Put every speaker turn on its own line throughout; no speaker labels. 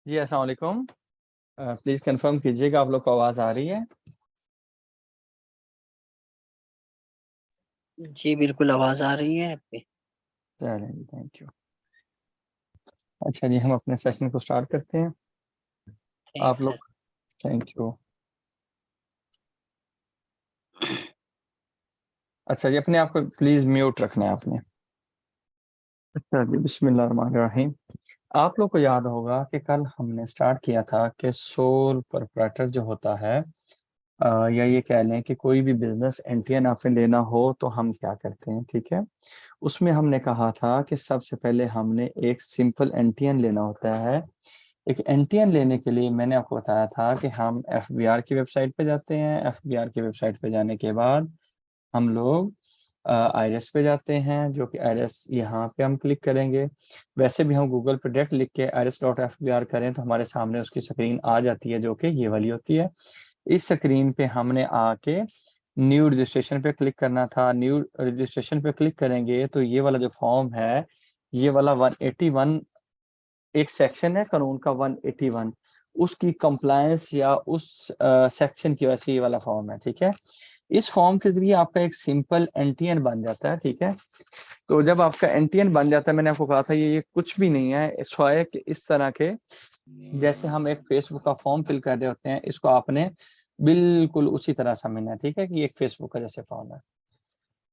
जी, अस्सलाम वालेकुम। Please confirm कीजिएगा आप लोग को आवाज़ आ रही है?
जी, बिल्कुल आवाज़ आ रही है आपकी।
चलें जी, थैंक यू। अच्छा जी, हम अपने सेशन को स्टार्ट करते हैं। आप
थैंक्स सर।
लोग थैंक यू। अच्छा जी, अपने आप को प्लीज़ म्यूट रखना है आपने। अच्छा जी, बिस्मिल्लाहिर्रहमानिर्रहीम। आप लोग को याद होगा कि कल हमने स्टार्ट किया था कि सोल प्रोप्राइटर जो होता है या ये कह लें कि कोई भी बिज़नेस एंटियन आपने लेना हो तो हम क्या करते हैं, ठीक है? उसमें हमने कहा था कि सबसे पहले हमने एक सिंपल एंटियन लेना होता है। एक एनटीएन लेने के लिए मैंने आपको बताया था कि हम एफबीआर की वेबसाइट पे जाते हैं, एफबीआर की वेबसाइट पे जाने के बाद हम लोग आईआरएस पे जाते हैं, जो कि आईआरएस यहाँ पे हम क्लिक करेंगे। वैसे भी हम गूगल पे डायरेक्ट लिख के irs.fbr करें तो हमारे सामने उसकी स्क्रीन आ जाती है, जो कि ये वाली होती है। इस स्क्रीन पे हमने आके न्यू रजिस्ट्रेशन पे क्लिक करना था। न्यू रजिस्ट्रेशन पे क्लिक करेंगे तो ये वाला जो फॉर्म है, ये वाला 181 एक सेक्शन है कानून का 181 उसकी कंप्लायंस या उस सेक्शन की वजह से ये वाला फॉर्म है, ठीक है? इस फॉर्म के ज़रिए आपका एक सिंपल एनटीएन बन जाता है, ठीक है? तो जब आपका एनटीएन बन जाता है, मैंने आपको कहा था ये कुछ भी नहीं है, सिवाय कि इस तरह के जैसे हम एक फेसबुक का फॉर्म फिल कर रहे होते हैं, इसको आपने बिल्कुल उसी तरह समझना है, ठीक है? कि ये एक फेसबुक का जैसे फॉर्म है।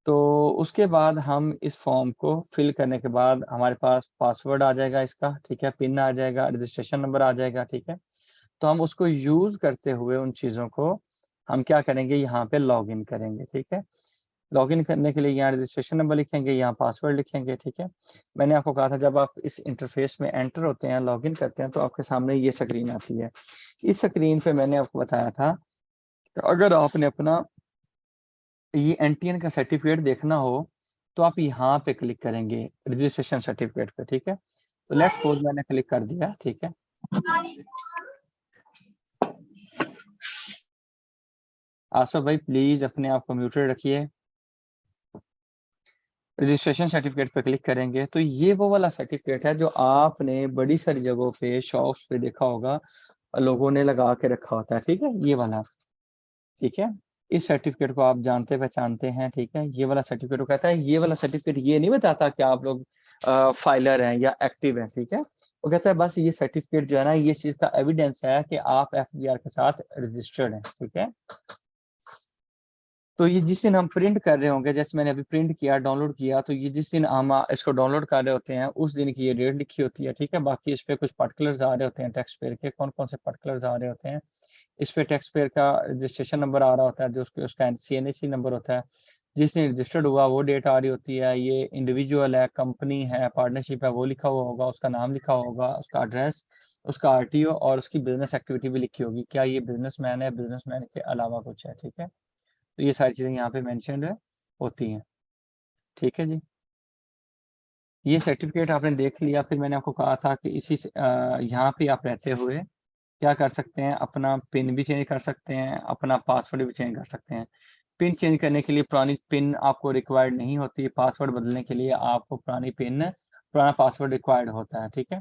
तो उसके बाद हम इस फॉर्म को फिल करने के बाद हमारे पास पासवर्ड आ जाएगा इसका, ठीक है? पिन आ जाएगा, रजिस्ट्रेशन नंबर आ जाएगा, ठीक है? तो हम उसको यूज़ करते हुए उन चीज़ों को हम क्या करेंगे, यहाँ पे लॉगिन करेंगे, ठीक है? लॉगिन करने के लिए यहाँ रजिस्ट्रेशन नंबर लिखेंगे, यहाँ पासवर्ड लिखेंगे, ठीक है? मैंने आपको कहा था जब आप इस इंटरफ़ेस में एंटर होते हैं, लॉगिन करते हैं, तो आपके सामने ये स्क्रीन आती है। इस स्क्रीन पे मैंने आपको बताया था कि अगर आपने अपना ये एनटीएन का सर्टिफ़िकेट देखना हो, तो आप यहाँ पे क्लिक करेंगे, रजिस्ट्रेशन सर्टिफ़िकेट पे, ठीक है? तो लेट्स सपोज़ मैंने क्लिक कर दिया, ठीक है? आसिफ भाई प्लीज़ अपने आप को म्यूटेड रखिए। रजिस्ट्रेशन सर्टिफ़िकेट पे क्लिक करेंगे, तो ये वो वाला सर्टिफ़िकेट है जो आपने बड़ी सारी जगहों पे, शॉप्स पे देखा होगा, लोगों ने लगा के रखा होता है, ठीक है? ये वाला, ठीक है? इस सर्टिफ़िकेट को आप जानते-पहचानते हैं, ठीक है? ये वाला सर्टिफ़िकेट वो कहता है ये वाला सर्टिफ़िकेट ये नहीं बताता कि आप लोग फाइलर हैं या एक्टिव हैं, ठीक है? वो कहता है बस ये सर्टिफ़िकेट जो है ना, ये चीज़ का एविडेंस है कि आप एफबीआर के साथ रजिस्टर्ड हैं, ठीक है? तो ये जिस दिन हम प्रिंट कर रहे होंगे, जैसे मैंने अभी प्रिंट किया, डाउनलोड किया, तो ये जिस दिन हम इसको डाउनलोड कर रहे होते हैं, उस दिन की ये डेट लिखी होती है, ठीक है? बाकी इस पे कुछ पार्टिकुलर्स आ रहे होते हैं टैक्स पेयर के, कौन-कौन से पार्टिकुलर्स आ रहे होते हैं। इस पे टैक्स पेयर का रजिस्ट्रेशन नंबर आ रहा होता है, जो उसका सीएनएसी नंबर होता है। जिस दिन रजिस्टर्ड हुआ वो डेट आ रही होती है, ये इंडिविजुअल है, कंपनी है, पार्टनरशिप है, वो लिखा हुआ होगा, उसका नाम लिखा होगा, उसका एड्रेस, उसका आरटीओ और उसकी बिज़नेस एक्टिविटी भी लिखी होगी। क्या ये बिज़नेसमैन है, बिज़नेसमैन के अलावा कुछ है, ठीक है? तो ये सारी चीज़ें यहाँ पे मेंशन्ड होती हैं, ठीक है जी। ये सर्टिफ़िकेट आपने देख लिया, फिर मैंने आपको कहा था कि इसी से यहाँ पे आप रहते हुए क्या कर सकते हैं, अपना पिन भी चेंज कर सकते हैं, अपना पासवर्ड भी चेंज कर सकते हैं। पिन चेंज करने के लिए पुरानी पिन आपको रिक्वायर्ड नहीं होती, पासवर्ड बदलने के लिए आपको पुराना पासवर्ड रिक्वायर्ड होता है, ठीक है?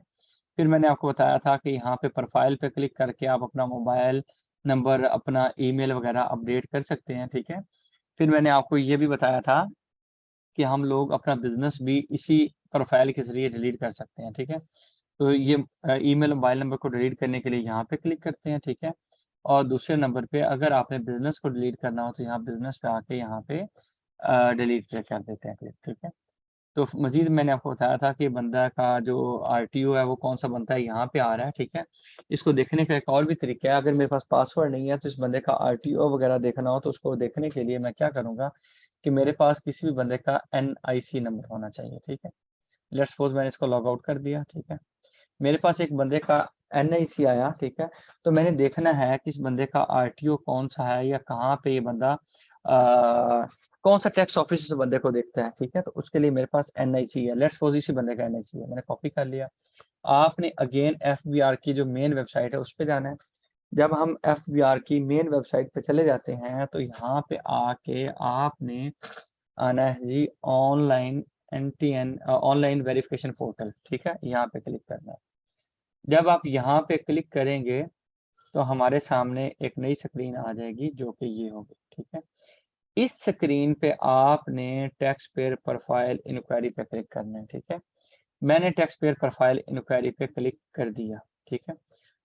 फिर मैंने आपको बताया था कि यहाँ पे प्रोफ़ाइल पे क्लिक करके आप अपना मोबाइल नंबर, अपना ईमेल वगैरह अपडेट कर सकते हैं, ठीक है? फिर मैंने आपको ये भी बताया था कि हम लोग अपना बिज़नेस भी इसी प्रोफ़ाइल के ज़रिए डिलीट कर सकते हैं, ठीक है? तो ये ईमेल, मोबाइल नंबर को डिलीट करने के लिए यहाँ पे क्लिक करते हैं, ठीक है? और दूसरे नंबर पे अगर आपने बिज़नेस को डिलीट करना हो तो यहाँ बिज़नेस पे आके यहाँ पे डिलीट कर देते हैं क्लिक, ठीक है? तो मज़ीद मैंने आपको बताया था कि बंदा का जो आरटीओ है वो कौन-सा बनता है, यहाँ पे आ रहा है, ठीक है? इसको देखने का एक और भी तरीका है, अगर मेरे पास पासवर्ड नहीं है तो इस बंदे का आरटीओ वगैरह देखना हो तो उसको देखने के लिए मैं क्या करूँगा कि मेरे पास किसी भी बंदे का एनआईसी नंबर होना चाहिए, ठीक है? लेट्स सपोज़ मैंने इसको लॉग आउट कर दिया, ठीक है? मेरे पास एक बंदे का एनआईसी आया, ठीक है? तो मैंने देखना है कि इस बंदे का आरटीओ कौन-सा है या कहाँ पे ये बंदा कौन-सा टैक्स ऑफ़िस इस बंदे को देखता है, ठीक है? तो उसके लिए मेरे पास एनआईसी है, लेट्स सपोज़ इसी बंदे का एनआईसी है, मैंने कॉपी कर लिया। आपने अगेन एफबीआर की जो मेन वेबसाइट है, उस पे जाना है। जब हम एफबीआर की मेन वेबसाइट पे चले जाते हैं, तो यहाँ पे आके आपने आना है जी ऑनलाइन वेरिफ़िकेशन पोर्टल, ठीक है? यहाँ पे क्लिक करना है। जब आप यहाँ पे क्लिक करेंगे तो हमारे सामने एक नई स्क्रीन आ जाएगी जो कि ये होगी, ठीक है। इस स्क्रीन पे आपने टैक्स पेयर प्रोफाइल इंक्वायरी पे क्लिक करना है, ठीक है। मैंने टैक्स पेयर प्रोफाइल इंक्वायरी पे क्लिक कर दिया, ठीक है।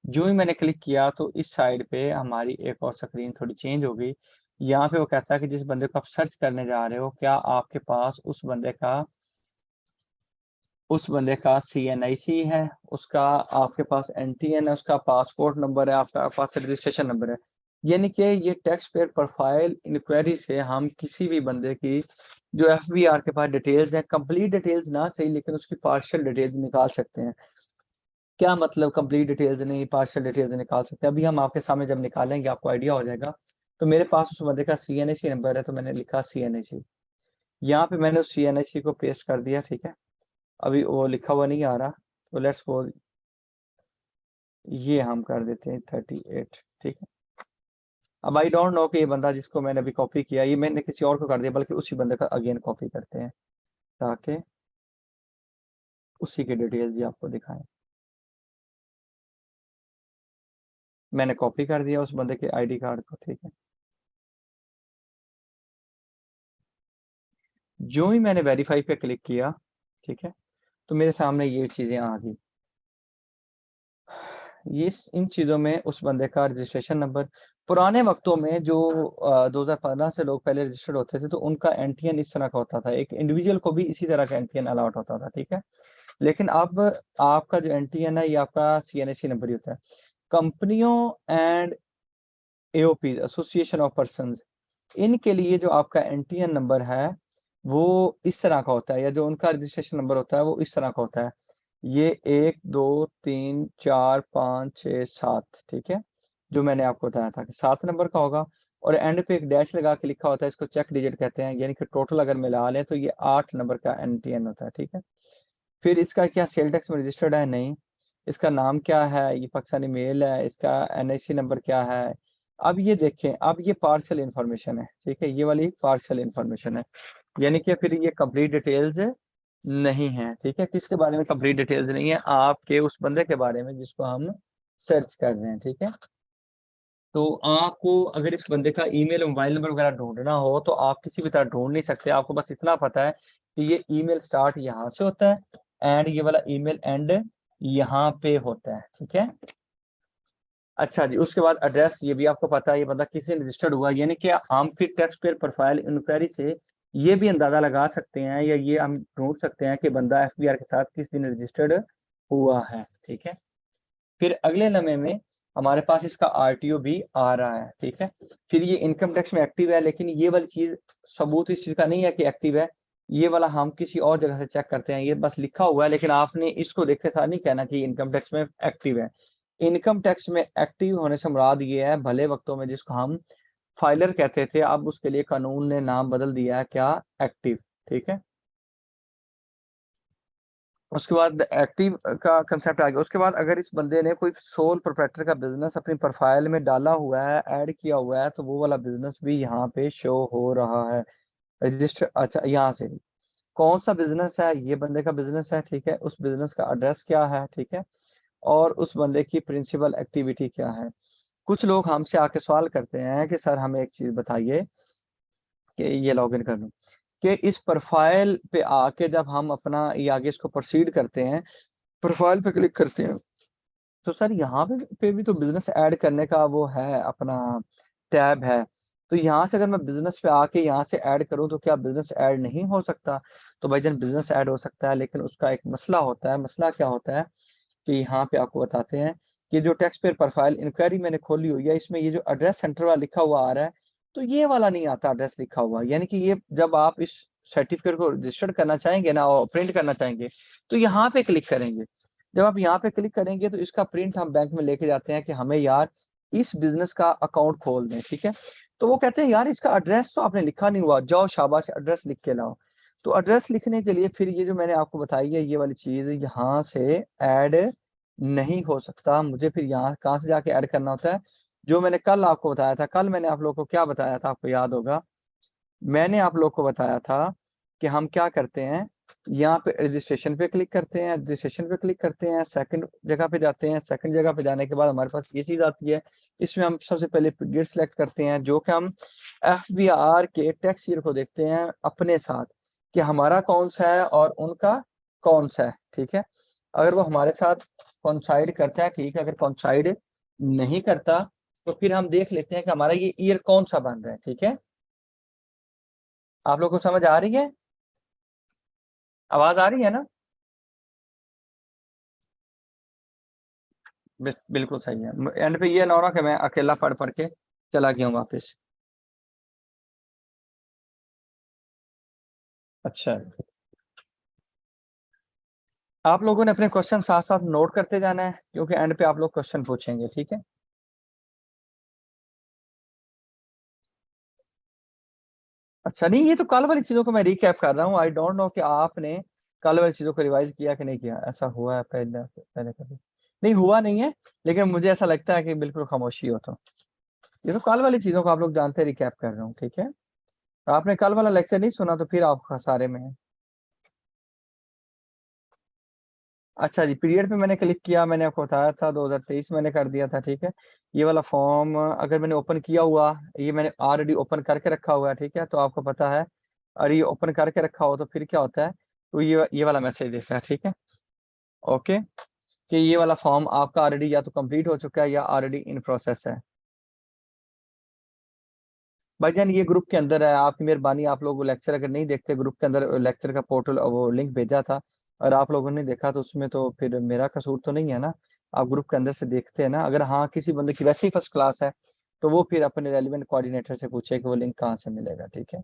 जो ही मैंने क्लिक किया तो इस साइड पे हमारी एक और स्क्रीन थोड़ी चेंज हो गई। यहाँ पे वो कहता है कि जिस बंदे को आप सर्च करने जा रहे हो, क्या आपके पास उस बंदे का CNIC है, उसका आपके पास NTN है, उसका पासपोर्ट नंबर है, आपका पास रजिस्ट्रेशन नंबर है। यानी कि ये टैक्स पेयर प्रोफाइल इंक्वायरी से हम किसी भी बंदे की जो FBR के पास डिटेल्स हैं, कंप्लीट डिटेल्स ना सही लेकिन उसकी पार्शियल डिटेल्स निकाल सकते हैं। क्या मतलब कंप्लीट डिटेल्स नहीं, पार्शियल डिटेल्स निकाल सकते हैं? अभी हम आपके सामने जब निकालेंगे आपको आइडिया हो जाएगा। तो मेरे पास उस बंदे का CNIC नंबर है तो मैंने लिखा CNIC। यहाँ पे मैंने उस CNIC को पेस्ट कर दिया, ठीक है। अभी वो लिखा हुआ नहीं आ रहा तो लेट्स सपोज ये हम कर देते हैं 38, ठीक है। अब आई डोंट नो कि ये बंदा जिसको मैंने अभी कॉपी किया ये मैंने किसी और को कर दिया, बल्कि उसी बंदे का अगेन कॉपी करते हैं ताकि उसी की डिटेल्स ही आपको दिखाएं। मैंने कॉपी कर दिया उस बंदे के ID कार्ड को, ठीक है। जो ही मैंने वेरीफाई पे क्लिक किया, ठीक है, तो मेरे सामने ये चीजें आ गई। ये इन चीज़ों में उस बंदे का रजिस्ट्रेशन नंबर, पुराने वक्तों में जो 2015 से लोग पहले रजिस्टर्ड होते थे तो उनका NTN इस तरह का होता था, एक इंडिविजुअल को भी इसी तरह का NTN अलॉट होता था, ठीक है। लेकिन अब आपका जो NTN है ये आपका CNIC नंबर ही होता है। कंपनियों and AOP association of persons, इनके लिए जो आपका NTN नंबर है वो इस तरह का होता है, या जो उनका रजिस्ट्रेशन नंबर होता है वो इस तरह का होता है। ये 1 2 3 4 5 6 7, ठीक है, जो मैंने आपको बताया था कि 7 नंबर का होगा। और एंड पे एक डैश लगा के लिखा होता है, इसको चेक डिजिट कहते हैं, यानी कि टोटल अगर मिला लें तो ये 8 नंबर का NTN होता है, ठीक है। फिर इसका क्या सेल टैक्स में रजिस्टर्ड है? नहीं। इसका नाम क्या है? ये पाकिस्तानी मेल है। इसका NIC नंबर क्या है? अब ये देखें, अब ये पार्शियल इंफॉर्मेशन है, ठीक है, ये वाली पार्शियल इंफॉर्मेशन है, यानी कि फिर ये कंप्लीट डिटेल्स नहीं है, ठीक है। किसके बारे में कंप्लीट डिटेल्स नहीं है? आपके उस बंदे के बारे में जिसको हम सर्च कर रहे हैं, ठीक है। तो आपको अगर इस बंदे का ईमेल मोबाइल नंबर वगैरह ढूंढना हो तो आप किसी भी तरह ढूंढ नहीं सकते। आपको बस इतना पता है कि ये ईमेल स्टार्ट यहाँ से होता है एंड ये वाला ईमेल एंड यहाँ पे होता है, ठीक है। अच्छा जी, उसके बाद एड्रेस ये भी आपको पता है ये बंदा किससे रजिस्टर्ड हुआ, यानी कि हम फिर टैक्स पेयर प्रोफाइल इंक्वायरी से ये भी अंदाजा लगा सकते हैं या ये हम ढूंढ सकते हैं कि बंदा FBR के साथ किस दिन रजिस्टर्ड हुआ है, ठीक है। फिर अगले लम्हे में हमारे पास इसका RTO भी आ रहा है, ठीक है। फिर ये इनकम टैक्स में एक्टिव है, लेकिन ये वाली चीज सबूत इस चीज का नहीं है कि एक्टिव है। ये वाला हम किसी और जगह से चेक करते हैं, ये बस लिखा हुआ है, लेकिन आपने इसको देखे साथ नहीं कहना कि इनकम टैक्स में एक्टिव है। इनकम टैक्स में एक्टिव होने से मुराद ये है भले वक्तों में जिसको हम फाइलर कहते थे, अब उसके लिए कानून ने नाम बदल दिया है, क्या? एक्टिव, ठीक है। उसके बाद एक्टिव का कंसेप्ट आ गया। उसके बाद अगर इस बंदे ने कोई सोल प्रोप्राइटर का बिजनेस अपनी प्रोफाइल में डाला हुआ है, ऐड किया हुआ है, तो वो वाला बिजनेस भी यहाँ पे शो हो रहा है रजिस्टर। अच्छा, यहाँ से कौन सा बिजनेस है? ये बंदे का बिजनेस है, ठीक है। उस बिजनेस का एड्रेस क्या है, ठीक है, और उस बंदे की प्रिंसिपल एक्टिविटी क्या है। कुछ लोग हमसे आके सवाल करते हैं कि सर हमें एक चीज बताइए कि ये लॉगिन कर लूं, कि इस प्रोफाइल पे आके जब हम अपना ये आगे इसको प्रोसीड करते हैं, प्रोफाइल पे क्लिक करते हैं, तो सर यहाँ पे भी तो बिजनेस ऐड करने का वो है, अपना टैब है। तो यहाँ से अगर मैं बिजनेस पे आके यहाँ से ऐड करूँ तो क्या बिजनेस ऐड नहीं हो सकता? तो भाईजान बिजनेस ऐड हो सकता है, लेकिन उसका एक मसला होता है। मसला क्या होता है कि यहाँ पे आपको बताते हैं कि जो टैक्स पेयर प्रोफाइल इंक्वायरी मैंने खोली हुई है, इसमें ये जो एड्रेस सेंटर वाला लिखा हुआ आ रहा है, तो ये वाला नहीं आता एड्रेस लिखा हुआ। यानी कि ये जब आप इस सर्टिफिकेट को रजिस्टर्ड करना चाहेंगे ना और प्रिंट करना चाहेंगे तो यहाँ पे क्लिक करेंगे। जब आप यहाँ पे क्लिक करेंगे तो इसका प्रिंट हम बैंक में लेके जाते हैं कि हमें यार इस बिजनेस का अकाउंट खोल दें, ठीक है। तो वो कहते हैं यार इसका एड्रेस तो आपने लिखा नहीं हुआ, जाओ शाबाश एड्रेस लिख के लाओ। तो एड्रेस लिखने के लिए फिर ये जो मैंने आपको बताई है ये वाली चीज यहाँ से ऐड नहीं हो सकता। मुझे फिर यहाँ कहाँ से जाके ऐड करना होता है? जो मैंने कल आपको बताया था, कल मैंने आप लोगों को क्या बताया था आपको याद होगा? मैंने आप लोग को बताया था कि हम क्या करते हैं यहाँ पे रजिस्ट्रेशन पे क्लिक करते हैं, रजिस्ट्रेशन पे क्लिक करते हैं, सेकंड जगह पे जाते हैं, सेकंड जगह पे जाने के बाद हमारे पास ये चीज आती है। इसमें हम सबसे पहले पीरियड सेलेक्ट करते हैं, जो कि हम FBR के टैक्स ईयर को देखते हैं अपने साथ कि हमारा कौन सा है और उनका कौन सा है, ठीक है। अगर वो हमारे साथ कॉन्साइड करता है, ठीक है, अगर कॉन्साइड नहीं करता तो फिर हम देख लेते हैं कि हमारा ये ईयर कौन सा बन रहा है, ठीक है। आप लोग को समझ आ रही है, आवाज आ रही है ना? बिल्कुल सही है। एंड पे ये ना हो रहा कि मैं अकेला पढ़ पढ़ के चला गया हूँ वापस। अच्छा, आप लोगों ने अपने क्वेश्चन साथ साथ नोट करते जाना है, क्योंकि एंड पे आप लोग क्वेश्चन पूछेंगे, ठीक है। अच्छा, नहीं ये तो कल वाली चीजों को मैं रिकैप कर रहा हूँ। आई डोंट नो कि आपने कल वाली चीजों को रिवाइज किया कि नहीं किया, ऐसा हुआ है पहले पहले कभी? नहीं हुआ नहीं है, लेकिन मुझे ऐसा लगता है कि बिल्कुल खामोशी हो। तो ये तो कल वाली चीजों को आप लोग जानते, रिकैप कर रहा हूँ, ठीक है। आपने कल वाला लेक्चर नहीं सुना तो फिर आप खसारे में हैं। अच्छा जी, पीरियड पे मैंने क्लिक किया, मैंने आपको बताया था 2023 मैंने कर दिया था, ठीक है। ये वाला फॉर्म अगर मैंने ओपन किया हुआ, ये मैंने ऑलरेडी ओपन करके रखा हुआ है, ठीक है, तो आपको पता है। और ये ओपन करके रखा हो तो फिर क्या होता है, तो ये वाला मैसेज देता है, ठीक है। ओके, कि ये वाला फॉर्म आपका ऑलरेडी या तो कंप्लीट हो चुका है या ऑलरेडी इन प्रोसेस है। भाईजान ये ग्रुप के अंदर है, आपकी मेहरबानी, आप लोग लेक्चर अगर नहीं देखते, ग्रुप के अंदर लेक्चर का पोर्टल वो लिंक भेजा था और आप लोगों ने देखा तो उसमें तो फिर मेरा कसूर तो नहीं है ना। आप ग्रुप के अंदर से देखते हैं ना। अगर हाँ किसी बंदे की वैसे ही फर्स्ट क्लास है तो वो फिर अपने रेलिवेंट कोऑर्डिनेटर से पूछे कि वो लिंक कहाँ से मिलेगा, ठीक है।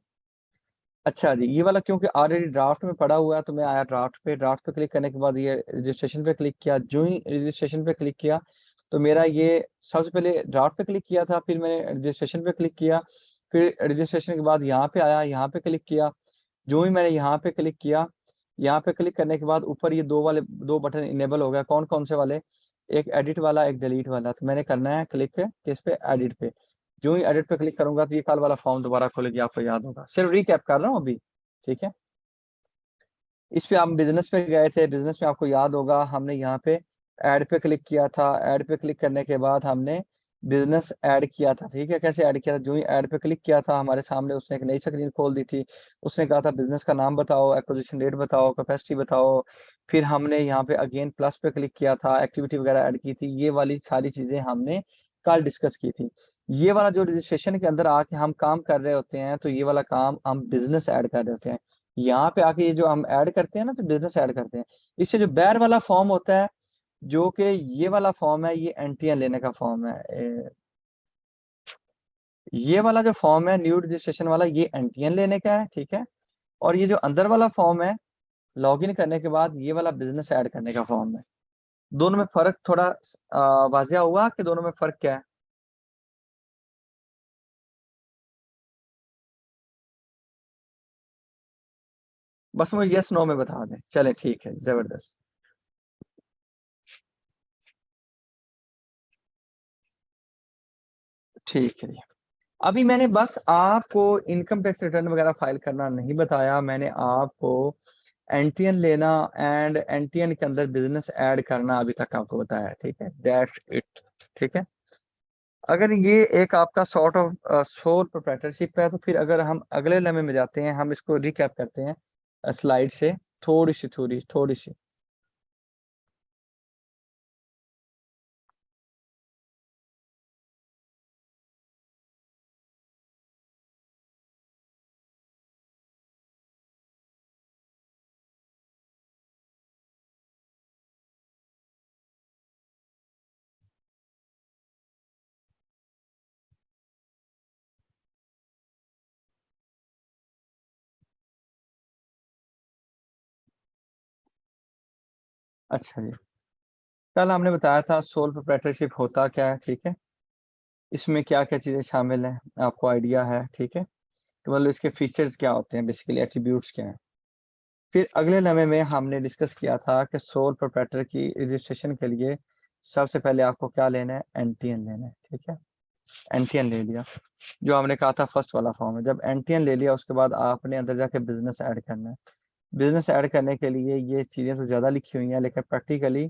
अच्छा जी, ये वाला क्योंकि ऑलरेडी ड्राफ्ट में पड़ा हुआ है तो मैं आया ड्राफ्ट पे। ड्राफ्ट पे क्लिक करने के बाद ये रजिस्ट्रेशन पे क्लिक किया। जो ही रजिस्ट्रेशन पे क्लिक किया तो मेरा ये सबसे पहले ड्राफ्ट पे क्लिक किया था, फिर मैंने रजिस्ट्रेशन पे क्लिक किया, फिर रजिस्ट्रेशन के बाद यहाँ पे आया, यहाँ पे क्लिक किया। जो ही मैंने यहाँ पे क्लिक किया, यहाँ पे क्लिक करने के बाद ऊपर ये दो बटन इनेबल हो गया। कौन कौन से वाले? एक एडिट वाला, एक डिलीट वाला। तो मैंने करना है क्लिक किस पे? एडिट पे। जो ही एडिट पे क्लिक करूंगा तो ये कल वाला फॉर्म दोबारा खोलेगी, आपको याद होगा। सिर्फ रिकैप कर रहा हूँ अभी, ठीक है। इस पे आप बिजनेस पे गए थे, बिजनेस में आपको याद होगा हमने यहाँ पे ऐड पे क्लिक किया था। ऐड पे क्लिक करने के बाद हमने बिजनेस ऐड किया था, ठीक है। कैसे ऐड किया था? जो ही ऐड पे क्लिक किया था हमारे सामने उसने एक नई स्क्रीन खोल दी थी। उसने कहा था बिजनेस का नाम बताओ, एक्विजिशन डेट बताओ, कैपेसिटी बताओ। फिर हमने यहाँ पे अगेन प्लस पे क्लिक किया था, एक्टिविटी वगैरह ऐड की थी। ये वाली सारी चीजें हमने कल डिस्कस की थी। ये वाला जो रजिस्ट्रेशन के अंदर आके हम काम कर रहे होते हैं, तो ये वाला काम हम बिजनेस ऐड कर रहे होते हैं। यहाँ पे आके ये जो हम ऐड करते हैं ना, तो बिजनेस ऐड करते हैं। इससे जो बैर वाला फॉर्म होता है, जो कि ये वाला फॉर्म है, ये एनटीएन लेने का फॉर्म है। ये वाला जो फॉर्म है न्यू रजिस्ट्रेशन वाला, ये एनटीएन लेने का है, ठीक है। और ये जो अंदर वाला फॉर्म है लॉगिन करने के बाद, ये वाला बिजनेस ऐड करने का फॉर्म है। दोनों में फर्क थोड़ा वाजिया हुआ कि दोनों में फर्क क्या है? बस मुझे यस नो में बता दें, चले ठीक है, जबरदस्त। ठीक है। अभी मैंने बस आपको इनकम टैक्स रिटर्न वगैरह फाइल करना नहीं बताया, मैंने आपको एनटीएन लेना एंड एनटीएन के अंदर बिजनेस ऐड करना अभी तक आपको बताया, ठीक है। दैट्स इट, ठीक है। अगर ये एक आपका सॉर्ट ऑफ सोल प्रोप्राइटरशिप है तो फिर अगर हम अगले लम्हे में जाते हैं, हम इसको रिकैप करते हैं स्लाइड से थोड़ी सी। अच्छा जी, कल हमने बताया था सोल प्रोप्राइटरशिप होता क्या है, ठीक है। इसमें क्या क्या चीजें शामिल हैं आपको आइडिया है, ठीक है। तो मतलब इसके फीचर्स क्या होते हैं, बेसिकली एट्रीब्यूट्स क्या हैं। फिर अगले लम्हे में हमने डिस्कस किया था कि सोल प्रोप्राइटर की रजिस्ट्रेशन के लिए सबसे पहले आपको क्या लेना है? एनटीएन लेना है, ठीक है। एनटीएन ले लिया, जो हमने कहा था फर्स्ट वाला फॉर्म है। जब एनटीएन ले लिया उसके बाद आपने अंदर जाके बिजनेस ऐड करना है। बिजनेस ऐड करने के लिए ये चीजें तो ज्यादा लिखी हुई हैं, लेकिन प्रैक्टिकली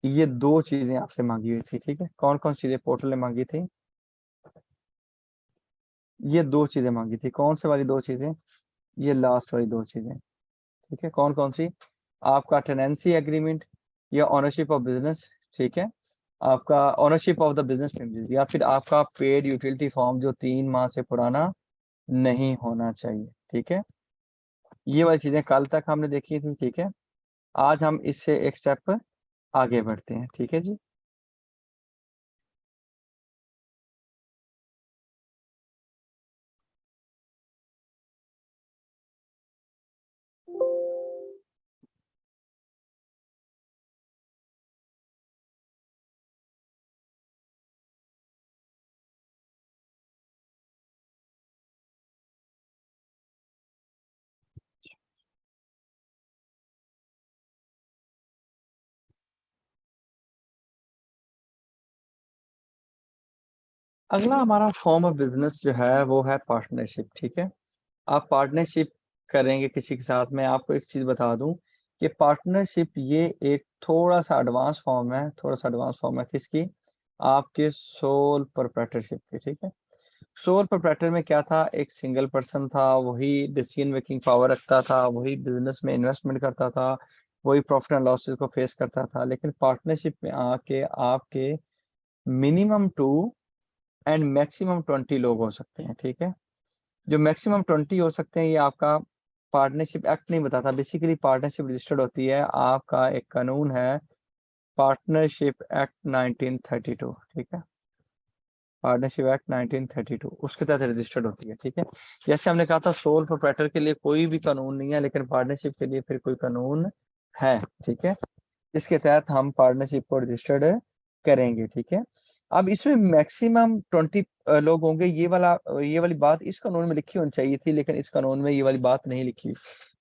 ये 2 चीजें आपसे मांगी हुई थी, ठीक है। कौन कौन सी चीजें पोर्टल ने मांगी थी? ये 2 चीजें मांगी थी। कौन से वाली 2 चीजें? ये लास्ट वाली 2 चीजें, ठीक है। कौन कौन सी? आपका टेनेंसी एग्रीमेंट या ओनरशिप ऑफ बिजनेस, ठीक है। आपका ownership of the business premises, या फिर आपका पेड यूटिलिटी फॉर्म जो 3 माह से पुराना नहीं होना चाहिए, ठीक है। ये वाली चीजें कल तक हमने देखी थी, ठीक है। आज हम इससे एक स्टेप आगे बढ़ते हैं, ठीक है जी। अगला हमारा फॉर्म ऑफ बिजनेस जो है वो है पार्टनरशिप, ठीक है। आप पार्टनरशिप करेंगे किसी के साथ। मैं आपको एक चीज बता दूं कि पार्टनरशिप ये एक थोड़ा सा एडवांस फॉर्म है, थोड़ा सा एडवांस फॉर्म है किसकी? आपके सोल प्रोप्राइटरशिप की, ठीक है। सोल प्रोप्राइटर में क्या था? एक सिंगल पर्सन था, वही डिसीजन मेकिंग पावर रखता था, वही बिजनेस में इन्वेस्टमेंट करता था, वही प्रॉफिट एंड लॉसेस को फेस करता था। लेकिन पार्टनरशिप में आके आपके मिनिमम 2 एंड मैक्सिमम 20 लोग हो सकते हैं, ठीक है। जो मैक्सिमम 20 हो सकते हैं ये आपका पार्टनरशिप एक्ट नहीं बताता। बेसिकली पार्टनरशिप रजिस्टर्ड होती है, आपका एक कानून है पार्टनरशिप एक्ट 1932, ठीक है। पार्टनरशिप एक्ट 1932 उसके तहत रजिस्टर्ड होती है, ठीक है। जैसे हमने कहा था सोल प्रोप्राइटर के लिए कोई भी कानून नहीं है, लेकिन पार्टनरशिप के लिए फिर कोई कानून है, ठीक है। इसके तहत हम पार्टनरशिप को रजिस्टर्ड करेंगे, ठीक है। अब इसमें मैक्सिमम 20 लोग होंगे। ये वाली बात इस कानून में लिखी होनी चाहिए थी, लेकिन इस कानून में ये वाली बात नहीं लिखी।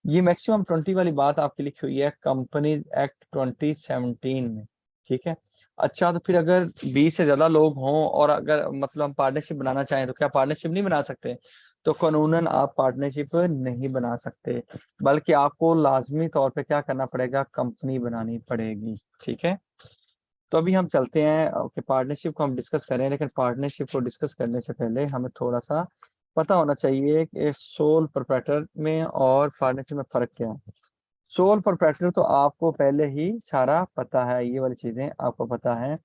ये मैक्सिमम 20 वाली बात आपकी लिखी हुई है कंपनीज एक्ट 2017 में, ठीक है। अच्छा, तो फिर अगर 20 से ज्यादा लोग हों और अगर मतलब हम पार्टनरशिप बनाना चाहें तो क्या पार्टनरशिप नहीं बना सकते? तो कानूनन आप पार्टनरशिप नहीं बना सकते, बल्कि आपको लाजमी तौर पे क्या करना पड़ेगा? कंपनी बनानी पड़ेगी, ठीक है। तो अभी हम चलते हैं कि पार्टनरशिप को हम डिस्कस करें, लेकिन पार्टनरशिप को डिस्कस करने से पहले हमें थोड़ा सा पता होना चाहिए कि सोल प्रोप्राइटर में और पार्टनरशिप में फर्क क्या है। सोल प्रोप्राइटर तो आपको पहले ही सारा पता है, ये वाली चीजें आपको पता है।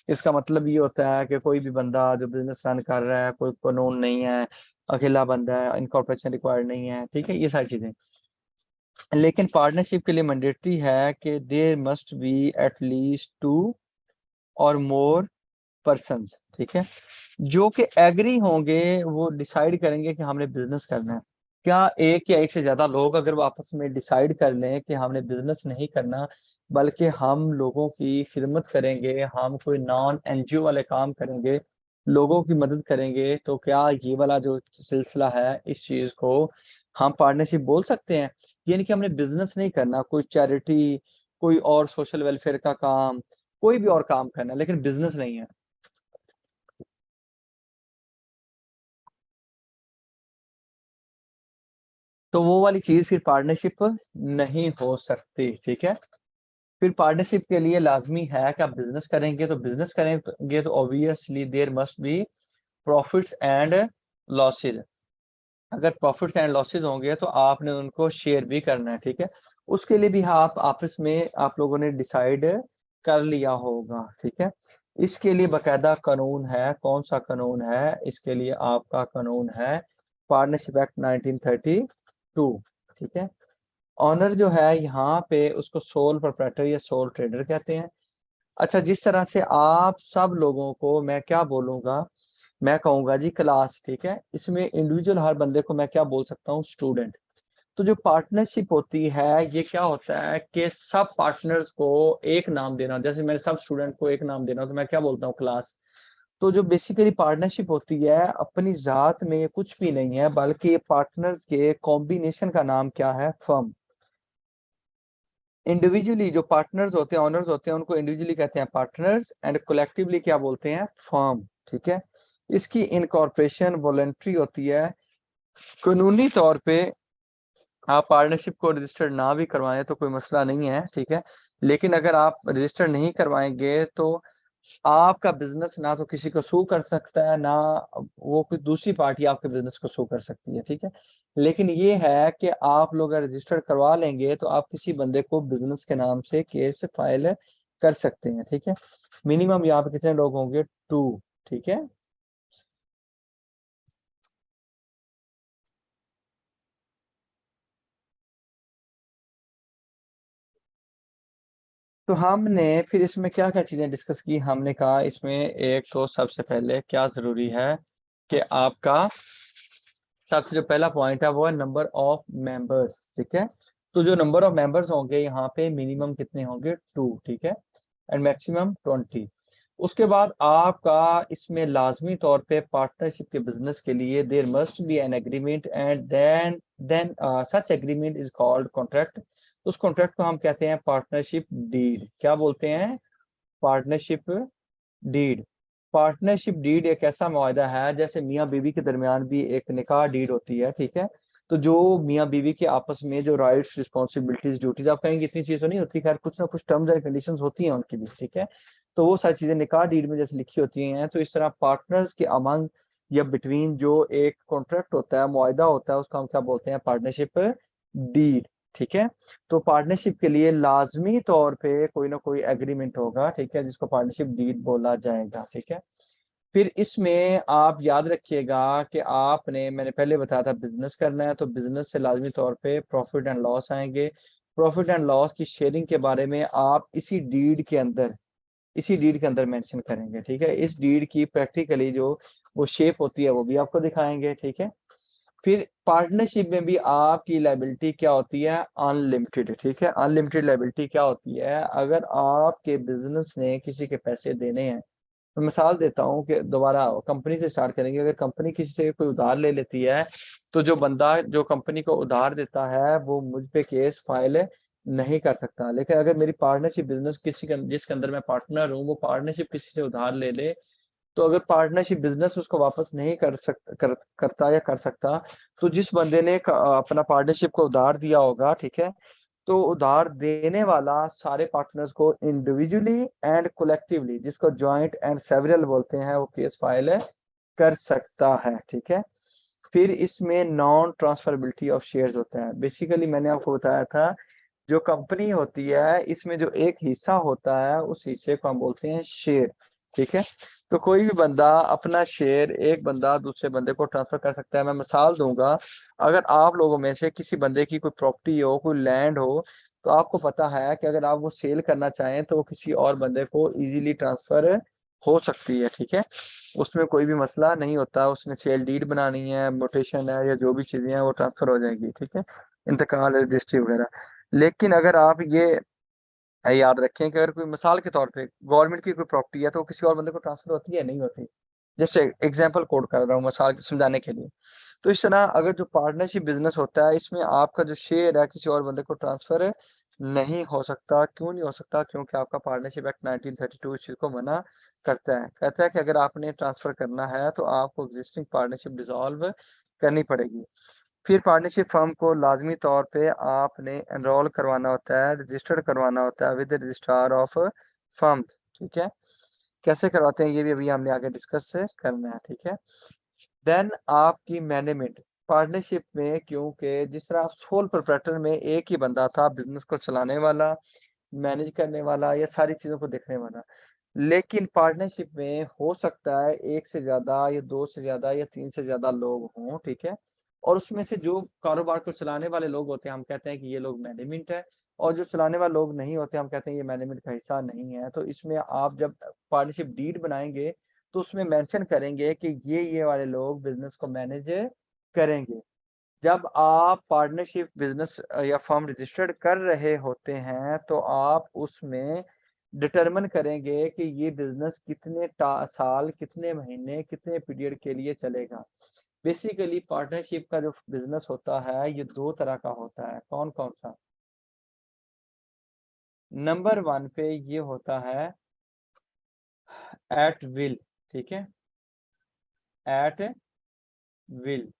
इसका मतलब ये होता है कि कोई भी बंदा जो बिजनेस रन कर रहा है, कोई कानून नहीं है, अकेला बंदा है, इनकॉर्पोरेशन रिक्वायर्ड नहीं है, ठीक है, ये सारी चीजें। लेकिन पार्टनरशिप के लिए मैंडेटरी है कि there must be at least 2 और मोर पर्सन्स, ठीक है, जो कि एग्री होंगे, वो डिसाइड करेंगे कि हमने बिजनेस करना है। क्या एक या एक से ज्यादा लोग अगर वो आपस में डिसाइड कर लें कि हमने बिजनेस नहीं करना, बल्कि हम लोगों की खिदमत करेंगे, हम कोई नॉन एनजीओ वाले काम करेंगे, लोगों की मदद करेंगे, तो क्या ये वाला जो सिलसिला है इस चीज को हम पार्टनरशिप बोल सकते हैं? यानी कि हमने बिजनेस नहीं करना, कोई चैरिटी, कोई और सोशल वेलफेयर का काम, कोई भी और काम करना, लेकिन बिजनेस नहीं है, तो वो वाली चीज फिर पार्टनरशिप नहीं हो सकती, ठीक है। फिर पार्टनरशिप के लिए लाजमी है कि आप बिजनेस करेंगे तो obviously there must be profits and losses. अगर प्रॉफिट्स एंड लॉसेज होंगे तो आपने उनको शेयर भी करना है, ठीक है। उसके लिए भी आप आपस में आप लोगों ने डिसाइड कर लिया होगा, ठीक है। इसके लिए बकायदा कानून है। कौन सा कानून है? इसके लिए आपका कानून है पार्टनरशिप एक्ट 1932, ठीक है। ऑनर जो है यहाँ पे उसको सोल प्रोप्राइटर या सोल ट्रेडर कहते हैं। अच्छा, जिस तरह से आप सब लोगों को मैं क्या बोलूंगा, मैं कहूंगा जी क्लास, ठीक है। इसमें इंडिविजुअल हर बंदे को मैं क्या बोल सकता हूँ? स्टूडेंट। तो जो पार्टनरशिप होती है ये क्या होता है कि सब पार्टनर्स को एक नाम देना। जैसे मैंने सब स्टूडेंट को एक नाम देना तो मैं क्या बोलता हूँ? क्लास। तो जो बेसिकली पार्टनरशिप होती है अपनी जात में ये कुछ भी नहीं है, बल्कि ये पार्टनर्स के कॉम्बिनेशन का नाम क्या है? फर्म। इंडिविजुअली जो पार्टनर्स होते हैं, ऑनर्स होते हैं, उनको इंडिविजुअली कहते हैं पार्टनर्स, एंड कलेक्टिवली क्या बोलते हैं? फर्म, ठीक है। इसकी इनकॉर्पोरेशन वॉलंटरी होती है, कानूनी तौर पे आप पार्टनरशिप को रजिस्टर ना भी करवाएं तो कोई मसला नहीं है, ठीक है। लेकिन अगर आप रजिस्टर नहीं करवाएंगे तो आपका बिजनेस ना तो किसी को सू कर सकता है, ना वो कोई दूसरी पार्टी आपके बिजनेस को सू कर सकती है, ठीक है। लेकिन ये है कि आप लोग अगर रजिस्टर करवा लेंगे तो आप किसी बंदे को बिजनेस के नाम से केस फाइल कर सकते हैं, ठीक है। मिनिमम यहाँ पे कितने लोग होंगे? 2, ठीक है। तो हमने फिर इसमें क्या क्या चीजें डिस्कस की, हमने कहा इसमें एक तो सबसे पहले क्या जरूरी है कि आपका सबसे जो पहला पॉइंट है वो है नंबर ऑफ मेंबर्स, ठीक है। तो जो नंबर ऑफ मेंबर्स होंगे यहाँ पे मिनिमम कितने होंगे? 2, ठीक है, एंड मैक्सिमम 20। उसके बाद आपका इसमें लाजमी तौर पे पार्टनरशिप के बिजनेस के लिए there must be an agreement and then such agreement is called contract. उस कॉन्ट्रैक्ट को हम कहते हैं पार्टनरशिप डीड। क्या बोलते हैं? Partnership deed. पार्टनरशिप डीड एक ऐसा मुआहदा है जैसे मियाँ बीवी के दरमियान भी एक निकाह डीड होती है, ठीक है। तो जो मियाँ बीवी के आपस में जो राइट्स, रिस्पॉन्सिबिलिटीज, ड्यूटीज, आप कहेंगे इतनी चीज तो नहीं होती, खैर कुछ ना कुछ टर्म्स एंड कंडीशंस होती हैं उनकी भी, ठीक है। तो वो सारी चीजें निकाह डीड में जैसे लिखी होती हैं, तो इस तरह पार्टनर्स के अमंग या बिटवीन जो एक कॉन्ट्रैक्ट होता है, मुआहदा होता है, उसको हम क्या बोलते हैं? पार्टनरशिप डीड, ठीक है। तो पार्टनरशिप के लिए लाजमी तौर पे कोई ना कोई एग्रीमेंट होगा, ठीक है, जिसको पार्टनरशिप डीड बोला जाएगा, ठीक है। फिर इसमें आप याद रखिएगा कि आपने, मैंने पहले बताया था, बिजनेस करना है तो बिजनेस से लाजमी तौर पे प्रॉफिट एंड लॉस आएंगे। प्रॉफिट एंड लॉस की शेयरिंग के बारे में आप इसी डीड के अंदर मेंशन करेंगे, ठीक है। इस डीड की प्रैक्टिकली जो वो शेप होती है वो भी आपको दिखाएंगे, ठीक है। फिर पार्टनरशिप में भी आपकी लाइबिलिटी क्या होती है? अनलिमिटेड, ठीक है। अनलिमिटेड लाइबिलिटी क्या होती है? अगर आपके बिजनेस ने किसी के पैसे देने हैं, तो मिसाल देता हूँ कि दोबारा कंपनी से स्टार्ट करेंगे, अगर कंपनी किसी से कोई उधार ले लेती है तो जो बंदा जो कंपनी को उधार देता है वो मुझ पे केस फाइल नहीं कर सकता। लेकिन अगर मेरी पार्टनरशिप बिजनेस जिसके अंदर मैं पार्टनर हूँ, वो पार्टनरशिप किसी से उधार ले ले, तो अगर पार्टनरशिप बिजनेस उसको वापस नहीं करता या कर सकता, तो जिस बंदे ने अपना पार्टनरशिप को उधार दिया होगा, ठीक है, तो उधार देने वाला सारे पार्टनर्स को इंडिविजुअली एंड कोलेक्टिवली, जिसको जॉइंट एंड सेवरल बोलते हैं, वो केस फाइल कर सकता है, ठीक है। फिर इसमें नॉन ट्रांसफरेबिलिटी ऑफ शेयर्स होता है। बेसिकली मैंने आपको बताया था, जो कंपनी होती है इसमें जो एक हिस्सा होता है उस हिस्से को हम बोलते हैं शेयर, ठीक है। तो कोई भी बंदा अपना शेयर, एक बंदा दूसरे बंदे को ट्रांसफर कर सकता है। मैं मिसाल दूंगा, अगर आप लोगों में से किसी बंदे की कोई प्रॉपर्टी हो, कोई लैंड हो, तो आपको पता है कि अगर आप वो सेल करना चाहें तो वो किसी और बंदे को इजीली ट्रांसफर हो सकती है, ठीक है। उसमें कोई भी मसला नहीं होता, उसने सेल डीड बनानी है, मोटेशन है, या जो भी चीजें हैं वो ट्रांसफर हो जाएगी, ठीक है, इंतकाल, रजिस्ट्री वगैरह। लेकिन अगर आप ये याद रखें कि अगर कोई मिसाल के तौर पे गवर्नमेंट की कोई प्रॉपर्टी है तो वो किसी और बंदे को ट्रांसफर होती है? नहीं होती। जस्ट एग्जांपल कोड कर रहा हूँ मिसाल समझाने के लिए। तो इस तरह अगर जो पार्टनरशिप बिजनेस होता है इसमें आपका जो शेयर है किसी और बंदे को ट्रांसफर नहीं हो सकता। क्यों नहीं हो सकता? क्योंकि आपका पार्टनरशिप एक्ट 1932 इस चीज को मना करता है। कहता है कि अगर आपने ट्रांसफर करना है तो आपको एग्जिस्टिंग पार्टनरशिप डिसॉल्व करनी पड़ेगी। फिर पार्टनरशिप फर्म को लाजमी तौर पे आपने एनरोल करवाना होता है, रजिस्टर्ड करवाना होता है विद रजिस्ट्रार ऑफ फर्म, ठीक है। कैसे करवाते हैं ये भी अभी हमने आगे डिस्कस करना है, ठीक है। देन आपकी मैनेजमेंट पार्टनरशिप में, क्योंकि जिस तरह सोल प्रोप्राइटर में एक ही बंदा था बिजनेस को चलाने वाला, मैनेज करने वाला, या सारी चीजों को देखने वाला, लेकिन पार्टनरशिप में हो सकता है एक से ज्यादा या दो से ज्यादा या तीन से ज्यादा लोग हों, ठीक है। और उसमें से जो कारोबार को चलाने वाले लोग होते हैं हम कहते हैं कि ये लोग मैनेजमेंट है, और जो चलाने वाले लोग नहीं होते हम कहते हैं ये मैनेजमेंट का हिस्सा नहीं है। तो इसमें आप जब पार्टनरशिप डीड बनाएंगे तो उसमें मेंशन करेंगे कि ये वाले लोग बिजनेस को मैनेज करेंगे। जब आप पार्टनरशिप बिजनेस या फर्म रजिस्टर्ड कर रहे होते हैं तो आप उसमें डिटरमिन करेंगे कि ये बिजनेस कितने साल, कितने महीने, कितने पीरियड के लिए चलेगा। बेसिकली पार्टनरशिप का जो बिजनेस होता है ये दो तरह का होता है। कौन कौन सा? नंबर 1 पे ये होता है एट विल, ठीक है, एट विल।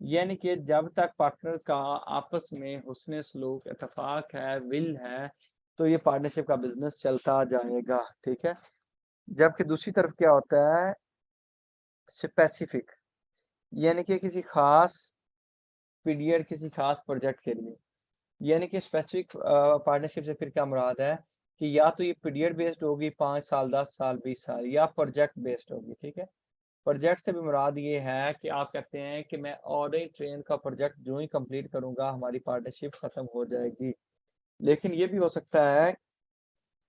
यानी कि जब तक पार्टनर्स का आपस में हुस्न सलूक इत्तेफाक है, विल है, तो ये पार्टनरशिप का बिजनेस चलता जाएगा, ठीक है। जबकि दूसरी तरफ क्या होता है, स्पेसिफिक, यानी कि किसी खास पीरियड, किसी खास प्रोजेक्ट के लिए। यानी कि स्पेसिफिक पार्टनरशिप से फिर क्या मुराद है कि या तो ये पीरियड बेस्ड होगी 5 साल, 10 साल, 20 साल, या प्रोजेक्ट बेस्ड होगी, ठीक है। प्रोजेक्ट से भी मुराद ये है कि आप कहते हैं कि मैं ऑरेंज ट्रेन का प्रोजेक्ट जो ही कंप्लीट करूंगा हमारी पार्टनरशिप खत्म हो जाएगी। लेकिन ये भी हो सकता है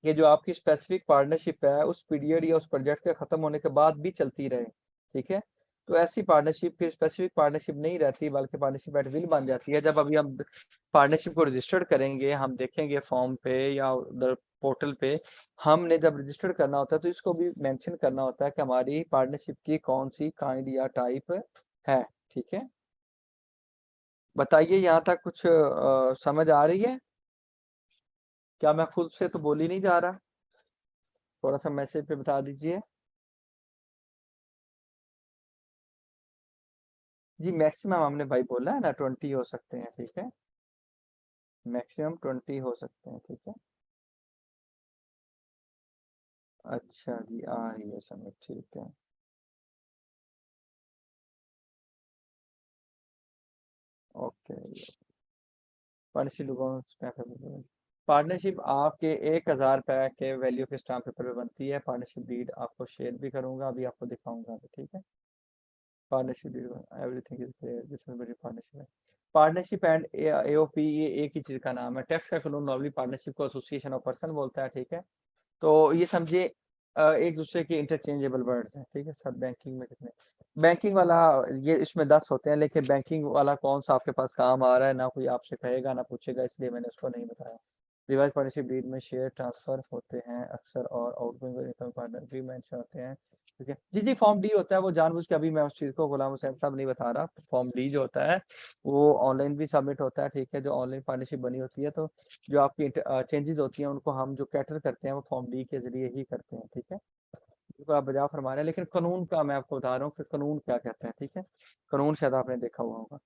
कि जो आपकी स्पेसिफिक पार्टनरशिप है उस पीरियड या उस प्रोजेक्ट के खत्म होने के बाद भी चलती रहे, ठीक है। तो ऐसी पार्टनरशिप फिर स्पेसिफिक पार्टनरशिप नहीं रहती, बल्कि पार्टनरशिप एट विल बन जाती है। जब अभी हम पार्टनरशिप को रजिस्टर्ड करेंगे, हम देखेंगे फॉर्म पे या उधर पोर्टल पे, हमने जब रजिस्टर्ड करना होता है तो इसको भी मेंशन करना होता है कि हमारी पार्टनरशिप की कौन सी काइंड या टाइप है, ठीक है। बताइए, यहाँ तक कुछ समझ आ रही है? क्या मैं खुद से तो बोल ही नहीं जा रहा? थोड़ा सा मैसेज पे बता दीजिए। जी, मैक्सिमम हमने भाई बोला है ना 20 हो सकते हैं, ठीक है। मैक्सिमम 20 हो सकते हैं, ठीक है। अच्छा जी, आ रही है समझ, ठीक है। ओके। पार्टनरशिप आपके 1000 रुपए के वैल्यू के स्टाम्प पेपर पे बनती है। पार्टनरशिप डीड आपको शेयर भी करूंगा, अभी आपको दिखाऊंगा अभी, ठीक है। Partnership deed, everything is clear, this is very partnership है। पार्टनरशिप एंड एओपी ये एक ही चीज का नाम है। टैक्स का कानून नॉर्मली पार्टनरशिप को एसोसिएशन ऑफ पर्सन बोलता है, ठीक है। तो ये समझिए एक दूसरे के इंटरचेंजेबल वर्ड्स हैं, ठीक है। सब बैंकिंग में कितने बैंकिंग वाला, ये इसमें 10 होते हैं, लेकिन बैंकिंग वाला कौन सा आपके पास काम आ रहा है ना कोई आपसे कहेगा ना पूछेगा, इसलिए मैंने उसको नहीं बताया। रिवाइज पार्टनरशिप डीड में शेयर ट्रांसफर होते हैं अक्सर, और आउटगोइंग और इनकम पार्टनर भी मेंशन होते हैं, ठीक है। जी जी, फॉर्म डी होता है वो जानबूझ के, अभी मैं उस चीज़ को गुलाम हुसैन साहब नहीं बता रहा। फॉर्म डी जो होता है वो ऑनलाइन भी सबमिट होता है, ठीक है। जो ऑनलाइन पार्टनरशिप बनी होती है, तो जो आपकी चेंजेस होती हैं उनको हम जो कैटर करते हैं वो फॉर्म डी के जरिए ही करते हैं, ठीक है। बिल्कुल आप बजा फरमा रहे हैं, लेकिन कानून का मैं आपको बता रहा हूँ कि कानून क्या कहते हैं, ठीक है। कानून शायद आपने देखा हुआ होगा।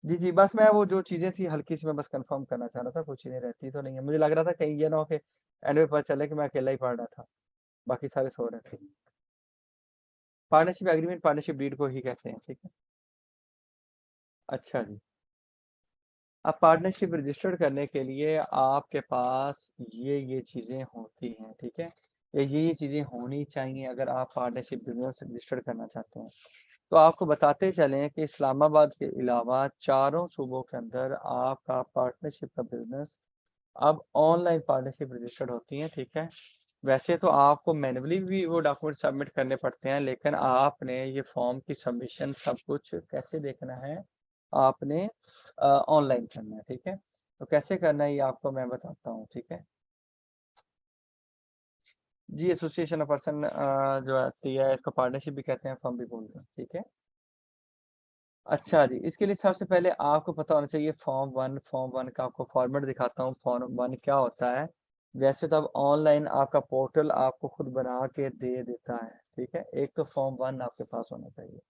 जी जी, बस मैं वो जो चीजें थी हल्की सी मैं बस कंफर्म करना चाह रहा था, कुछ चीजें रहती तो नहीं है। मुझे लग रहा था कहीं ये ना हो कि एंड में पता चले कि मैं अकेला ही पढ़ रहा था, बाकी सारे सो रहे थे। पार्टनरशिप एग्रीमेंट पार्टनरशिप डीड को ही कहते हैं, ठीक है। अच्छा जी, अब पार्टनरशिप रजिस्टर्ड करने के लिए आपके पास ये चीज़ें होती हैं, ठीक है। ये चीज़ें होनी चाहिए अगर आप पार्टनरशिप बिजनेस रजिस्टर्ड करना चाहते हैं। तो आपको बताते चलें कि इस्लामाबाद के अलावा चारों सूबों के अंदर आपका पार्टनरशिप का बिजनेस अब ऑनलाइन पार्टनरशिप रजिस्टर्ड होती हैं, ठीक है। वैसे तो आपको मैन्युअली भी वो डॉक्यूमेंट सबमिट करने पड़ते हैं, लेकिन आपने ये फॉर्म की सबमिशन सब कुछ कैसे देखना है, आपने ऑनलाइन करना है, ठीक है। तो कैसे करना है ये आपको मैं बताता हूँ, ठीक है। जी, एसोसिएशन ऑफ पर्सन जो आती है इसको पार्टनरशिप भी कहते हैं, फर्म भी बोलते हैं, ठीक है। अच्छा जी, इसके लिए सबसे पहले आपको पता होना चाहिए फॉर्म 1 का आपको फॉर्मेट दिखाता हूँ, फॉर्म 1 क्या होता है। वैसे तो अब ऑनलाइन आपका पोर्टल आपको खुद बना के दे देता है, ठीक है। एक तो फॉर्म 1 आपके पास होना चाहिए।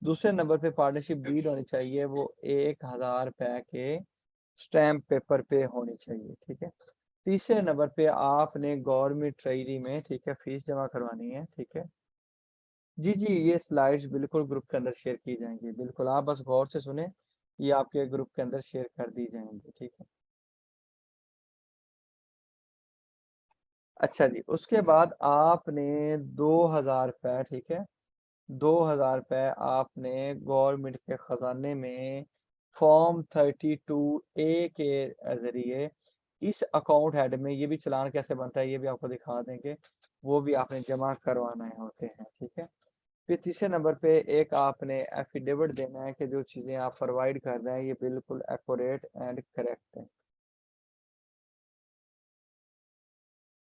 दूसरे नंबर पे पार्टनरशिप डीड होनी चाहिए, वो 1000 रुपए के स्टैम्प पेपर पे होनी चाहिए, ठीक है। तीसरे नंबर पे आपने गवर्नमेंट ट्रेजरी में, ठीक है, फीस जमा करवानी है, ठीक है। जी जी, ये स्लाइड्स बिल्कुल ग्रुप के अंदर शेयर की जाएंगी, बिल्कुल आप बस गौर से सुने, ये आपके ग्रुप के अंदर शेयर कर दी जाएंगी, ठीक है। अच्छा जी, उसके बाद आपने 2000 रुपये, ठीक है, 2000 रुपये आपने गवर्नमेंट के खजाने में फॉर्म 32A के जरिए इस अकाउंट हेड में, ये भी चालान कैसे बनता है ये भी आपको दिखा देंगे, वो भी आपने जमा करवाना होते हैं, ठीक है। फिर तीसरे नंबर पे एक आपने एफिडेविट देना है कि जो चीज़ें आप प्रोवाइड कर रहे हैं ये बिल्कुल एक्यूरेट एंड करेक्ट है।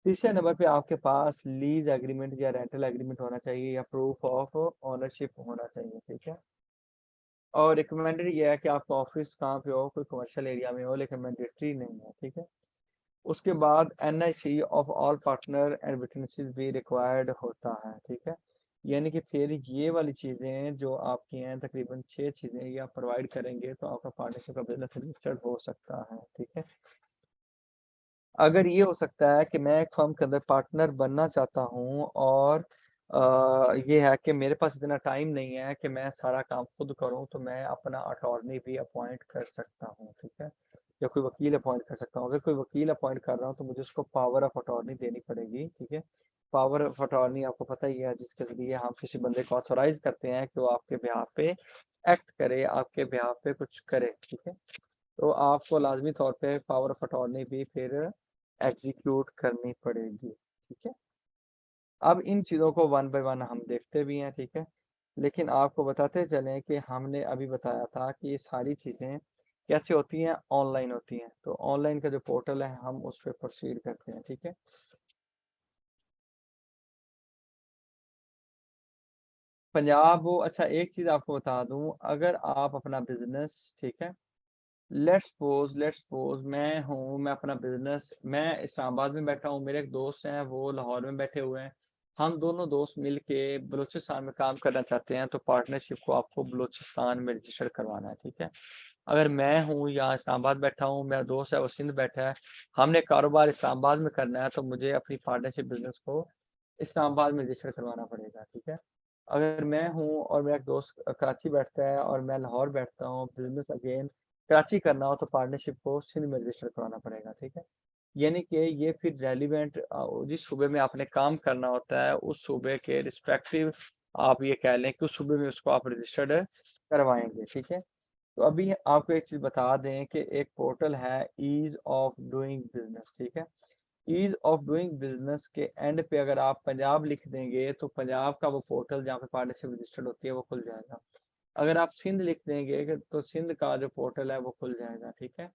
तीसरे नंबर पे आपके पास लीज एग्रीमेंट या रेंटल एग्रीमेंट होना चाहिए, या प्रूफ ऑफ ओनरशिप होना चाहिए, ठीक है। और रिकमेंडेड ये है कि आपका ऑफिस कहाँ पे हो, कोई कमर्शियल एरिया में हो, लेकिन मैंडेटरी नहीं है, ठीक है। उसके बाद NIC of all partner and witnesses भी रिक्वायर्ड होता है, ठीक है। यानी कि फिर ये वाली चीज़ें जो आपकी हैं, तकरीबन 6 चीज़ें ये आप प्रोवाइड करेंगे तो आपका पार्टनरशिप का बिज़नेस रजिस्टर्ड हो सकता है, ठीक है? अगर ये हो सकता है कि मैं एक फ़र्म के अंदर पार्टनर बनना चाहता हूँ और ये है कि मेरे पास इतना टाइम नहीं है कि मैं सारा काम खुद करूँ, तो मैं अपना अटॉर्नी भी अपॉइंट कर सकता हूँ, ठीक है? या कोई वकील अपॉइंट कर सकता हूँ। अगर कोई वकील अपॉइंट कर रहा हूँ तो मुझे उसको पावर ऑफ अटॉर्नी देनी पड़ेगी, ठीक है? पावर ऑफ अटॉर्नी आपको पता ही है, जिसके ज़रिए हम किसी बंदे को ऑथराइज़ करते हैं कि वो आपके बिहाफ़ पे एक्ट करे, आपके बिहाफ़ पे कुछ करे, ठीक है? तो आपको लाज़मी तौर पे पावर ऑफ अटॉर्नी भी फिर एग्ज़ीक्यूट करनी पड़ेगी, ठीक है? अब इन चीज़ों को वन बाय वन हम देखते भी हैं, ठीक है? लेकिन आपको बताते चलें कि हमने अभी बताया था कि ये सारी चीज़ें कैसे होती हैं? ऑनलाइन होती हैं। तो ऑनलाइन का जो पोर्टल है हम उस पे प्रोसीड करते हैं, ठीक है? पंजाब वो अच्छा एक चीज़ आपको बता दूँ, अगर आप अपना बिज़नेस, ठीक है? लेट्स सपोज़ मैं अपना बिज़नेस मैं इस्लामाबाद में बैठा हूँ, मेरे एक दोस्त हैं वो लाहौर में बैठे हुए हैं। हम दोनों दोस्त मिल के बलूचिस्तान में काम करना चाहते हैं, तो पार्टनरशिप को आपको बलूचिस्तान में रजिस्टर करवाना है, ठीक है? अगर मैं हूँ यहाँ इस्लामाबाद बैठा हूँ, मेरा दोस्त है वो सिंध बैठा है, हमने कारोबार इस्लामाबाद में करना है, तो मुझे अपनी पार्टनरशिप बिज़नेस को इस्लामाबाद में रजिस्टर करवाना पड़ेगा, ठीक है? अगर मैं हूँ और मेरा एक दोस्त कराची बैठता है और मैं लाहौर बैठता हूँ, बिज़नेस अगेन कराची करना हो तो पार्टनरशिप को सिंध में रजिस्टर करवाना पड़ेगा, ठीक है? यानी कि ये फिर रेलिवेंट जिस सूबे में आपने काम करना होता है, उस सूबे के रिस्पेक्टिव आप ये कह लें कि उस सूबे में उसको आप रजिस्टर्ड करवाएँगे, ठीक है? तो अभी आपको एक चीज़ बता दें कि एक पोर्टल है ईज़ ऑफ डूइंग बिज़नेस, ठीक है? ईज़ ऑफ डूइंग बिज़नेस के एंड पे अगर आप पंजाब लिख देंगे, तो पंजाब का वो पोर्टल जहाँ पे पार्टनरशिप रजिस्टर्ड होती है, वो खुल जाएगा। अगर आप सिंध लिख देंगे तो सिंध का जो पोर्टल है वो खुल जाएगा, ठीक है?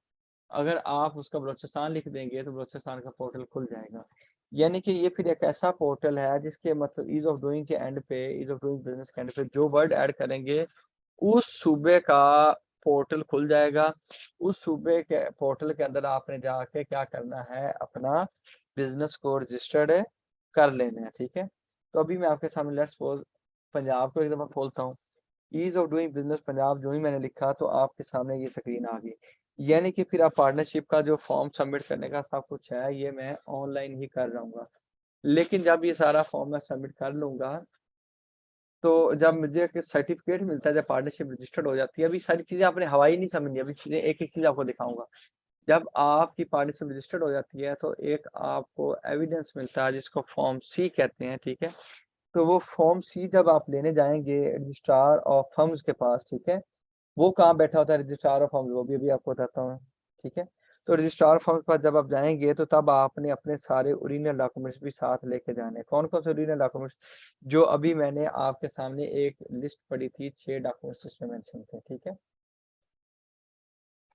अगर आप उसका बलूचिस्तान लिख देंगे तो बलूचिस्तान का पोर्टल खुल जाएगा। यानी कि ये फिर एक ऐसा पोर्टल है जिसके मतलब ईज़ ऑफ डूइंग के एंड पे ईज़ ऑफ डूइंग बिज़नेस के एंड पे जो वर्ड ऐड करेंगे, उस सूबे का पोर्टल खुल जाएगा। उस सूबे के पोर्टल के अंदर आपने जाके क्या करना है, अपना बिज़नेस को रजिस्टर्ड कर लेना है, ठीक है? तो अभी मैं आपके सामने लेट्स सपोज़ पंजाब को एक दफ़ा खोलता हूँ। Ease of doing business Punjab जो ही मैंने लिखा तो आपके सामने ये स्क्रीन आ गई। यानी कि फिर आप पार्टनरशिप का जो फॉर्म सबमिट करने का सब कुछ है, ये मैं ऑनलाइन ही कर रहूँगा। लेकिन जब ये सारा फॉर्म मैं सबमिट कर लूँगा, तो जब मुझे एक सर्टिफ़िकेट मिलता है, जब पार्टनरशिप रजिस्टर्ड हो जाती है, अभी सारी चीज़ें आपने हवाई नहीं समझनी, अभी चीज़ें एक-एक चीज़ आपको दिखाऊँगा। जब आपकी पार्टनरशिप रजिस्टर्ड हो जाती है, तो एक आपको एविडेंस मिलता है जिसको फॉर्म सी कहते हैं, ठीक है? तो वो फॉर्म सी जब आप लेने जाएँगे रजिस्ट्रार ऑफ फर्म्स के पास, ठीक है? वो कहाँ बैठा होता है रजिस्ट्रार ऑफ फर्म्स, वो भी अभी आपको बताता हूँ मैं, ठीक है? तो रजिस्ट्रार फर्म्स के पास जब आप जाएँगे तो तब आपने अपने सारे ओरिजिनल डॉक्यूमेंट्स भी साथ लेके जाने हैं। कौन-कौन से ओरिजिनल डॉक्यूमेंट्स? जो अभी मैंने आपके सामने एक लिस्ट पड़ी थी, 6 डॉक्यूमेंट्स इसमें मेंशन थे, ठीक है?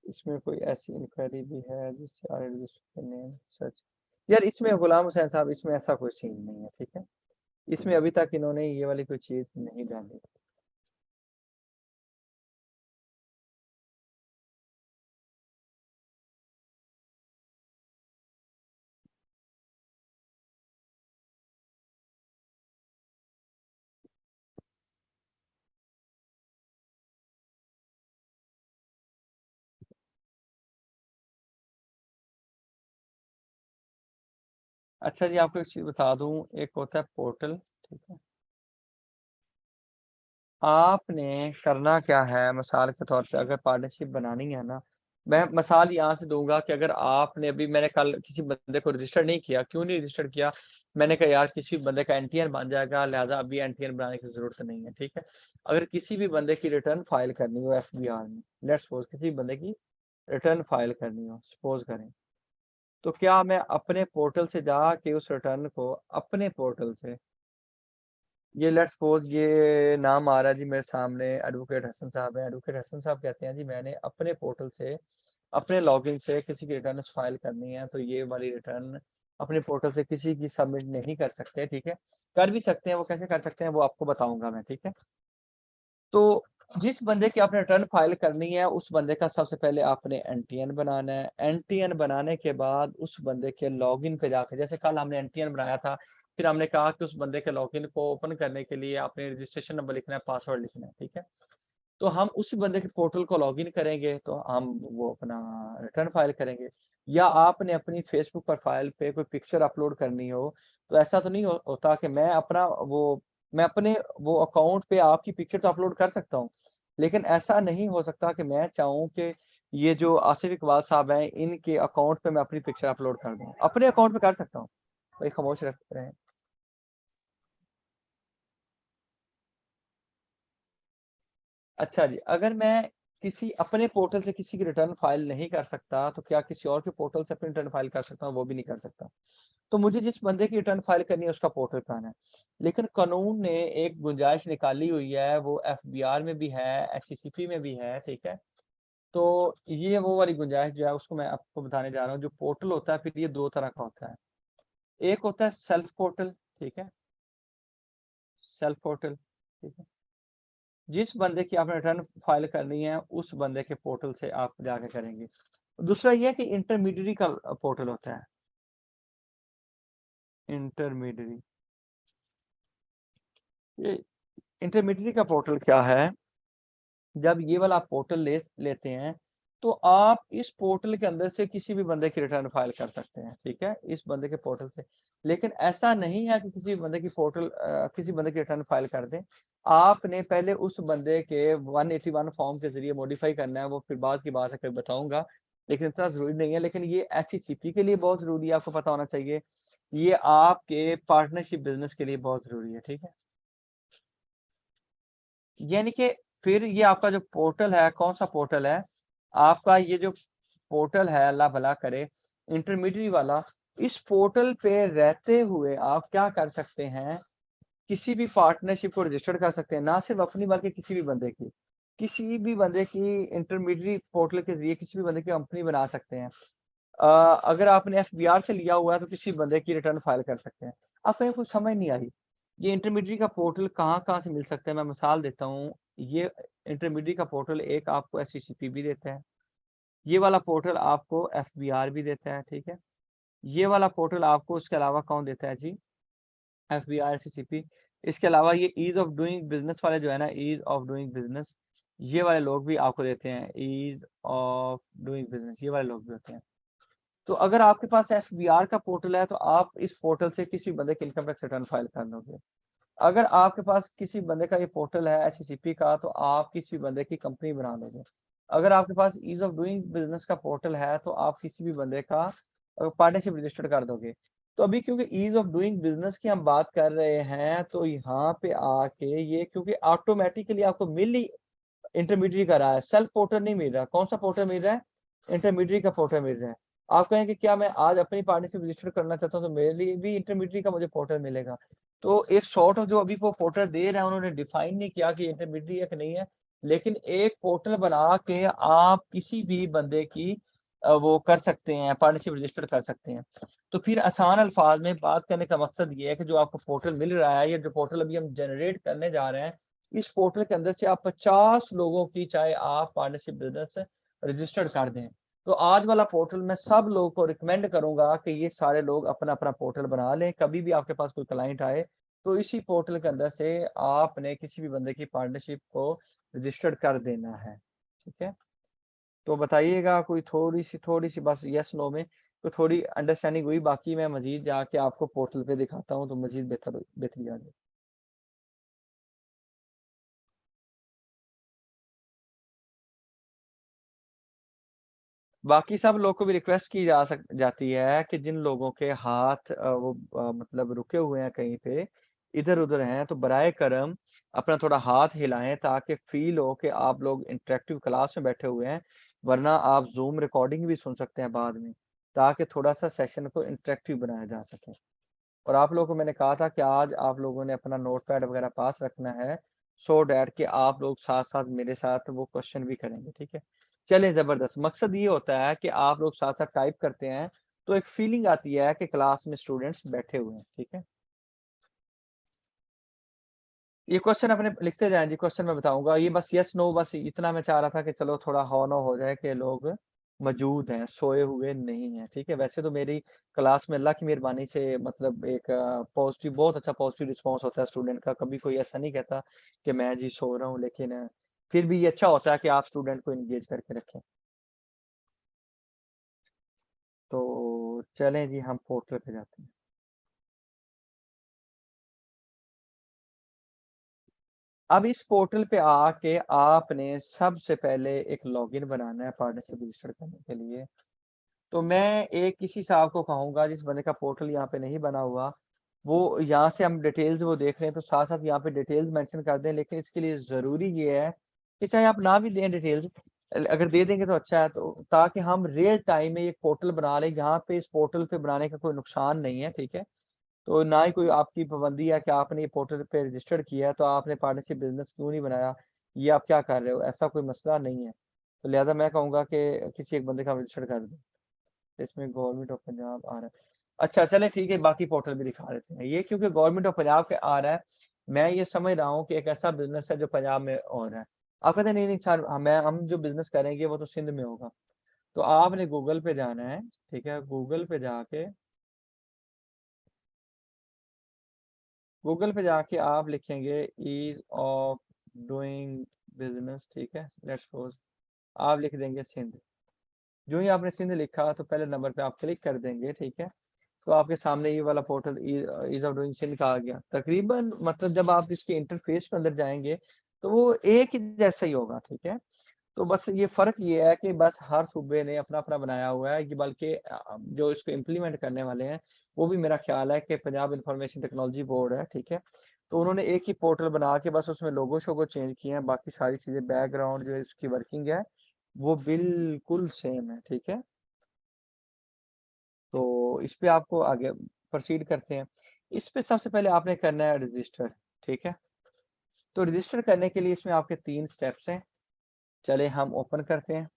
इसमें कोई ऐसी इंक्वायरी भी है जिससे आर रजिस्टर नेम सच यार इसमें गुलाम हुसैन साहब इसमें ऐसा कोई सीन नहीं है, ठीक है? इसमें अभी तक इन्होंने ये वाली कोई चीज़ नहीं डाली। अच्छा जी, आपको एक चीज़ बता दूँ, एक होता है पोर्टल, ठीक है? आपने करना क्या है मिसाल के तौर पे अगर पार्टनरशिप बनानी है ना, मैं मिसाल यहाँ से दूँगा कि अगर आपने अभी मैंने कल किसी बंदे को रजिस्टर नहीं किया, क्यों नहीं रजिस्टर किया? मैंने कहा यार किसी बंदे का एनटीआर बन जाएगा, लिहाज़ा अभी एनटीआर बनाने की ज़रूरत नहीं है, ठीक है? अगर किसी भी बंदे की रिटर्न फाइल करनी हो एफबीआर में, लेट्स सपोज़ किसी बंदे की रिटर्न फाइल करनी हो, सपोज़ करें, तो क्या मैं अपने पोर्टल से जाके उस रिटर्न को अपने पोर्टल से ये लेट्स सपोज़ ये नाम आ रहा है जी मेरे सामने एडवोकेट हसन साहब हैं। एडवोकेट हसन साहब कहते हैं जी मैंने अपने पोर्टल से, अपने लॉगिन से किसी की रिटर्न फाइल करनी है, तो ये वाली रिटर्न अपने पोर्टल से किसी की सबमिट नहीं कर सकते, ठीक है? कर भी सकते हैं, वो कैसे कर सकते हैं वो आपको बताऊँगा मैं, ठीक है? तो जिस बंदे की आपने रिटर्न फाइल करनी है, उस बंदे का सबसे पहले आपने एनटीएन बनाना है। एनटीएन बनाने के बाद उस बंदे के लॉगिन पे जाके जैसे कल हमने एनटीएन बनाया था, फिर हमने कहा कि उस बंदे के लॉगिन को ओपन करने के लिए आपने रजिस्ट्रेशन नंबर लिखना है, पासवर्ड लिखना है, ठीक है। तो हम उसी बंदे के पोर्टल को लॉगिन करेंगे तो हम वो अपना रिटर्न फाइल करेंगे। या आपने अपनी फेसबुक प्रोफाइल पे कोई पिक्चर अपलोड करनी हो, तो ऐसा तो नहीं होता कि मैं अपने वो अकाउंट पे आपकी पिक्चर तो अपलोड कर सकता हूँ। लेकिन ऐसा नहीं हो सकता कि मैं चाहूँ कि ये जो आसिफ इकबाल साहब हैं, इनके अकाउंट पे मैं अपनी पिक्चर अपलोड कर दूँ। अपने अकाउंट पे कर सकता हूँ। भाई खामोश रख रहे हैं। अच्छा जी, अगर मैं किसी अपने पोर्टल से किसी की रिटर्न फाइल नहीं कर सकता, तो क्या किसी और के पोर्टल से अपनी रिटर्न फाइल कर सकता हूँ? वो भी नहीं कर सकता। तो मुझे जिस बंदे की रिटर्न फाइल करनी है उसका पोर्टल बनाना है। लेकिन कानून ने एक गुंजाइश निकाली हुई है, वो एफबीआर में भी है, एचसीसीपी में भी है, ठीक है? तो ये वो वाली गुंजाइश जो है उसको मैं आपको बताने जा रहा हूँ। जो पोर्टल होता है फिर ये 2 तरह का होता है। एक होता है सेल्फ पोर्टल, ठीक है? सेल्फ पोर्टल, ठीक है? जिस बंदे की आपने रिटर्न फाइल करनी है, उस बंदे के पोर्टल से आप जाके करेंगे। दूसरा ये है कि इंटरमीडियरी का पोर्टल होता है। इंटरमीडियरी, ये इंटरमीडियरी का पोर्टल क्या है? जब ये वाला आप पोर्टल लेते हैं, तो आप इस पोर्टल के अंदर से किसी भी बंदे की रिटर्न फाइल कर सकते हैं, ठीक है? इस बंदे के पोर्टल से। लेकिन ऐसा नहीं है कि किसी बंदे की रिटर्न फाइल कर दें। आपने पहले उस बंदे के 181 फॉर्म के ज़रिए मॉडिफ़ाई करना है, वो फिर बाद की बात है, फिर बताऊँगा। लेकिन इतना ज़रूरी नहीं है, लेकिन ये एचसीसीपी के लिए बहुत ज़रूरी है, आपको पता होना चाहिए। ये आपके पार्टनरशिप बिज़नेस के लिए बहुत ज़रूरी है, ठीक है? यानी कि फिर ये आपका जो पोर्टल है, कौन-सा पोर्टल है? आपका ये जो पोर्टल है, अल्लाह भला करे, इंटरमीडियरी वाला, इस पोर्टल पे रहते हुए आप क्या कर सकते हैं, किसी भी पार्टनरशिप को रजिस्टर कर सकते हैं, ना सिर्फ़ अपनी बल्कि किसी भी बंदे की। किसी भी बंदे की इंटरमीडियरी पोर्टल के ज़रिए किसी भी बंदे की कंपनी बना सकते हैं। अगर आपने एफबीआर से लिया हुआ है तो किसी बंदे की रिटर्न फाइल कर सकते हैं। अब कहीं कुछ समझ नहीं आई, ये इंटरमीडिएट का पोर्टल कहाँ-कहाँ से मिल सकता है? मैं मिसाल देता हूँ, ये इंटरमीडिएट का पोर्टल एक आपको एचसीसीपी भी देता है, ये वाला पोर्टल आपको एफबीआर भी देता है, ठीक है? ये वाला पोर्टल आपको उसके अलावा कौन देता है जी? एफबीआर, एचसीसीपी। इसके अलावा ये ईज़ ऑफ डूइंग बिज़नेस वाले जो है ना, ईज़ ऑफ डूइंग बिज़नेस, ये वाले लोग भी आपको देते हैं, ईज़ ऑफ डूइंग बिज़नेस, ये वाले लोग भी होते हैं। तो अगर आपके पास एफबीआर का पोर्टल है, तो आप इस पोर्टल से किसी बंदे की इनकम टैक्स रिटर्न फाइल कर लोगे। अगर आपके पास किसी बंदे का ये पोर्टल है एचसीसीपी का, तो आप किसी बंदे की कंपनी बना लोगे। अगर आपके पास ईज़ ऑफ डूइंग बिज़नेस का पोर्टल है, तो आप किसी भी बंदे का पार्टनरशिप रजिस्टर्ड कर दोगे। तो अभी क्योंकि ईज़ ऑफ डूइंग बिज़नेस की हम बात कर रहे हैं, तो यहाँ पे आके ये क्योंकि ऑटोमैटिकली आपको मिल ही इंटरमीडिएट का रहा है, सेल्फ पोर्टल नहीं मिल रहा। कौन-सा पोर्टल मिल रहा है? इंटरमीडिएट का पोर्टल मिल रहा है। आप कहें कि क्या मैं आज अपनी पार्टनरशिप रजिस्टर करना चाहता हूँ, तो मेरे लिए भी इंटरमीडिएट का मुझे पोर्टल मिलेगा। तो एक शॉर्ट ऑफ जो अभी वो पोर्टल दे रहे हैं, उन्होंने डिफाइन नहीं किया कि इंटरमीडिएट है कि नहीं है। लेकिन एक पोर्टल बना के आप किसी भी बंदे की वो कर सकते हैं, पार्टनरशिप रजिस्टर कर सकते हैं। तो फिर आसान अल्फाज में बात करने का मकसद ये है कि जो आपको पोर्टल मिल रहा है, या जो पोर्टल अभी हम जनरेट करने जा रहे हैं, इस पोर्टल के अंदर से आप 50 लोगों की चाहे आप पार्टनरशिप बिज़नेस रजिस्टर्ड कर दें। तो आज वाला पोर्टल मैं सब लोगों को रिकमेंड करूँगा कि ये सारे लोग अपना-अपना पोर्टल बना लें। कभी भी आपके पास कोई क्लाइंट आए, तो इसी पोर्टल के अंदर से आपने किसी भी बंदे की पार्टनरशिप को रजिस्टर्ड कर देना है। ठीक है? तो बताइएगा कोई थोड़ी-सी बस येस नो में तो थोड़ी अंडरस्टैंडिंग हुई, बाकी मैं मज़ीद जाके आपको पोर्टल पे दिखाता हूँ, तो मज़ीद बेहतरी आ जाए। बाकी सब लोग को भी रिक्वेस्ट की जाती है कि जिन लोगों के हाथ मतलब रुके हुए हैं कहीं पे, इधर-उधर हैं, तो बराए करम अपना थोड़ा हाथ हिलाएँ ताकि फ़ील हो कि आप लोग इंटरैक्टिव क्लास में बैठे हुए हैं, वरना आप ज़ूम रिकॉर्डिंग भी सुन सकते हैं बाद में, ताकि थोड़ा-सा सेशन को इंटरैक्टिव बनाया जा सके। और आप लोगों को मैंने कहा था कि आज आप लोगों ने अपना नोटपैड वगैरह पास रखना है, सो दैट कि आप लोग साथ-साथ मेरे साथ वो क्वेश्चन भी करेंगे, ठीक है? चलिए ज़बरदस्त, मकसद ये होता है कि आप लोग साथ-साथ टाइप करते हैं, तो एक फीलिंग आती है कि क्लास में स्टूडेंट्स बैठे हुए हैं, ठीक है? ये क्वेश्चन अपने लिखते जाएँ जी, क्वेश्चन मैं बताऊँगा, ये बस येस नो बस इतना मैं चाह रहा था कि चलो थोड़ा हाँ नो हो जाए कि लोग मौजूद हैं, सोए हुए नहीं हैं, ठीक है? वैसे तो मेरी क्लास में अल्लाह की मेहरबानी से मतलब एक पॉज़िटिव बहुत अच्छा पॉज़िटिव रिस्पॉन्स होता है स्टूडेंट का, कभी कोई ऐसा नहीं कहता कि मैं जी सो रहा हूँ, लेकिन फिर भी ये अच्छा होता है कि आप स्टूडेंट को एंगेज करके रखें। तो चलें जी हम पोर्टल पे जाते हैं। अब इस पोर्टल पे आके आपने सबसे पहले एक लॉगिन बनाना है पार्टनरशिप रजिस्टर करने के लिए। तो मैं एक किसी साहब को कहूँगा जिस बंदे का पोर्टल यहाँ पे नहीं बना हुआ, वो यहाँ से हम डिटेल्स वो देख रहे हैं तो साथ-साथ यहाँ पे डिटेल्स मेंशन कर दें, लेकिन इसके लिए ज़रूरी ये है कि चाहे आप ना भी दें डिटेल्स अगर दे देंगे तो अच्छा है तो ताकि हम रियल टाइम में ये पोर्टल बना लें, यहाँ पे इस पोर्टल पे बनाने का कोई नुकसान नहीं है, ठीक है? तो ना ही कोई आपकी पाबंदी है कि आपने ये पोर्टल पे रजिस्टर्ड किया है, तो आपने पार्टनरशिप बिज़नेस क्यों नहीं बनाया? ये आप क्या कर रहे हो? ऐसा कोई मसला नहीं है। तो लिहाज़ा मैं कहूँगा कि किसी एक बंदे का रजिस्टर्ड कर दें। इसमें गवर्नमेंट ऑफ पंजाब आ रहा है। अच्छा चलें ठीक है, बाकी पोर्टल भी दिखा देते हैं। ये क्योंकि गवर्नमेंट ऑफ पंजाब के आ रहा है, मैं ये समझ रहा हूँ कि एक ऐसा बिज़नेस है जो पंजाब में हो रहा है। आप कहते हैं नहीं, नहीं सर हम जो बिज़नेस करेंगे वो तो सिंध में होगा। तो आपने गूगल पे जाना है, ठीक है? गूगल पे जाके आप लिखेंगे ईज़ ऑफ डूइंग बिज़नेस, ठीक है? लेट्स सपोज़ आप लिख देंगे सिंध। जो ही आपने सिंध लिखा तो पहले नंबर पे आप क्लिक कर देंगे, ठीक है? तो आपके सामने ये वाला portal ease of doing Sindh का आ गया। तकरीबन मतलब जब आप इसके इंटरफ़ेस के अंदर जाएँगे, तो वो एक ही जैसा ही होगा, ठीक है? तो बस ये फ़र्क ये है कि बस हर सूबे ने अपना-अपना बनाया हुआ है कि बल्कि जो इसको इम्प्लीमेंट करने वाले हैं, वो भी मेरा ख़्याल है कि पंजाब इन्फॉर्मेशन टेक्नोलॉजी बोर्ड है, ठीक है? तो उन्होंने एक ही पोर्टल बना के बस उसमें लोगो-शोगो चेंज किए हैं, बाकी सारी चीज़ें बैकग्राउंड जो है इसकी वर्किंग है, वो बिल्कुल सेम है, ठीक है? तो इस पे आपको आगे प्रोसीड करते हैं। इस पे सबसे पहले आपने करना है रजिस्टर, ठीक है? तो रजिस्टर करने के लिए इसमें आपके 3 स्टेप्स हैं। चलिए हम ओपन करते हैं।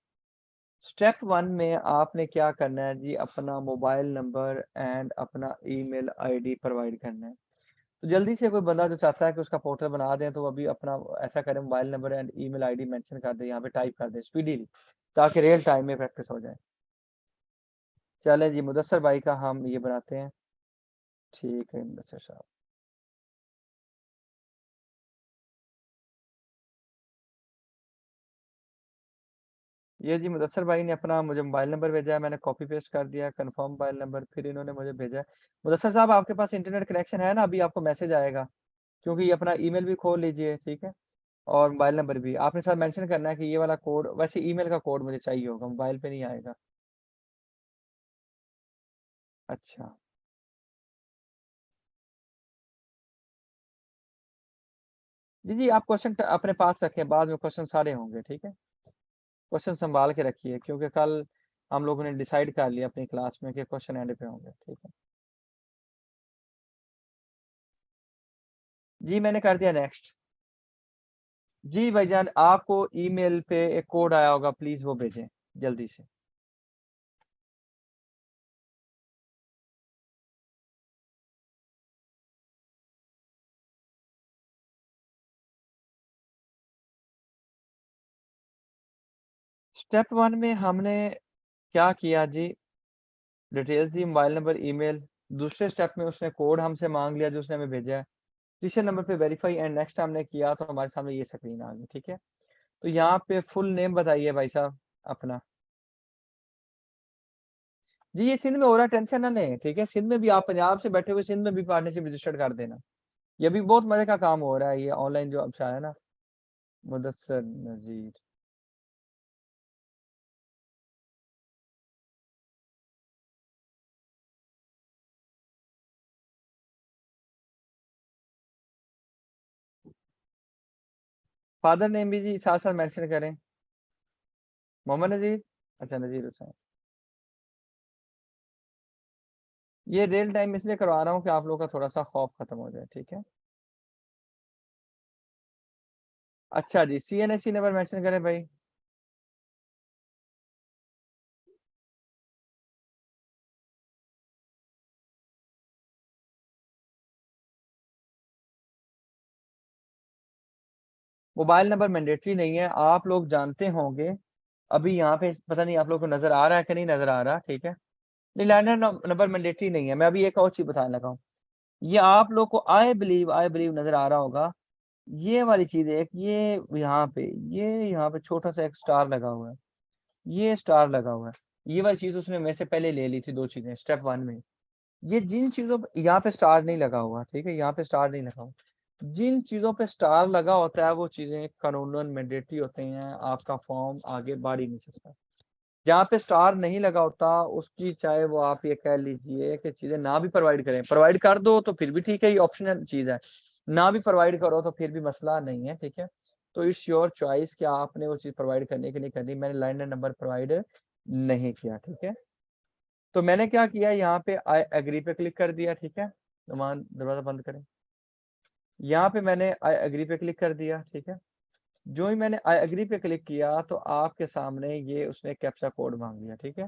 स्टेप 1 में आपने क्या करना है जी, अपना मोबाइल नंबर एंड अपना ईमेल आईडी प्रोवाइड करना है। तो जल्दी से कोई बंदा जो चाहता है कि उसका पोर्टल बना दें, तो वो अभी अपना ऐसा करें mobile number and email ID mention कर दें, यहाँ पे टाइप कर दें स्पीडीली, ताकि रियल टाइम में प्रैक्टिस हो जाए। चलें जी, मुदस्सर भाई का हम ये बनाते हैं। ठीक है मुदस्सर साहब। ये जी मुदस्सर भाई ने अपना मुझे मोबाइल नंबर भेजा है, मैंने कॉपी पेस्ट कर दिया, कन्फर्म मोबाइल नंबर, फिर इन्होंने मुझे भेजा है। मुदस्सर साहब आपके पास इंटरनेट कनेक्शन है ना? अभी आपको मैसेज आएगा, क्योंकि ये अपना ईमेल भी खोल लीजिए, ठीक है? और मोबाइल नंबर भी। आपने सर मेंशन करना है कि ये वाला कोड वैसे ईमेल का कोड मुझे चाहिए होगा, मोबाइल पे नहीं आएगा। अच्छा। जी, जी, आप क्वेश्चन ट अपने पास रखें, बाद में क्वेश्चन सारे होंगे, ठीक है? क्वेश्चन सँभाल के रखिए क्योंकि कल हम लोगों ने डिसाइड कर लिया अपनी क्लास में कि क्वेश्चन एंड पे होंगे, ठीक है? जी, मैंने कर दिया नेक्स्ट। जी, भाईजान आपको ईमेल पे एक कोड आया होगा, प्लीज़ वो भेजें, जल्दी से। स्टेप 1 में हमने क्या किया जी, डिटेल्स दी, मोबाइल नंबर, ईमेल। दूसरे स्टेप में उसने कोड हमसे माँग लिया जो उसने हमें भेजा है। तीसरे नंबर पे वेरीफाई एंड नेक्स्ट हमने किया तो हमारे सामने ये स्क्रीन आ गई, ठीक है? तो यहाँ पे फुल नेम बताइए भाई साहब अपना। जी, ये सिंध में हो रहा है, टेंशन ना लें, ठीक है? सिंध में भी आप पंजाब से बैठे हुए सिंध में भी पार्टनरशिप रजिस्टर्ड कर देना। ये भी बहुत मज़े का काम हो रहा है ये ऑनलाइन जो अब से आया है ना, मुदस्सर नज़ीर। फादर नेम भी जी साथ-साथ मेंशन करें। मोहम्मद नज़ीर? अच्छा नज़ीर हुसैन। ये रियल टाइम इसलिए करवा रहा हूँ कि आप लोगों का थोड़ा-सा खौफ खत्म हो जाए, ठीक है? अच्छा जी, सीएनएसी नंबर मेंशन करें भाई। मोबाइल नंबर मैंडेटरी नहीं है, आप लोग जानते होंगे अभी यहाँ पे पता नहीं आप लोग को नजर आ रहा है कि नहीं नजर आ रहा, ठीक है। नहीं, लाइनर नंबर मैंडेटरी नहीं है। मैं अभी एक और चीज बताने लगा हूँ। ये आप लोग को आई बिलीव नजर आ रहा होगा। ये वाली चीज है, ये यहाँ पे छोटा सा एक स्टार लगा हुआ है, ये स्टार लगा हुआ है। ये वाली चीज उसने मेरे से पहले ले ली थी, 2 चीजें स्टेप 1 में। ये जिन चीजों पे यहाँ पे स्टार नहीं लगा हुआ, ठीक है, यहाँ पे स्टार नहीं लगा हुआ, जिन चीजों पे स्टार लगा होता है वो चीजें कानूनन मैंडेटरी होती हैं, आपका फॉर्म आगे बढ़ ही नहीं सकता। जहाँ पे स्टार नहीं लगा होता उसकी चाहे वो आप ये कह लीजिए कि चीजें ना भी प्रोवाइड करें, प्रोवाइड कर दो तो फिर भी ठीक है, ये ऑप्शनल चीज है। ना भी प्रोवाइड करो तो फिर भी मसला नहीं है, ठीक है। तो इट्स योर चॉइस कि आपने वो चीज प्रोवाइड करने के लिए करनी। मैंने लाइनर नंबर प्रोवाइड नहीं किया, ठीक है। तो मैंने क्या किया, यहाँ पे आई एग्री पे क्लिक कर दिया, ठीक है। नुमान दरवाजा बंद करें। यहाँ पे मैंने आई एग्री पे क्लिक कर दिया, ठीक है। जो ही मैंने आई एग्री पे क्लिक किया तो आपके सामने ये उसने कैप्चा कोड मांग लिया, ठीक है।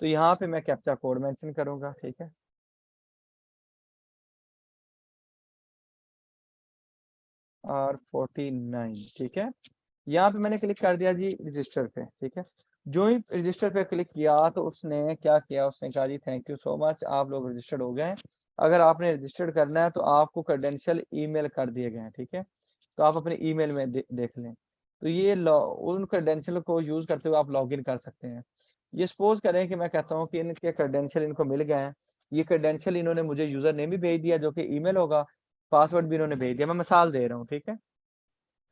तो यहाँ पे मैं कैप्चा कोड मेंशन करूंगा, ठीक है। और 49, ठीक है। यहाँ पे मैंने क्लिक कर दिया जी रजिस्टर पे, ठीक है। जो ही रजिस्टर पे क्लिक किया तो उसने क्या किया, उसने कहा जी थैंक यू सो मच, आप लोग रजिस्टर्ड हो गए हैं। अगर आपने रजिस्टर्ड करना है तो आपको क्रेडेंशियल ईमेल कर दिए गए हैं, ठीक है। तो आप अपने ईमेल में देख लें। तो ये उन क्रेडेंशियल को यूज करते हुए आप लॉग इन कर सकते हैं। ये सपोज करें कि मैं कहता हूँ कि इनके क्रेडेंशियल इनको मिल गए हैं। ये क्रेडेंशियल इन्होंने मुझे यूजर नेम भी भेज दिया जो कि ईमेल होगा, पासवर्ड भी इन्होंने भेज दिया। मैं मिसाल दे रहा हूँ, ठीक है।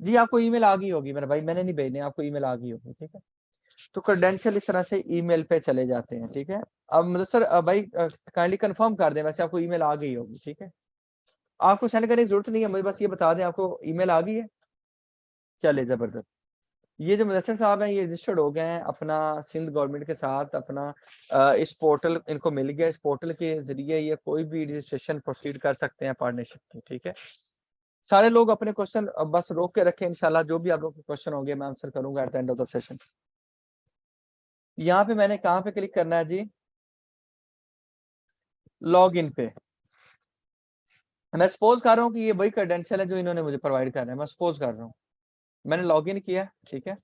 जी आपको ईमेल आ गई होगी मेरा भाई, मैंने नहीं भेजनी, आपको ईमेल आ गई होगी, ठीक है। तो क्रेडेंशियल इस तरह से ईमेल पे चले जाते हैं, ठीक है। अब मतलब सर भाई काइंडली कंफर्म कर दें, वैसे आपको ईमेल आ गई होगी, ठीक है। आपको सेंड करने की जरूरत नहीं है, मुझे बस ये बता दें आपको ईमेल आ गई है। चले जबरदस्त। ये जो मुदस्सिर साहब हैं ये रजिस्टर्ड हो गए हैं अपना सिंध गवर्नमेंट के साथ अपना इस पोर्टल इनको मिल गया। इस पोर्टल के जरिए ये कोई भी रजिस्ट्रेशन प्रोसीड कर सकते हैं पार्टनरशिप की, ठीक है। सारे लोग अपने क्वेश्चन बस रोक के रखें, इंशाल्लाह जो भी आप लोग के क्वेश्चन होंगे मैं आंसर करूंगा at the end of the session. यहाँ पे मैंने कहाँ पे क्लिक करना है जी, लॉग इन पे। मैं सपोज कर रहा हूँ कि ये वही क्रेडेंशियल है जो इन्होंने मुझे प्रोवाइड करना है, मैं सपोज कर रहा हूँ। मैंने लॉग इन किया, ठीक है।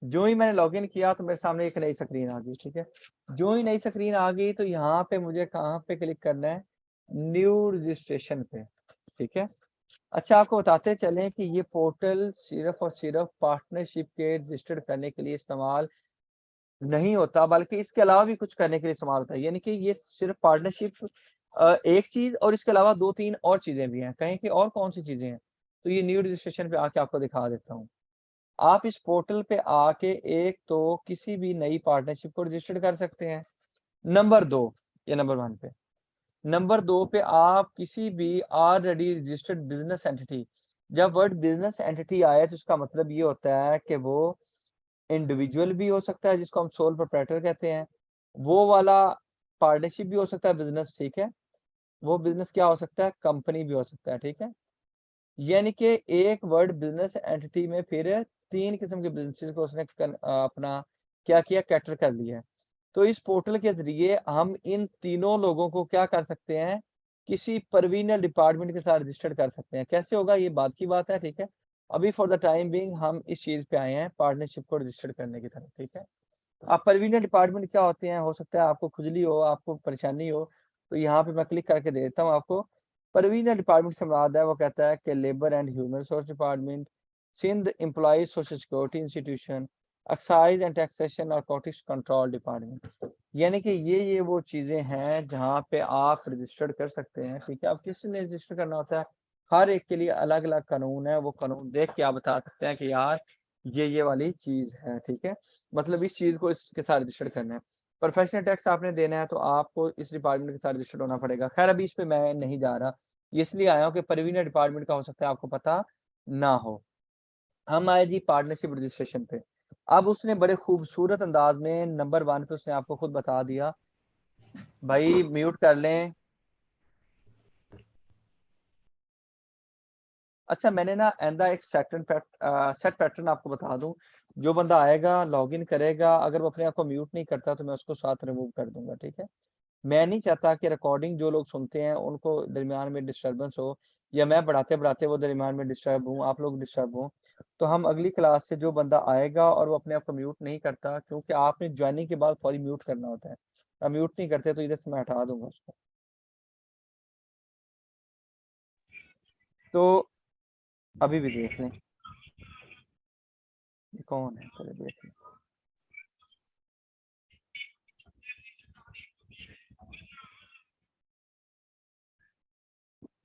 जो ही मैंने लॉगिन किया तो मेरे सामने एक नई स्क्रीन आ गई, ठीक है। जो ही नई स्क्रीन आ गई तो यहाँ पे मुझे कहाँ पे क्लिक करना है, न्यू रजिस्ट्रेशन पे, ठीक है। अच्छा आपको बताते चलें कि ये पोर्टल सिर्फ और सिर्फ पार्टनरशिप के रजिस्टर्ड करने के लिए इस्तेमाल नहीं होता, बल्कि इसके अलावा भी कुछ करने के लिए इस्तेमाल होता है। यानी कि ये सिर्फ पार्टनरशिप एक चीज और इसके अलावा 2-3 और चीजें भी हैं। कहें कि और कौन सी चीजें हैं, तो ये न्यू रजिस्ट्रेशन पे आके आपको दिखा देता हूँ। आप इस पोर्टल पे आके एक तो किसी भी नई पार्टनरशिप को रजिस्टर कर सकते हैं, नंबर 2 या नंबर 1 पे। नंबर 2 पे आप किसी भी ऑलरेडी रजिस्टर्ड बिजनेस एंटिटी, जब वर्ड बिजनेस एंटिटी आया तो उसका मतलब ये होता है कि वो इंडिविजुअल भी हो सकता है जिसको हम सोल प्रोप्राइटर कहते हैं, वो वाला पार्टनरशिप भी हो सकता है बिजनेस, ठीक है। वो बिजनेस क्या हो सकता है, कंपनी भी हो सकता है, ठीक है। यानी कि एक वर्ड बिजनेस एंटिटी में फिर 3 किस्म के बिजनेसेस को उसने अपना क्या किया, कैटर कर लिया है। तो इस पोर्टल के जरिए हम इन तीनों लोगों को क्या कर सकते हैं, किसी परवीनल डिपार्टमेंट के साथ रजिस्टर्ड कर सकते हैं। कैसे होगा ये बात की बात है, ठीक है। अभी फॉर द टाइम बिंग हम इस चीज पे आए हैं पार्टनरशिप को रजिस्टर्ड करने की तरफ, ठीक है। अब परवीनल डिपार्टमेंट क्या होते हैं, हो सकता है आपको खुजली हो, आपको परेशानी हो, तो यहाँ पे मैं क्लिक करके दे देता हूँ आपको। परवीनल डिपार्टमेंट से मुराद है, वो कहता है कि labour and human resource department, Sindh employees social security institution, excise and taxation, narcotics control department. यानी कि ये वो चीजें हैं जहाँ पे आप रजिस्टर्ड कर सकते हैं, ठीक है। अब किसने रजिस्टर करना होता है, हर एक के लिए अलग अलग कानून है, वो कानून देख के आप बता सकते हैं कि यार ये वाली चीज है, ठीक है। मतलब इस चीज को इसके साथ रजिस्टर करना है। प्रोफेशनल टैक्स आपने देना है तो आपको इस डिपार्टमेंट के साथ रजिस्टर्ड होना पड़ेगा। खैर अभी इस पे मैं नहीं जा रहा, ये इसलिए आया हूँ कि परवीनर डिपार्टमेंट का हो सकता है आपको पता ना हो। हम आए जी पार्टनरशिप रजिस्ट्रेशन पे। अब उसने बड़े खूबसूरत अंदाज में नंबर 1 पे उसने आपको खुद बता दिया, भाई म्यूट कर लें। अच्छा मैंने ना आइंदा एक सेट पैटर्न आपको बता दूं। जो बंदा आएगा लॉगिन करेगा, अगर वो अपने आप को म्यूट नहीं करता तो मैं उसको साथ रिमूव कर दूंगा, ठीक है। मैं नहीं चाहता कि रिकॉर्डिंग जो लोग सुनते हैं उनको दरमियान में डिस्टर्बेंस हो, या मैं बढ़ाते बढ़ाते वो दरमियान में डिस्टर्ब हूँ, आप लोग डिस्टर्ब हो। तो हम अगली क्लास से जो बंदा आएगा और वो अपने आप को म्यूट नहीं करता, क्योंकि आपने ज्वाइनिंग के बाद फौरी म्यूट करना होता है, अब म्यूट नहीं करते तो इधर से मैं हटा दूंगा उसको। तो अभी भी देख लें ये कौन है, पहले देख लें।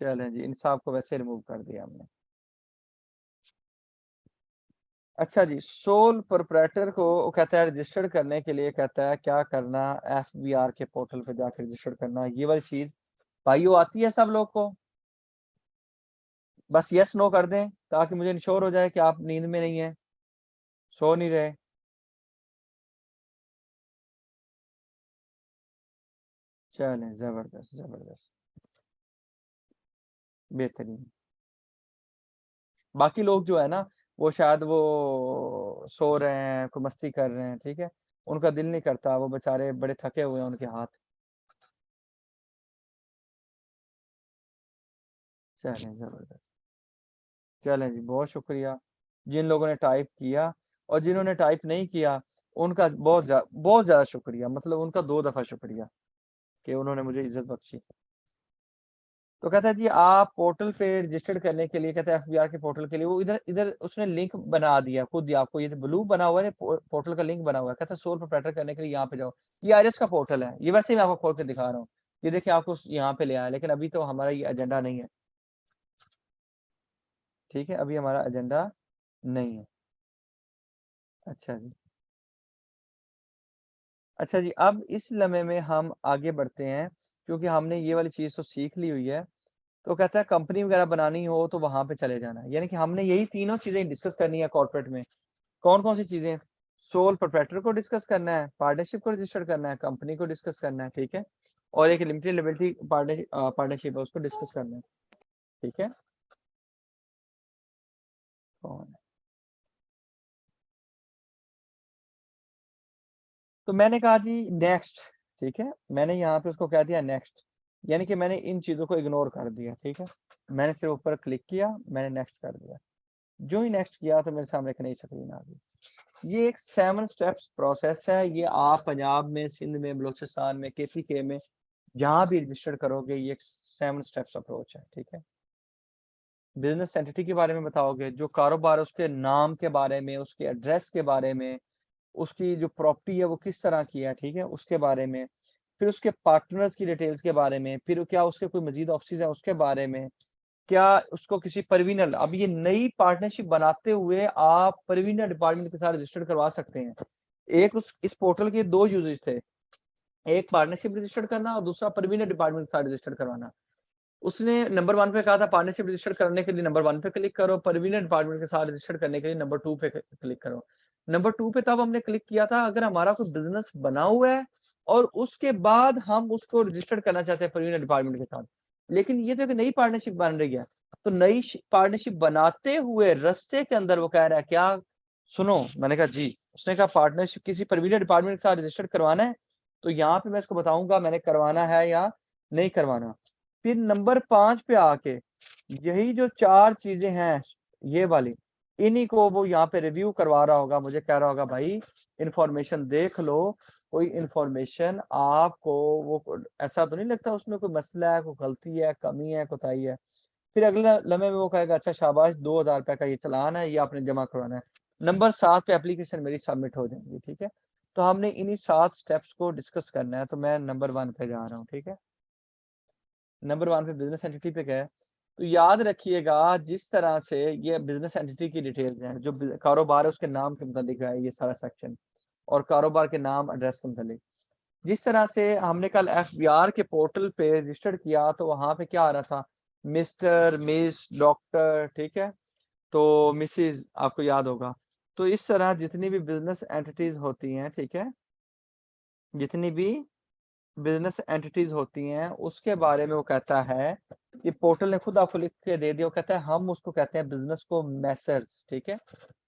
चलें जी, इन साहब को वैसे रिमूव कर दिया हमने। अच्छा जी, सोल प्रोप्राइटर को वो कहता है रजिस्टर करने के लिए कहता है क्या करना, FBR के पोर्टल पे जाकर रजिस्टर करना, ये वाली चीज भाइयों आती है सब लोग को? बस यस नो कर दें ताकि मुझे इंश्योर हो जाए कि आप नींद में नहीं है, सो नहीं रहे। चलें, जबरदस्त जबरदस्त, बेहतरीन। बाकी लोग जो है ना, वो शायद वो सो रहे हैं, कोई मस्ती कर रहे हैं, ठीक है, उनका दिल नहीं करता, वो बेचारे बड़े थके हुए हैं उनके हाथ। चलें, जबरदस्त। चलें जी, बहुत शुक्रिया जिन लोगों ने टाइप किया, और जिन्होंने टाइप नहीं किया उनका बहुत ज़्यादा शुक्रिया, मतलब उनका 2 दफ़ा शुक्रिया कि उन्होंने मुझे इज़्ज़त बख्शी। तो कहता है जी आप पोर्टल पे रजिस्टर्ड करने के लिए, कहता है FBR के पोर्टल के लिए, वो इधर इधर उसने लिंक बना दिया खुद ही, आपको ये जो ब्लू बना हुआ है पोर्टल का लिंक बना हुआ है, कहता है सोल प्रोप्राइटर करने के लिए यहाँ पे जाओ। ये आईरिस का पोर्टल है, ये वैसे ही मैं आपको खोल के दिखा रहा हूँ, ये देखिए आपको यहाँ पे ले आया, लेकिन अभी तो हमारा ये एजेंडा नहीं है, ठीक है, अभी हमारा एजेंडा नहीं है। अच्छा जी, अच्छा जी, अब इस लम्हे में हम आगे बढ़ते हैं, क्योंकि हमने ये वाली चीज़ तो सीख ली हुई है। तो कहता है कंपनी वगैरह बनानी हो तो वहां पे चले जाना, यानी कि हमने यही तीनों चीजें डिस्कस करनी है कॉर्पोरेट में। कौन कौन सी चीजें? सोल प्रोप्राइटर को डिस्कस करना है, पार्टनरशिप को रजिस्टर करना है, कंपनी को डिस्कस करना है, ठीक है, और एक लिमिटेड लिबर्टी पार्टनरशिप है उसको डिस्कस करना है, ठीक है। कौन है? तो मैंने कहा जी नेक्स्ट, ठीक है, मैंने यहाँ पे उसको कह दिया नेक्स्ट, यानी कि मैंने इन चीजों को इग्नोर कर दिया, ठीक है, मैंने सिर्फ ऊपर क्लिक किया, मैंने नेक्स्ट कर दिया। जो ही नेक्स्ट किया तो मेरे सामने एक नई स्क्रीन आ गई। ये एक 7 स्टेप्स प्रोसेस है, ये आप पंजाब में, सिंध में, बलूचिस्तान में, KPK में जहां भी रजिस्टर करोगे ये एक 7 स्टेप्स अप्रोच है, ठीक है। बिजनेस एंटिटी के बारे में बताओगे, जो कारोबार है उसके नाम के बारे में, उसके एड्रेस के बारे में, उसकी जो प्रॉपर्टी है वो किस तरह की है, ठीक है, उसके बारे में, फिर उसके पार्टनर्स की डिटेल्स के बारे में, फिर क्या उसके कोई मजीद ऑफिस है उसके बारे में, क्या उसको किसी परवीनल, अब ये नई पार्टनरशिप बनाते हुए आप परवीनल डिपार्टमेंट के साथ रजिस्टर्ड करवा सकते हैं। एक इस पोर्टल के 2 यूजेस थे, एक पार्टनरशिप रजिस्टर्ड करना और दूसरा परवीनल डिपार्टमेंट के साथ रजिस्टर्ड करवाना। उसने नंबर 1 पे कहा था पार्टनरशिप रजिस्टर करने के लिए नंबर 1 पे क्लिक करो, परवीनल डिपार्टमेंट के साथ रजिस्टर करने के लिए नंबर 2 पे क्लिक करो। नंबर 2 पे तब हमने क्लिक किया था अगर हमारा कोई बिजनेस बना हुआ है और उसके बाद हम उसको रजिस्टर करना चाहते हैं परवीनल डिपार्टमेंट के साथ। लेकिन ये तो एक नई पार्टनरशिप बन रही है, तो नई पार्टनरशिप बनाते हुए रास्ते के अंदर वो कह रहा है क्या, सुनो, मैंने कहा जी, उसने कहा पार्टनरशिप किसी परवीनल डिपार्टमेंट के साथ रजिस्टर करवाना है, तो यहाँ पे मैं इसको बताऊंगा मैंने करवाना है या नहीं करवाना। फिर नंबर 5 पे आके यही जो 4 चीजें हैं ये वाली, इन्हीं को वो यहाँ पे रिव्यू करवा रहा होगा, मुझे कह रहा होगा भाई इंफॉर्मेशन देख लो, कोई इंफॉर्मेशन आपको वो ऐसा तो नहीं लगता उसमें कोई मसला है, कोई गलती है, कमी है, कोताही है। फिर अगले लम्हे में वो कहेगा अच्छा शाबाश 2000 रुपए का ये चालान है, ये आपने जमा करवाना है। नंबर 7 पे एप्लीकेशन मेरी सबमिट हो जाएगी, ठीक है। तो हमने इन्हीं 7 स्टेप्स को डिस्कस करना है, तो मैं नंबर 1 पे जा रहा हूँ, ठीक है। नंबर 1 पे बिजनेस एंटिटी पे गए, तो याद रखिएगा जिस तरह से ये बिजनेस एंटिटी की डिटेल्स हैं, जो कारोबार है उसके नाम के मुताबिक है ये सारा सेक्शन, और कारोबार के नाम एड्रेस के मुताबिक। जिस तरह से हमने कल FBR के पोर्टल पे रजिस्टर किया तो वहां पे क्या आ रहा था, मिस्टर, मिस, डॉक्टर, ठीक है, तो मिसिज आपको याद होगा। तो इस तरह जितनी भी बिजनेस एंटिटीज होती हैं, ठीक है, जितनी भी बिजनेस एंटिटीज होती हैं उसके बारे में वो कहता है कि पोर्टल ने खुद आपको लिख के दे दिया, वो कहता है हम उसको कहते हैं बिजनेस को मैसर्स, ठीक है,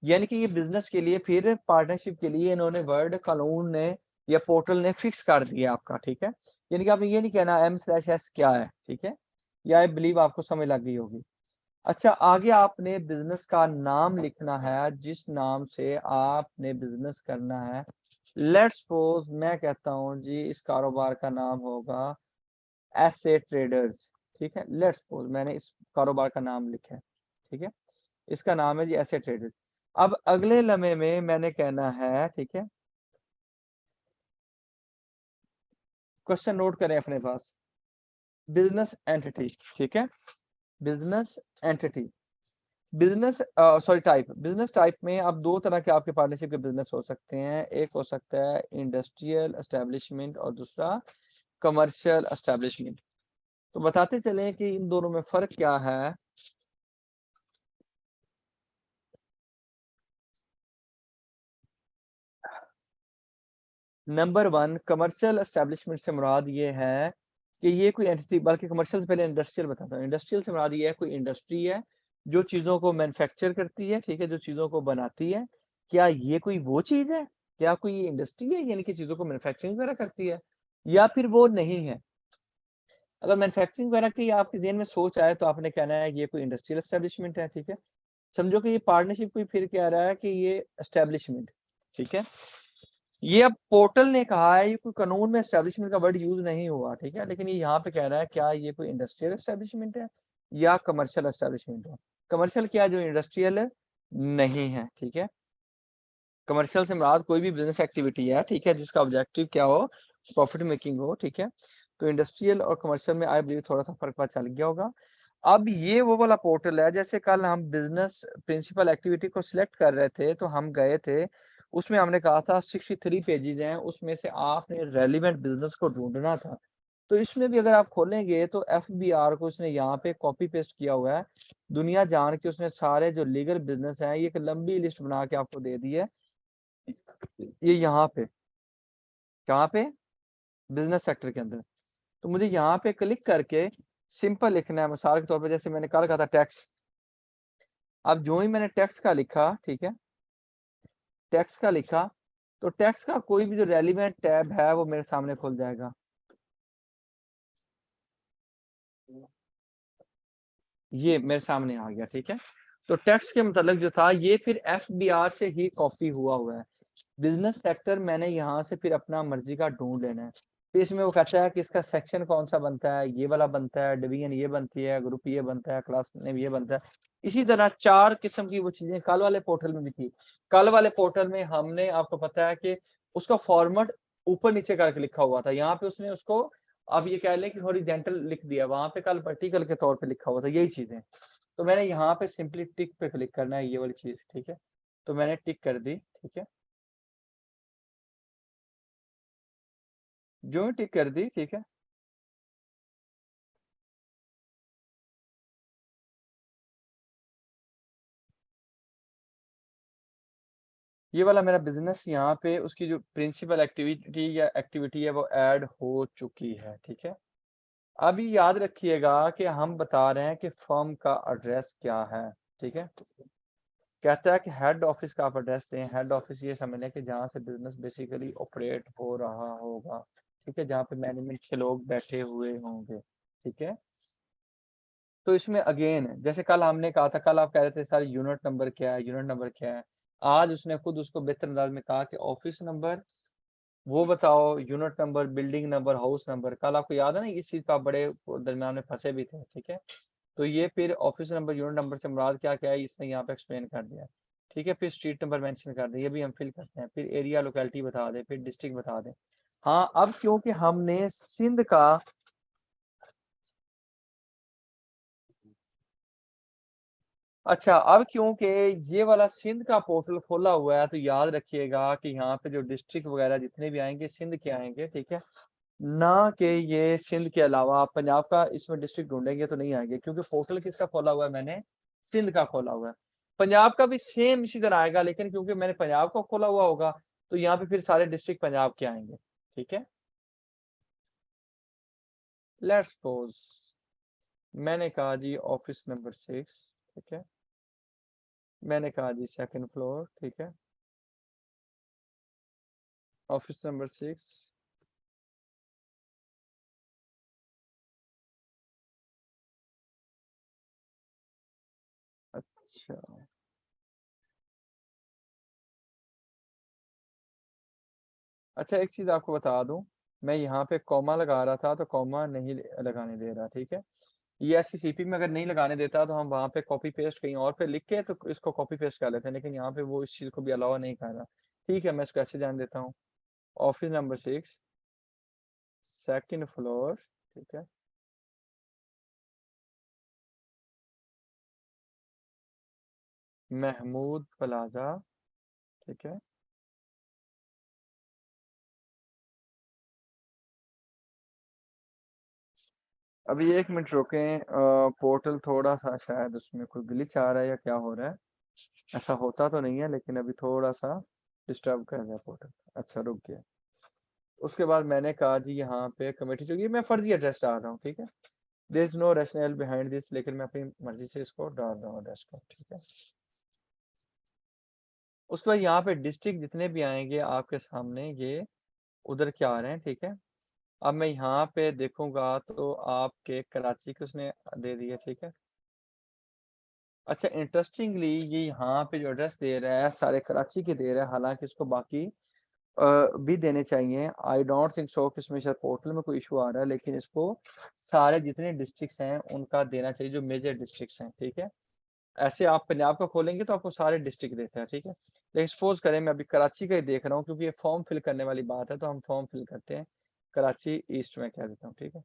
यानी कि ये बिजनेस के लिए फिर पार्टनरशिप के लिए इन्होंने वर्ड कानून ने या पोर्टल ने फिक्स कर दिया आपका, ठीक है, यानी कि आपने ये नहीं कहना M/S क्या है, ठीक है, या आई बिलीव आपको समझ लग गई होगी। अच्छा, आगे आपने बिजनेस का नाम लिखना है, जिस नाम से आपने बिजनेस करना है। लेट्स सपोज मैं कहता हूँ जी इस कारोबार का नाम होगा एसे ट्रेडर्स, ठीक है। लेट्स सपोज मैंने इस कारोबार का नाम लिखा है, ठीक है। इसका नाम है जी एसे ट्रेडर्स। अब अगले लम्हे में मैंने कहना है, ठीक है, क्वेश्चन नोट करें अपने पास, बिजनेस एंटिटी, ठीक है, business entity, business sorry type, business type में अब दो तरह के आपके पार्टनरशिप के बिजनेस हो सकते हैं। एक हो सकता है इंडस्ट्रियल एस्टेब्लिशमेंट और दूसरा कमर्शियल एस्टेब्लिशमेंट। तो बताते चलें कि इन दोनों में फर्क क्या है। नंबर वन, कमर्शियल एस्टेब्लिशमेंट से मुराद ये है कि ये कोई एंटिटी, बल्कि कमर्शियल से पहले इंडस्ट्रियल बताता हूँ। इंडस्ट्रियल से मुराद ये है कोई इंडस्ट्री है जो चीज़ों को मैन्युफैक्चर करती है, ठीक है, जो चीज़ों को बनाती है। क्या ये कोई वो चीज़ है? क्या कोई ये इंडस्ट्री है यानी कि चीज़ों को मैन्युफैक्चरिंग वगैरह करती है, या फिर वो नहीं है? अगर मैन्युफैक्चरिंग वगैरह की आपके ज़हन में सोच आए तो आपने कहना है ये कोई इंडस्ट्रियल एस्टेब्लिशमेंट है, ठीक है। समझो कि ये पार्टनरशिप कोई फिर कह रहा है कि ये एस्टेब्लिशमेंट, ठीक है। ये अब पोर्टल ने कहा है, ये कोई कानून में एस्टेब्लिशमेंट का वर्ड यूज़ नहीं हुआ, ठीक है, लेकिन ये यहाँ पे कह रहा है क्या ये कोई इंडस्ट्रियल एस्टेब्लिशमेंट है या कमर्शियल एस्टेब्लिशमेंट है। कमर्शियल क्या, जो इंडस्ट्रियल नहीं है, ठीक है। कमर्शियल से मुराद कोई भी बिजनेस एक्टिविटी है, ठीक है, जिसका ऑब्जेक्टिव क्या हो, प्रॉफिट मेकिंग हो, ठीक है। तो इंडस्ट्रियल और कमर्शियल में आई बिलीव थोड़ा सा फर्क पता चल गया होगा। अब ये वो वाला पोर्टल है, जैसे कल हम बिजनेस प्रिंसिपल एक्टिविटी को सिलेक्ट कर रहे थे तो हम गए थे, उसमें हमने कहा था 63 पेजेस हैं, उसमें से आपने रेलिवेंट बिजनेस को ढूंढना था। तो इसमें भी अगर आप खोलेंगे तो एफबीआर को उसने यहाँ पे कॉपी पेस्ट किया हुआ है, दुनिया जान के उसने सारे जो लीगल बिजनेस हैं, ये एक लंबी लिस्ट बना के आपको दे दी है। ये यहाँ पे, कहाँ पे, बिजनेस सेक्टर के अंदर। तो मुझे यहाँ पे क्लिक करके सिंपल लिखना है, मिसाल के तौर पे जैसे मैंने कल कहा था टैक्स। अब जो ही मैंने टैक्स का लिखा, ठीक है, टैक्स का लिखा, तो टैक्स का कोई भी जो रेलिवेंट टैब है वो मेरे सामने खुल जाएगा। ये मेरे सामने आ गया, ठीक है। तो टैक्स के मतलब जो था ये फिर एफबीआर से ही कॉपी हुआ है। बिजनेस सेक्टर मैंने यहाँ से फिर अपना मर्जी का ढूंढ लेना है। फिर इसमें वो कहता है कि इसका सेक्शन कौन सा बनता है, ये वाला बनता है, डिवीजन ये बनती है, ग्रुप ये बनता है, क्लास नेम ये बनता है। इसी तरह 4 किस्म की वो चीजें कल वाले पोर्टल में भी थी। कल वाले पोर्टल में हमने, आपको पता है कि उसका फॉर्मेट ऊपर नीचे करके लिखा हुआ था, यहाँ पे उसने उसको आप ये कह लें कि हॉरिजेंटल लिख दिया, वहां पे कल वर्टिकल के तौर पे लिखा हुआ था, यही चीजें। तो मैंने यहाँ पे सिंपली टिक पे क्लिक करना है, ये वाली चीज, ठीक है। तो मैंने टिक कर दी, ठीक है, जो टिक कर दी, ठीक है। ये वाला मेरा बिजनेस यहाँ पे उसकी जो प्रिंसिपल एक्टिविटी या एक्टिविटी है वो ऐड हो चुकी है, ठीक है। अभी याद रखिएगा कि हम बता रहे हैं कि फर्म का एड्रेस क्या है, ठीक है। कहता है कि हेड ऑफिस का आप एड्रेस दें। हेड ऑफिस ये समझ लें कि जहाँ से बिजनेस बेसिकली ऑपरेट हो रहा होगा, ठीक है, जहाँ पे मैनेजमेंट के लोग बैठे हुए होंगे, ठीक है। तो इसमें अगेन जैसे कल हमने कहा था, कल आप कह रहे थे सर यूनिट नंबर क्या है, यूनिट नंबर क्या है। आज उसने खुद उसको बेहतर अंदाज में कहा कि ऑफिस नंबर वो बताओ, unit number, building number, house number. कल आपको याद है ना, इस चीज का आप बड़े दरमियान में फंसे भी थे, ठीक है। तो ये फिर ऑफिस नंबर, यूनिट नंबर से मुराद क्या क्या है, इसने यहाँ पे एक्सप्लेन कर दिया, ठीक है। फिर स्ट्रीट नंबर मेंशन कर दे, ये भी हम फिल करते हैं। फिर एरिया लोकेलिटी बता दे, फिर डिस्ट्रिक्ट बता दे। हाँ, अब क्योंकि हमने सिंध का, अच्छा, अब क्योंकि ये वाला सिंध का पोर्टल खोला हुआ है तो याद रखिएगा कि यहाँ पे जो डिस्ट्रिक्ट वगैरह जितने भी आएंगे सिंध के आएंगे, ठीक है। ना कि ये सिंध के अलावा आप पंजाब का इसमें डिस्ट्रिक्ट ढूंढेंगे तो नहीं आएंगे, क्योंकि पोर्टल किसका खोला हुआ है मैंने, सिंध का खोला हुआ है। पंजाब का भी सेम इसी तरह आएगा, लेकिन क्योंकि मैंने पंजाब का खोला हुआ होगा तो यहाँ पे फिर सारे डिस्ट्रिक्ट पंजाब के आएंगे, ठीक है। लेट्स सपोज मैंने कहा जी ऑफिस नंबर 6, ठीक है। मैंने कहा जी सेकंड फ्लोर, ठीक है, ऑफिस नंबर 6। अच्छा एक चीज आपको बता दूं, मैं यहाँ पे कॉमा लगा रहा था तो कॉमा नहीं लगाने दे रहा, ठीक है। ये ऐसी सीपी में अगर नहीं लगाने देता तो हम वहाँ पे कॉपी पेस्ट कहीं और पे लिख के तो इसको कॉपी पेस्ट कर लेते हैं, लेकिन यहाँ पे वो इस चीज को भी अलाउ नहीं कर रहा। ठीक है, मैं इसको ऐसे जान देता हूँ, ऑफिस नंबर 6, सेकंड फ्लोर, ठीक है। महमूद प्लाजा, ठीक है। अभी 1 मिनट रुकें, पोर्टल थोड़ा सा शायद उसमें कोई ग्लिच आ रहा है या क्या हो रहा है। ऐसा होता तो नहीं है लेकिन अभी थोड़ा सा डिस्टर्ब कर रहा है पोर्टल। अच्छा रुक गया। उसके बाद मैंने कहा जी यहाँ पे कमेटी जो, ये मैं फर्जी एड्रेस डाल रहा हूँ, ठीक है। There is no rational behind this, लेकिन मैं अपनी मर्जी से इसको डाल रहा हूँ एड्रेस को, ठीक है। उसके बाद यहाँ पे डिस्ट्रिक्ट जितने भी आएंगे आपके सामने ये उधर क्या आ रहे हैं, ठीक है। अब मैं यहाँ पे देखूंगा तो आपके कराची के उसने दे दिया, ठीक है। अच्छा इंटरेस्टिंगली ये यहाँ पे जो एड्रेस दे रहा है सारे कराची के दे रहा है, हालांकि इसको बाकी भी देने चाहिए। आई डोंट थिंक सो कि इसमें शायद पोर्टल में कोई इशू आ रहा है, लेकिन इसको सारे जितने डिस्ट्रिक्ट्स हैं उनका देना चाहिए, जो मेजर डिस्ट्रिक्ट्स हैं, ठीक है। ऐसे आप पंजाब का खोलेंगे तो आपको सारे डिस्ट्रिक्ट देते हैं, ठीक है। लेकिन सपोज करें मैं अभी कराची का ही देख रहा हूँ, क्योंकि ये फॉर्म फिल करने वाली बात है तो हम फॉर्म फिल करते हैं कराची ईस्ट में कह देता हूँ, ठीक है।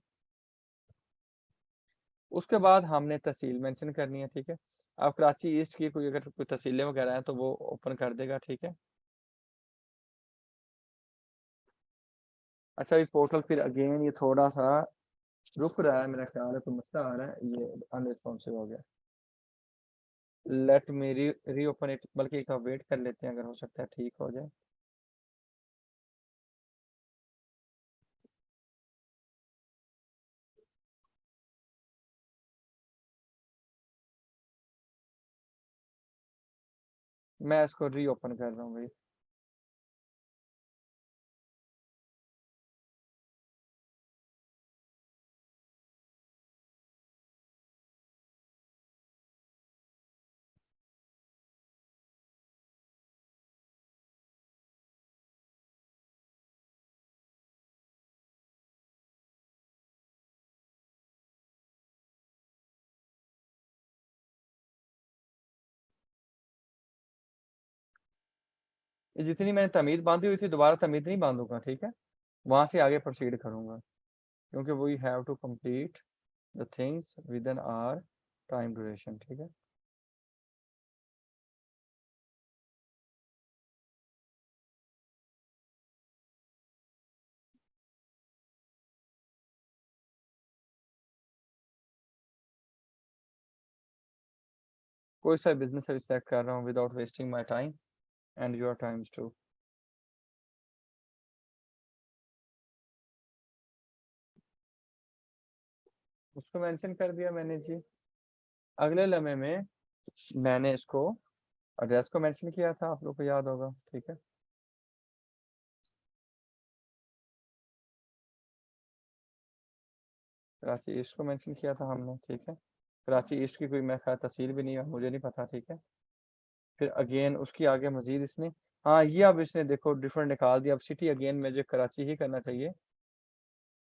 उसके बाद हमने तहसील मेंशन करनी है, ठीक है। अब कराची ईस्ट की कोई अगर कोई तहसीलें वगैरह हैं तो वो ओपन कर देगा, ठीक है। अच्छा ये पोर्टल फिर अगेन ये थोड़ा सा रुक रहा है, मेरा ख्याल है कोई मसला आ रहा है, ये अनरिस्पॉन्सिव हो गया। लेट मी रीओपन इट, बल्कि एक वेट कर लेते हैं, अगर हो सकता है ठीक हो जाए। मैं इसको रीओपन कर रहा हूँ भाई। ये जितनी मैंने तमीद बांधी हुई थी दोबारा तमीद नहीं बांधूंगा, ठीक है। वहां से आगे प्रोसीड करूंगा, क्योंकि we have to complete the things with an hour time duration, ठीक है। कोई सा बिजनेस अभी सेलेक्ट कर रहा हूँ without wasting my time and your times too. उसको मेंशन कर दिया मैंने जी। अगले लम्हे में मैंने इसको एड्रेस को मेंशन किया था, आप लोग को याद होगा, ठीक है। कराची ईस्ट को मेंशन किया था हमने, ठीक है। कराची ईस्ट की कोई मैं खैर तहसील भी नहीं है, मुझे नहीं पता, ठीक है। फिर अगेन उसकी आगे मजीद इसने, हाँ ये अब इसने देखो डिफरेंट निकाल दिया। अब सिटी अगेन मुझे कराची ही करना चाहिए।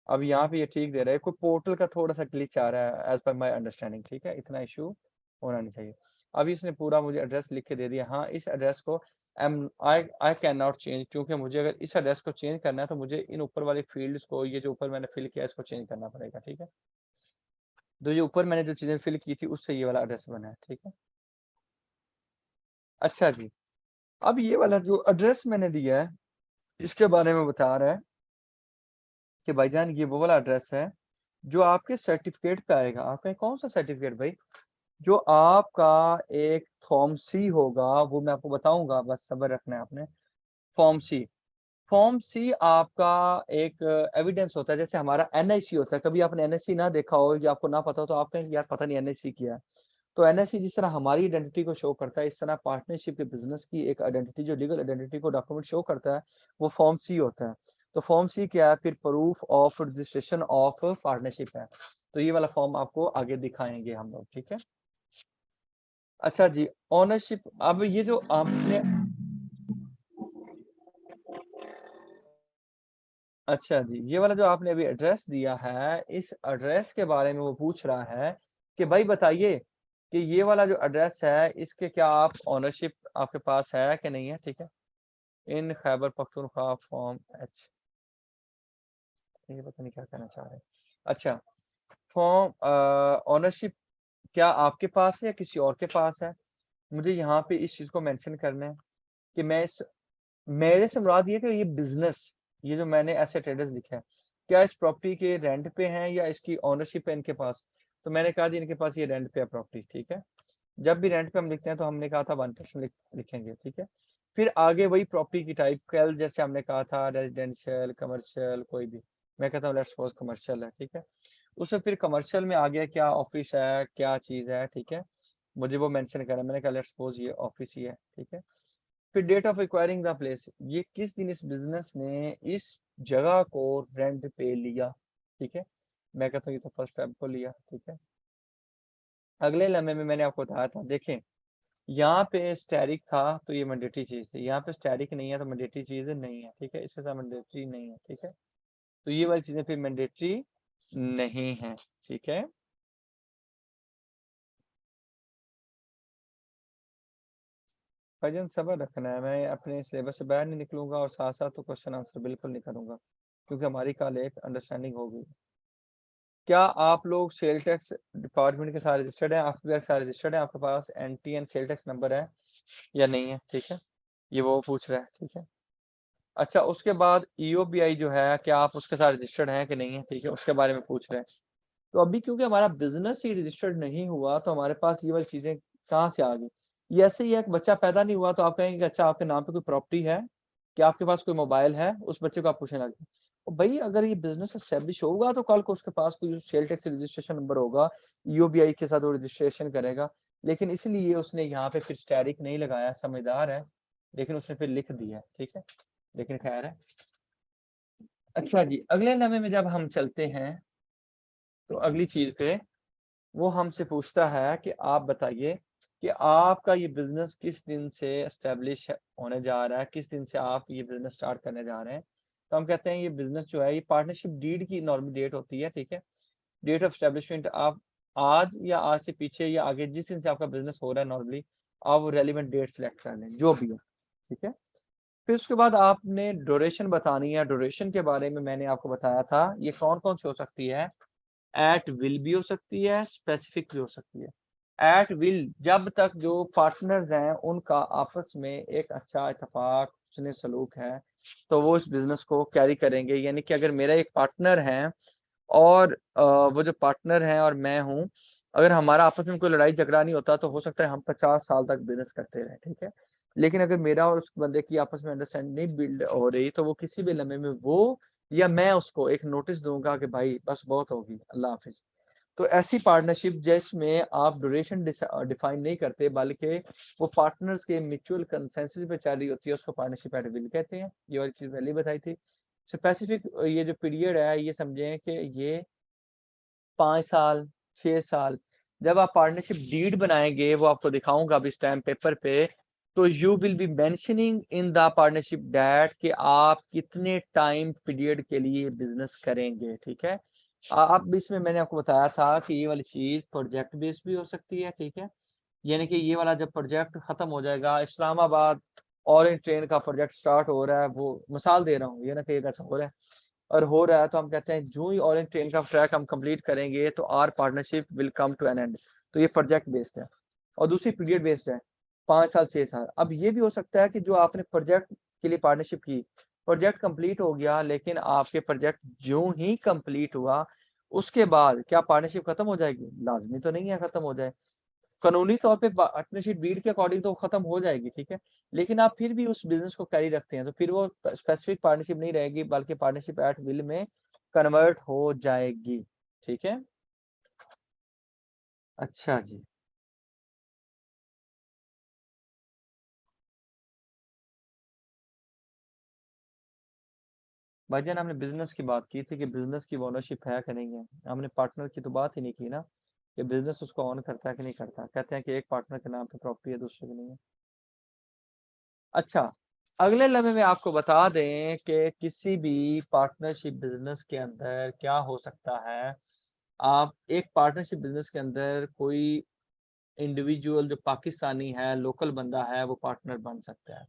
अब यहाँ पे ये ठीक दे रहा है, कोई पोर्टल का थोड़ा सा ग्लिच आ रहा है एज पर माई अंडरस्टैंडिंग, ठीक है। इतना इशू होना नहीं चाहिए। अभी इसने पूरा मुझे एड्रेस लिख के दे दिया, हाँ इस एड्रेस को am I can not change, क्योंकि मुझे अगर इस एड्रेस को चेंज करना है तो मुझे इन ऊपर वाले फील्ड्स को, ये जो ऊपर मैंने फिल किया इसको चेंज करना पड़ेगा, ठीक है। तो ये ऊपर मैंने जो चीज़ें फिल की थी उससे ये वाला एड्रेस बना है, ठीक है। अच्छा जी, अब ये वाला जो एड्रेस मैंने दिया है इसके बारे में बता रहा है कि भाईजान ये वो वाला एड्रेस है जो आपके सर्टिफिकेट पे आएगा। आपका कौन सा सर्टिफिकेट भाई? जो आपका एक फॉर्म सी होगा, वो मैं आपको बताऊंगा, बस सब्र रखना है आपने। फॉर्म सी, फॉर्म सी आपका एक एविडेंस होता है, जैसे हमारा एनआईसी होता है। कभी आपने एनआईसी ना देखा हो या आपको ना पता हो तो आप कहेंगे यार पता नहीं एनआईसी क्या है। तो एनआईसी जिस तरह हमारी आइडेंटिटी को शो करता है, इस तरह पार्टनरशिप के बिजनेस की एक आइडेंटिटी, जो लीगल आइडेंटिटी को डॉक्यूमेंट शो करता है, वो फॉर्म सी होता है। तो फॉर्म सी क्या है? फिर proof of registration of partnership है। तो ये वाला फॉर्म आपको आगे दिखाएंगे हम लोग, ठीक है। अच्छा जी, ओनरशिप अब ये जो आपने अच्छा जी, ये वाला जो आपने अभी एड्रेस दिया है, इस एड्रेस के बारे में वो पूछ रहा है कि भाई बताइए कि ये वाला जो एड्रेस है, इसके क्या आप ओनरशिप आपके पास है कि नहीं है? ठीक है। इन खैबर पख्तूनख्वा फॉर्म एच, ये पता नहीं क्या कहना चाह रहे हैं। अच्छा, फॉर्म ओनरशिप क्या आपके पास है या किसी और के पास है? मुझे यहाँ पे इस चीज़ को मेंशन करना है कि मैं इस मेरे से मुराद ये है कि ये बिज़नेस, ये जो मैंने ऐसे ट्रेडर्स लिखा है, क्या इस प्रॉपर्टी के रेंट पे हैं या इसकी ओनरशिप है इनके पास? तो मैंने कहा जी इनके पास ये रेंट पे है प्रॉपर्टी, ठीक है। जब भी रेंट पे हम लिखते हैं तो हमने कहा था 1% लिखेंगे, ठीक है। फिर आगे वही प्रॉपर्टी की टाइप कल जैसे हमने कहा था रेजिडेंशियल, कमर्शियल कोई भी। मैं कहता हूँ लेट्स सपोज कमर्शियल है, ठीक है। उसमें फिर कमर्शियल में आ गया क्या ऑफिस है, क्या चीज़ है, ठीक है। मुझे वो मेंशन करना है, मैंने कहा लेट्स सपोज ये ऑफिस ही है, ठीक है। फिर date of acquiring the place, ये किस दिन इस बिजनेस ने इस जगह को रेंट पे लिया, ठीक है। मैं कहता हूँ ये तो 1 फ़रवरी को लिया, ठीक है। अगले लम्हे में मैंने आपको बताया था, देखें यहाँ पे स्टैरिक था तो ये मैंडेटरी चीज थी, यहाँ पे स्टैरिक नहीं है तो मैंडेटरी चीज नहीं है, ठीक है। इसके साथ मैंडेटरी नहीं है, ठीक है। तो ये वाली चीजें फिर मैंडेटरी नहीं है, ठीक है। भाईजान सब्र रखना है, मैं अपने सिलेबस से बाहर नहीं निकलूंगा और साथ साथ तो क्वेश्चन आंसर बिल्कुल नहीं करूंगा, क्योंकि हमारी कल एक अंडरस्टैंडिंग होगी। क्या आप लोग सेल टैक्स डिपार्टमेंट के साथ रजिस्टर्ड हैं, आपके साथ रजिस्टर्ड है, आपके पास NT and sales tax number है या नहीं है, ठीक है। ये वो पूछ रहा है, ठीक है। अच्छा, उसके बाद ईओबीआई जो है, क्या आप उसके साथ रजिस्टर्ड हैं कि नहीं है, ठीक है, उसके बारे में पूछ रहे हैं। तो अभी क्योंकि हमारा बिजनेस ही रजिस्टर्ड नहीं हुआ तो हमारे पास ये वाली चीजें कहाँ से आ गई। ये ऐसे ही है, एक बच्चा पैदा नहीं हुआ तो आप कहेंगे कि अच्छा आपके नाम पे कोई प्रॉपर्टी है, क्या आपके पास कोई मोबाइल है, उस बच्चे को आप पूछने लगे। और भाई अगर ये बिजनेस एस्टेब्लिश होगा तो कल को उसके पास कोई सेल टैक्स रजिस्ट्रेशन नंबर होगा, ईओबीआई के साथ वो रजिस्ट्रेशन करेगा। लेकिन इसलिए उसने यहाँ पे फिर स्टैरिक नहीं लगाया, समझदार है, लेकिन उसने फिर लिख दिया, ठीक है। लेकिन खैर है। अच्छा जी, अगले लम्हे में जब हम चलते हैं तो अगली चीज पे वो हमसे पूछता है कि आप बताइए कि आपका ये बिजनेस किस दिन से एस्टेब्लिश होने जा रहा है, किस दिन से आप ये बिजनेस स्टार्ट करने जा रहे हैं। तो हम कहते हैं ये बिजनेस जो है ये पार्टनरशिप डीड की नॉर्मल डेट होती है, ठीक है। डेट ऑफ एस्टेब्लिशमेंट आप आज या आज से पीछे या आगे जिस दिन से आपका बिजनेस हो रहा है नॉर्मली, आप वो रेलिवेंट डेट सेलेक्ट कर लें जो भी हो, ठीक है। फिर उसके बाद आपने ड्यूरेशन बतानी है। ड्यूरेशन के बारे में मैंने आपको बताया था, ये कौन कौन सी हो सकती है। एट विल भी हो सकती है, स्पेसिफिक भी हो सकती है। एट विल जब तक जो पार्टनर्स हैं उनका आपस में एक अच्छा इत्तेफाक हस्न सलूक है तो वो इस बिजनेस को कैरी करेंगे। यानी कि अगर मेरा एक पार्टनर है और वो जो पार्टनर है और मैं हूँ, अगर हमारा आपस में कोई लड़ाई झगड़ा नहीं होता तो हो सकता है हम 50 साल तक बिजनेस करते रहें, ठीक है। लेकिन अगर मेरा और उस बंदे की आपस में अंडरस्टैंडिंग नहीं बिल्ड हो रही तो वो किसी भी लम्हे में वो या मैं उसको एक नोटिस दूंगा कि भाई बस बहुत होगी, अल्लाह हाफिज। तो ऐसी पार्टनरशिप जिसमें आप ड्यूरेशन डिफाइन नहीं करते बल्कि वो पार्टनर्स के म्यूचुअल कंसेंसस पे चल रही होती है, उसको पार्टनरशिप एट विल कहते हैं। ये वाली चीज पहले बताई थी। स्पेसिफिक ये जो पीरियड है ये समझें कि ये 5 साल, 6 साल। जब आप पार्टनरशिप डीड बनाएंगे वो आपको दिखाऊंगा अब इस टाइम पेपर पे, तो you will be mentioning in the partnership date कि आप कितने टाइम पीरियड के लिए बिजनेस करेंगे, ठीक है। अब इसमें मैंने आपको बताया था कि ये वाली चीज प्रोजेक्ट बेस्ड भी हो सकती है, ठीक है। यानी कि ये वाला जब प्रोजेक्ट खत्म हो जाएगा, इस्लामाबाद ऑरेंज ट्रेन का प्रोजेक्ट स्टार्ट हो रहा है, वो मिसाल दे रहा हूँ, ये ना कि ऐसा हो रहा है और हो रहा है तो हम कहते हैं जो ही ऑरेंज ट्रेन का ट्रैक हम कंप्लीट करेंगे तो our partnership will come to an end. तो ये प्रोजेक्ट बेस्ड है और दूसरी पीरियड बेस्ड है, 5 साल 6 साल। अब ये भी हो सकता है कि जो आपने प्रोजेक्ट के लिए पार्टनरशिप की, प्रोजेक्ट कंप्लीट हो गया लेकिन आपके प्रोजेक्ट जो ही कंप्लीट हुआ उसके बाद क्या पार्टनरशिप खत्म हो जाएगी? लाजमी तो नहीं है खत्म हो जाए। कानूनी तौर पे पार्टनरशिप डीड के अकॉर्डिंग तो खत्म हो जाएगी, ठीक है। लेकिन आप फिर भी उस बिजनेस को कैरी रखते हैं तो फिर वो स्पेसिफिक पार्टनरशिप नहीं रहेगी बल्कि पार्टनरशिप एट विल में कन्वर्ट हो जाएगी, ठीक है। अच्छा जी, भाईजान हमने बिजनेस की बात की थी कि बिजनेस की ओनरशिप है कि नहीं है, हमने पार्टनर की तो बात ही नहीं की ना। कि बिजनेस उसको ऑन करता है कि नहीं करता। कहते हैं कि एक पार्टनर के नाम पे प्रॉपर्टी है, दूसरे के नहीं है। अच्छा, अगले लम्हे में आपको बता दें कि किसी भी पार्टनरशिप बिजनेस के अंदर क्या हो सकता है। आप एक पार्टनरशिप बिजनेस के अंदर कोई इंडिविजुअल जो पाकिस्तानी है, लोकल बंदा है, वो पार्टनर बन सकता है।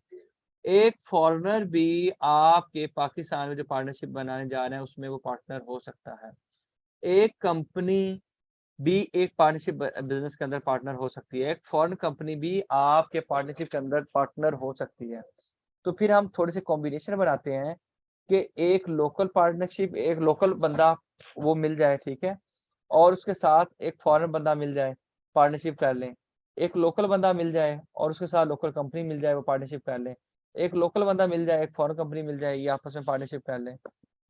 एक फॉरेनर भी आपके पाकिस्तान में जो पार्टनरशिप बनाने जा रहे हैं, उसमें वो पार्टनर हो सकता है। एक कंपनी भी एक पार्टनरशिप बिजनेस के अंदर पार्टनर हो सकती है। एक फॉरेन कंपनी भी आपके पार्टनरशिप के अंदर पार्टनर हो सकती है। तो फिर हम थोड़े से कॉम्बिनेशन बनाते हैं कि एक लोकल पार्टनरशिप, एक लोकल बंदा वो मिल जाए, ठीक है? और उसके साथ एक फॉरेन बंदा मिल जाए, पार्टनरशिप कर लें। एक लोकल बंदा मिल जाए और उसके साथ लोकल कंपनी मिल जाए, वो पार्टनरशिप कर लें। एक लोकल बंदा मिल जाए, एक फॉरेन कंपनी मिल जाए, ये आपस में पार्टनरशिप कर लें।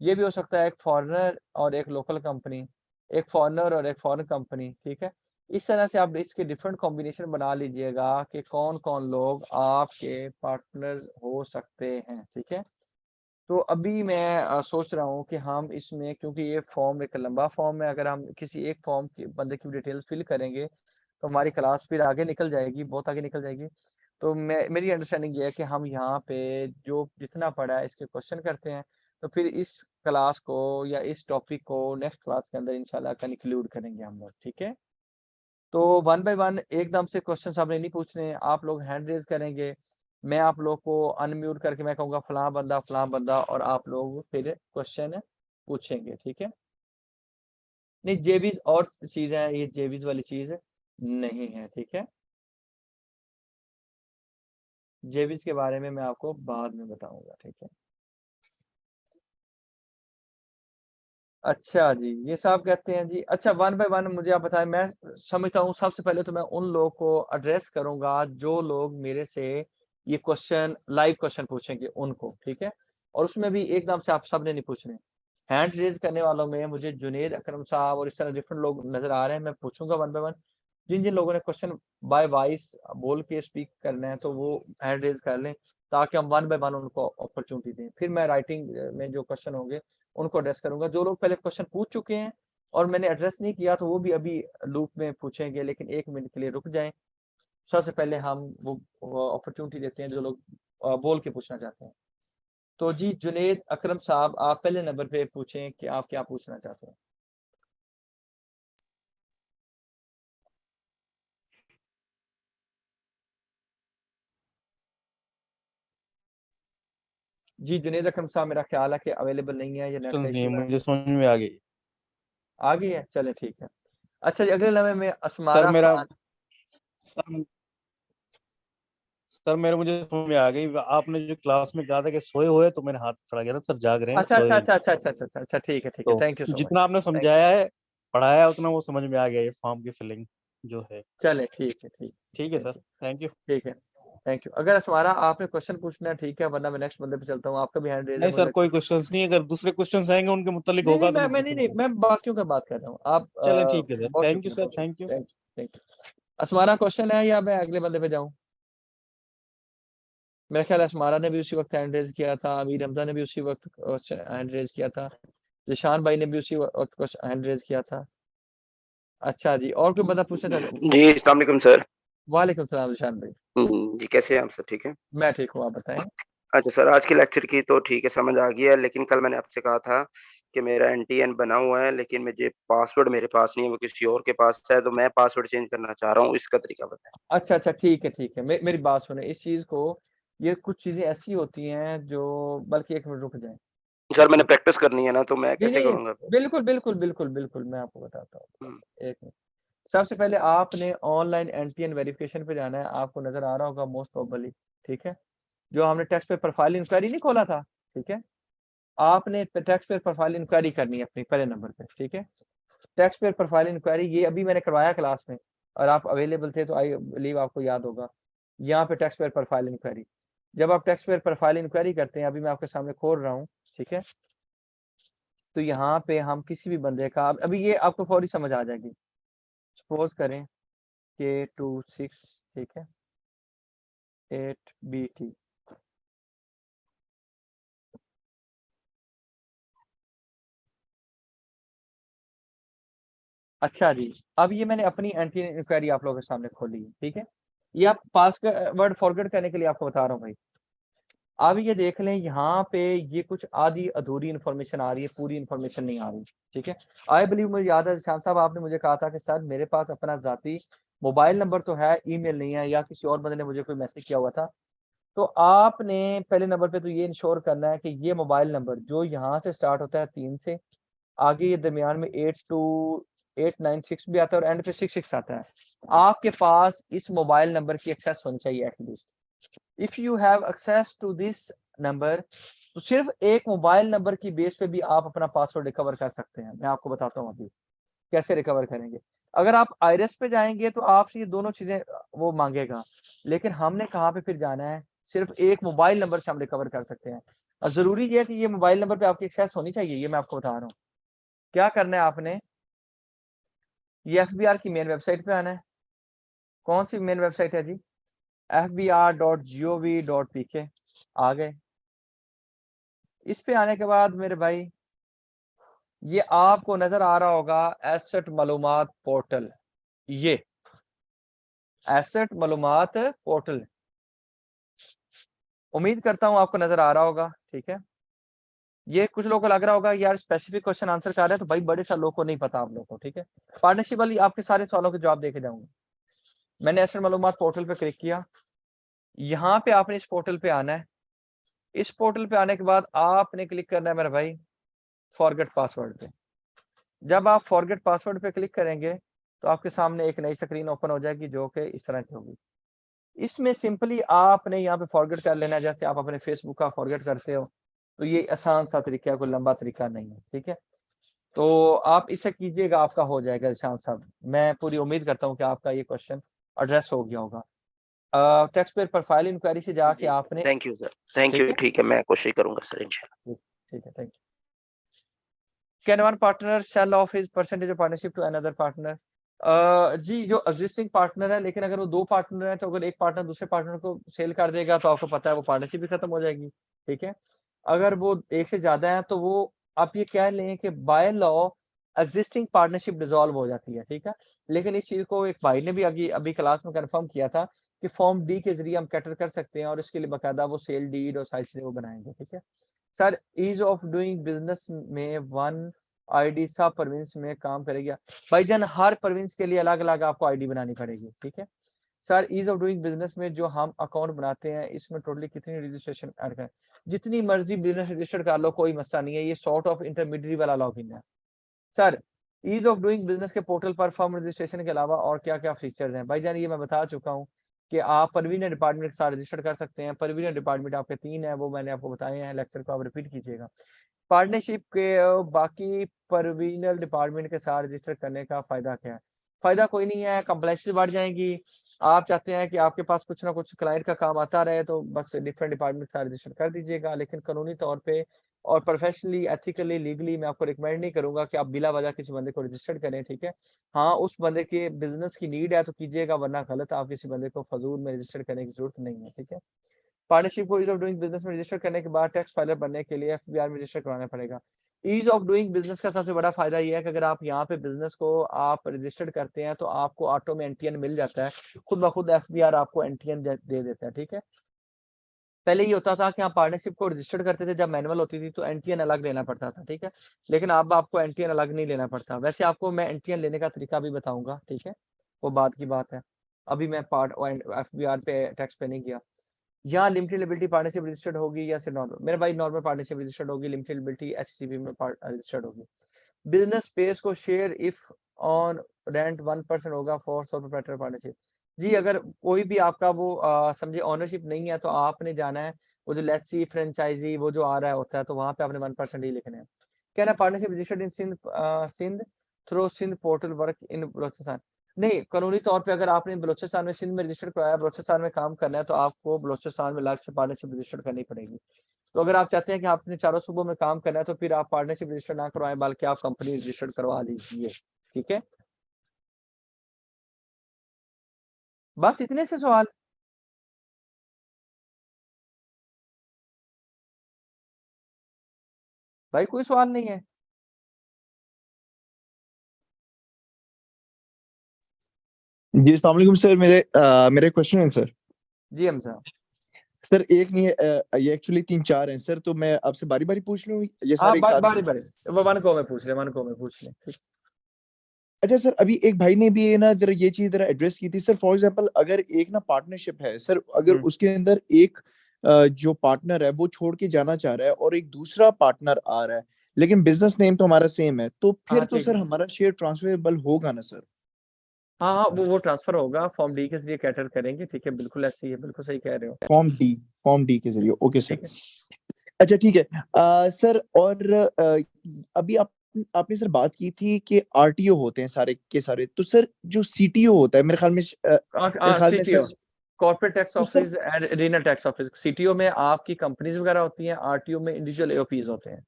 ये भी हो सकता है एक फॉरेनर और एक लोकल कंपनी, एक फॉरेनर और एक फॉरेन कंपनी, ठीक है? इस तरह से आप इसके डिफरेंट कॉम्बिनेशन बना लीजिएगा कि कौन-कौन लोग आपके पार्टनर्स हो सकते हैं, ठीक है? तो अभी मैं सोच रहा हूँ कि हम इसमें, क्योंकि ये फॉर्म एक लंबा फॉर्म है, अगर हम किसी एक फॉर्म के बंदे की डिटेल्स फिल करेंगे, तो हमारी क्लास फिर आगे निकल जाएगी, बहुत आगे निकल जाएगी। तो मेरी अंडरस्टैंडिंग ये है कि हम यहाँ पे जो जितना पढ़ा है इसके क्वेश्चन करते हैं, तो फिर इस क्लास को या इस टॉपिक को नेक्स्ट क्लास के अंदर इंशाल्लाह कंक्लूड करेंगे हम लोग, ठीक है? तो वन बाय वन एकदम से क्वेश्चंस आपने नहीं पूछने, आप लोग हैंड रेज़ करेंगे। मैं आप लोग को अनम्यूट करके मैं कहूँगा फलाँ बंदा और आप लोग फिर क्वेश्चन पूछेंगे, ठीक है? नहीं, जेबीज़ और चीज़ है, ये जेबीज़ वाली चीज़ नहीं है, ठीक है? जेबीज़ के बारे में मैं आपको बाद में बताऊँगा, ठीक है? अच्छा जी, ये साहब कहते हैं जी, अच्छा वन बाय वन मुझे आप बताएँ, मैं समझता हूँ सबसे पहले तो मैं उन लोगों को एड्रेस करूँगा जो लोग मेरे से ये क्वेश्चन लाइव क्वेश्चन पूछेंगे उनको, ठीक है? और उसमें भी एकदम से आप सबने नहीं पूछने। हैंड रेज़ करने वालों में मुझे जुनैद अकरम साहब और इस तरह डिफरेंट लोग नज़र आ रहे हैं, मैं पूछूँगा वन बाय वन। जिन-जिन लोगों ने क्वेश्चन बाय वॉइस बोल के स्पीक करना है, तो वो हैंड रेज़ कर लें, ताकि हम वन बाय वन उनको अपॉर्च्युनिटी दें। फिर मैं राइटिंग में जो क्वेश्चन होंगे उनको एड्रेस करूँगा। जो लोग पहले क्वेश्चन पूछ चुके हैं और मैंने एड्रेस नहीं किया, तो वो भी अभी लूप में पूछेंगे, लेकिन 1 मिनट के लिए रुक जाएँ। सबसे पहले हम वो अपॉर्च्युनिटी देते हैं जो लोग बोल के पूछना चाहते हैं। तो जी जुनैद अकरम साहब, आप पहले नंबर पे पूछें कि आप क्या पूछना चाहते हैं? जी जुनैद अकरम साहब, मेरा ख़्याल है कि अवेलेबल नहीं है, या नेट का
क्वेश्चंस नहीं है,
इश्यू है।
मुझे समझ में आ गई।
आ गई है? चलें ठीक है। अच्छा जी, अगले लम्हे में
सर
असमारा
मेरा
खान।
सर सर मेरा मुझे समझ में आ गई। आपने जो क्लास में कहा था कि सोए हुए, तो मैंने हाथ खड़ा किया था, सर जाग रहे हैं,
अच्छा,
सोए
अच्छा,
हुए
अच्छा,
नहीं।
अच्छा, अच्छा, अच्छा, अच्छा, अच्छा, ठीक है,
तो
थैंक यू सो मच।
जितना आपने
थैंक यू।
समझाया है, पढ़ाया है, उतना वो समझ में आ गया, ये फॉर्म की फिलिंग जो है।
चलें ठीक है,
ठीक है
thank
sir,
you.
Thank you.
ठीक है, थैंक यू। अगर असमारा आपने क्वेश्चन पूछना है ठीक है, वरना मैं नेक्स्ट बंदे पे चलता हूँ। आपका भी हैंड रेज़ है,
नहीं
मुझे
सर,
लगता
कोई
है।
क्वेश्चंस नहीं है, अगर दूसरे क्वेश्चंस आएंगे उनके मुतालिक
नहीं, नहीं,
होगा तो मैं
नहीं,
पूछूंगा
नहीं,
सर।
मैं बाकियों का बात कर रहा हूँ। आप
चलें ठीक है सर,
बहुत
थैंक यू
शुक्रिया,
सर,
बहुत
थैंक यू।
शुक्रिया। Thank you. असमारा क्वेश्चन है या मैं अगले बंदे पे जाऊँ? मेरा ख्याल है असमारा ने भी उसी वक़्त हैंड रेज़ किया था, अमीर हमज़ा ने भी उसी वक़्त हैंड रेज़ किया था, ज़ीशान भाई ने भी उसी वक़्त हैंड रेज़ किया था। अच्छा जी, और कोई बंदा पूछना चाहता है?
जी, अस्सलाम वालेकुम सर।
वालेकुम सलाम ज़ीशान भाई।
जी, कैसे हैं आप? सब ठीक है?
मैं ठीक हूँ, आप बताएँ?
अच्छा सर, आज के लेक्चर की तो ठीक है, समझ आ गई है, लेकिन कल मैंने आपसे कहा था कि मेरा एनटीएन बना हुआ है, लेकिन मुझे पासवर्ड मेरे पास नहीं है, वो किसी और के पास है, तो मैं पासवर्ड चेंज करना चाह रहा हूँ, इसका तरीका बताएँ?
अच्छा, अच्छा, ठीक है। मेरी बात सुनें, इस चीज़ को, ये कुछ चीज़ें ऐसी होती हैं जो, बल्कि 1 मिनट रुक जाएँ,
सर,
1
मैंने
मिनट।
प्रैक्टिस करनी है ना, तो मैं
जी,
कैसे
नहीं,
करूँगा फिर?
बिल्कुल, मैं आपको बताता हूँ,
हुँ,
1 मिनट। सबसे पहले आपने ऑनलाइन एनटीएन वेरिफ़िकेशन पे जाना है, आपको नज़र आ रहा होगा मोस्ट प्रोबेबली, ठीक है? जो हमने टेक्स्ट पे प्रोफ़ाइल इंक्वायरी नहीं खोला था, ठीक है? आपने टेक्स्ट पे प्रोफ़ाइल इंक्वायरी करनी है अपनी पहले नंबर पे, ठीक है? टेक्स्ट पे प्रोफ़ाइल इंक्वायरी ये अभी मैंने करवाया क्लास में, और आप अवेलेबल थे तो आई बिलीव आपको याद होगा। यहाँ पे टेक्स्ट पे प्रोफ़ाइल इंक्वायरी। जब आप टेक्स्ट पे प्रोफ़ाइल इंक्वायरी करते हैं, अभी मैं आपके सामने खोल रहा हूँ, ठीक है? तो यहाँ पे हम किसी भी बंदे का, अभी ये आपको फौरी समझ आ जाएगी। सपोज़ करें K26, ठीक है? 8BT। अच्छा जी, अब ये मैंने अपनी एंटी इंक्वायरी आप लोगों के सामने खोली है, ठीक है? ये आप पासवर्ड फॉरगेट करने के लिए आपको बता रहा हूँ भाई। अब ये देख लें यहाँ पे ये कुछ आधी अधूरी इन्फॉर्मेशन आ रही है, पूरी इन्फॉर्मेशन नहीं आ रही, ठीक है? आई बिलीव मुझे याद है शान साहब आपने मुझे कहा था कि सर मेरे पास अपना ज़ाती मोबाइल नंबर तो है, ईमेल नहीं है, या किसी और बंदे ने मुझे कोई मैसेज किया हुआ था। तो आपने पहले नंबर पे तो ये इंश्योर करना है कि ये मोबाइल नंबर जो यहाँ से स्टार्ट होता है 3 से, आगे ये दरमियान में 82896 भी आता है और एंड पे 66 आता है। आपके पास इस मोबाइल नंबर की एक्सेस होनी चाहिए at least. If you have access to this number, तो सिर्फ एक मोबाइल नंबर की बेस पे भी आप अपना पासवर्ड रिकवर कर सकते हैं। मैं आपको बताता हूँ अभी कैसे रिकवर करेंगे। अगर आप आईरिस पे जाएंगे तो आपसे ये दोनों चीजें वो मांगेगा, लेकिन हमने कहाँ पे फिर जाना है, सिर्फ एक मोबाइल नंबर से हम रिकवर कर सकते हैं। और जरूरी ये है कि ये मोबाइल नंबर पे आपकी एक्सेस होनी चाहिए, ये मैं आपको बता रहा हूँ। क्या करना है आपने, ये एफबीआर की मेन वेबसाइट पे आना है। कौन सी मेन वेबसाइट है जी? fbr.gov.pk। आ गए। इस पे आने के बाद मेरे भाई ये आपको नजर आ रहा होगा एसेट मालूमात पोर्टल, ये एसेट मालूमात पोर्टल, उम्मीद करता हूं आपको नजर आ रहा होगा, ठीक है? ये कुछ लोगों को लग रहा होगा यार स्पेसिफिक क्वेश्चन आंसर कर रहे हैं, तो भाई बड़े सारे लोगों को नहीं पता आप लोगों को, ठीक है? पार्टनरशिप वाली आपके सारे सवालों के जवाब देके जाऊंगा। मैंने एसेट मालूमात पोर्टल पे क्लिक किया, यहाँ पे आपने इस पोर्टल पे आना है। इस पोर्टल पे आने के बाद आपने क्लिक करना है मेरे भाई फॉरगेट पासवर्ड पे। जब आप फॉरगेट पासवर्ड पे क्लिक करेंगे तो आपके सामने एक नई स्क्रीन ओपन हो जाएगी जो कि इस तरह की होगी। इसमें सिंपली आपने यहाँ पे फॉरगेट कर लेना है, जैसे आप अपने फेसबुक का फॉरगेट करते हो। तो ये आसान सा तरीका है, कोई लंबा तरीका नहीं है, ठीक है? तो आप इसे कीजिएगा, आपका हो जाएगा ईशान साहब। मैं पूरी उम्मीद करता हूँ कि आपका ये क्वेश्चन एड्रेस हो गया होगा। टैक्स पेयर प्रोफाइल इंक्वायरी से जाके आपने,
thank you sir, thank you, ठीक है, मैं कोशिश करूंगा सर इंशाल्लाह।
ठीक है, thank you. Can one partner sell of his percentage of partnership to another partner? जी, जो एग्जिस्टिंग पार्टनर है, लेकिन अगर वो 2 पार्टनर हैं तो अगर एक पार्टनर दूसरे पार्टनर को सेल कर देगा तो आपको पता है वो पार्टनरशिप भी खत्म हो जाएगी, ठीक है? अगर वो एक से ज्यादा है तो वो आप ये कह लें कि by law existing partnership dissolve हो जाती है, ठीक है? लेकिन इस चीज को एक भाई ने भी अभी अभी क्लास में कंफर्म किया था कि फॉर्म डी के जरिए हम कैटर कर सकते हैं और इसके लिए बाकायदा वो सेल डीड और सारी चीजें वो बनाएंगे, ठीक है? Sir ease of doing business में वन आईडी सब प्रोविंस में काम करेगी? भाईजान हर प्रोविंस के लिए अलग अलग आपको आईडी बनानी पड़ेगी, ठीक है? Sir ease of doing business में जो हम अकाउंट बनाते हैं इसमें टोटली कितनी रजिस्ट्रेशन ऐड करें? जितनी मर्जी बिजनेस रजिस्टर कर लो, कोई मसला नहीं है, ये सॉर्ट ऑफ इंटरमीडिएट वाला लॉगिन है। Sir ease of doing business के पोर्टल पर फर्म रजिस्ट्रेशन के अलावा और क्या क्या फीचर्स हैं? भाईजान ये मैं बता चुका हूँ कि आप परवीन डिपार्टमेंट के साथ रजिस्टर कर सकते हैं। परवीन डिपार्टमेंट आपके 3 है, वो मैंने आपको बताए हैं, लेक्चर को आप रिपीट कीजिएगा। पार्टनरशिप के बाकी परवीनल डिपार्टमेंट के साथ रजिस्टर करने का फायदा क्या है? फायदा कोई नहीं है, कंप्लेक्सिटी बढ़ जाएगी। आप चाहते हैं कि आपके पास कुछ ना कुछ क्लाइंट का काम आता रहे तो बस डिफरेंट डिपार्टमेंट के साथ रजिस्टर कर दीजिएगा, लेकिन कानूनी तौर पे और प्रोफेशनली, एथिकली, लीगली मैं आपको रिकमेंड नहीं करूंगा कि आप बिला वजह किसी बंदे को रजिस्टर्ड करें, ठीक है? हाँ, उस बंदे के बिजनेस की नीड है तो कीजिएगा, वरना गलत आप किसी बंदे को फजूल में रजिस्टर करने की जरूरत नहीं है, ठीक है? पार्टनरशिप को ईज ऑफ डूइंग बिजनेस में रजिस्टर करने के बाद टैक्स फाइलर बनने के लिए एफबीआर में रजिस्टर कराना पड़ेगा। ईज ऑफ डूइंग बिजनेस का सबसे बड़ा फायदा ये है कि अगर आप यहाँ पे बिजनेस को आप रजिस्टर्ड करते हैं तो आपको ऑटो में एनटीएन मिल जाता है, खुद ब खुद एफबीआर आपको एनटीएन दे देता है, ठीक है? पहले ये होता था कि आप पार्टनरशिप को रजिस्टर्ड करते थे, जब मैनुअल होती थी तो एनटीएन अलग लेना पड़ता था, ठीक है? लेकिन अब आपको एनटीएन अलग नहीं लेना पड़ता। वैसे आपको मैं एनटीएन लेने का तरीका भी बताऊंगा, ठीक है? वो बाद की बात है। अभी मैं पार्ट एफबीआर पे टैक्स पे नहीं गया। यहाँ लिमिटेड लिबिलिटी पार्टनरशिप रजिस्टर्ड होगी या सिर्फ नॉर्मल? मेरे भाई नॉर्मल पार्टनरशिप रजिस्टर्ड होगी, लिमिटेड लिबिलिटी एससीबी में रजिस्टर्ड होगी। बिजनेस स्पेस को शेयर इफ ऑन रेंट 1% होगा फॉर सोल प्रोप्राइटर पार्टनरशिप? जी, अगर कोई भी आपका वो समझे ओनरशिप नहीं है तो आपने जाना है वो जो लेट्स सी फ्रेंचाइजी वो जो आ रहा होता है तो वहां पे आपने 1% ही लिखना है। क्या ना partnership registered in Sindh Sindh through Sindh portal work in Balochistan? नहीं, कानूनी तौर पे अगर आपने बलोचिस्तान में सिंध में रजिस्टर कराया, बलोचिस्तान में काम करना है तो आपको बलोचिस्तान में अलग से पार्टनरशिप रजिस्टर करनी पड़ेगी। तो अगर आप चाहते हैं कि आपने चारों सूबों में काम करना है तो फिर आप पार्टनरशिप रजिस्टर ना करवाएं बल्कि आप कंपनी रजिस्टर्ड करवा लीजिए, ठीक है? बस इतने से सवाल। भाई कोई सवाल नहीं है?
जी अस्सलाम वालेकुम सर। मेरे क्वेश्चन है सर।
जी हमजा।
सर एक नहीं है, ये एक्चुअली 3-4 हैं सर, तो मैं आपसे बारी बारी पूछ लूं ये
हाँ
सारे एक साथ?
बारी बारी वो वन को मैं पूछ ले ठीक।
अच्छा सर, अभी एक भाई ने भी ये ना जरा ये चीज जरा एड्रेस की थी सर। फॉर एग्जांपल अगर एक ना पार्टनरशिप है सर, अगर उसके अंदर एक जो पार्टनर है वो छोड़ के जाना चाह रहा है और एक दूसरा पार्टनर आ रहा है, लेकिन बिजनेस नेम तो हमारा सेम है, तो फिर
हाँ
तो
ठीक
सर
है।
हमारा शेयर ट्रांसफरेबल होगा ना सर?
हाँ हाँ वो ट्रांसफर होगा, फॉर्म डी के जरिए कैटर करेंगे, ठीक है बिल्कुल ऐसे ही है, बिल्कुल सही कह रहे हो।
फॉर्म डी के जरिए, ओके सर।
ठीक है।
अच्छा ठीक है। सर और अभी आपने सर बात की थी कि आरटीओ होते हैं सारे के सारे, तो सर जो सीटीओ होता है मेरे ख्याल में
सीटीओ
सर,
कॉर्पोरेट टैक्स
तो sir
office and regional tax office, CTO में आपकी कंपनीज वगैरह होती हैं, आरटीओ में इंडिविजुअल एओपीज होते हैं।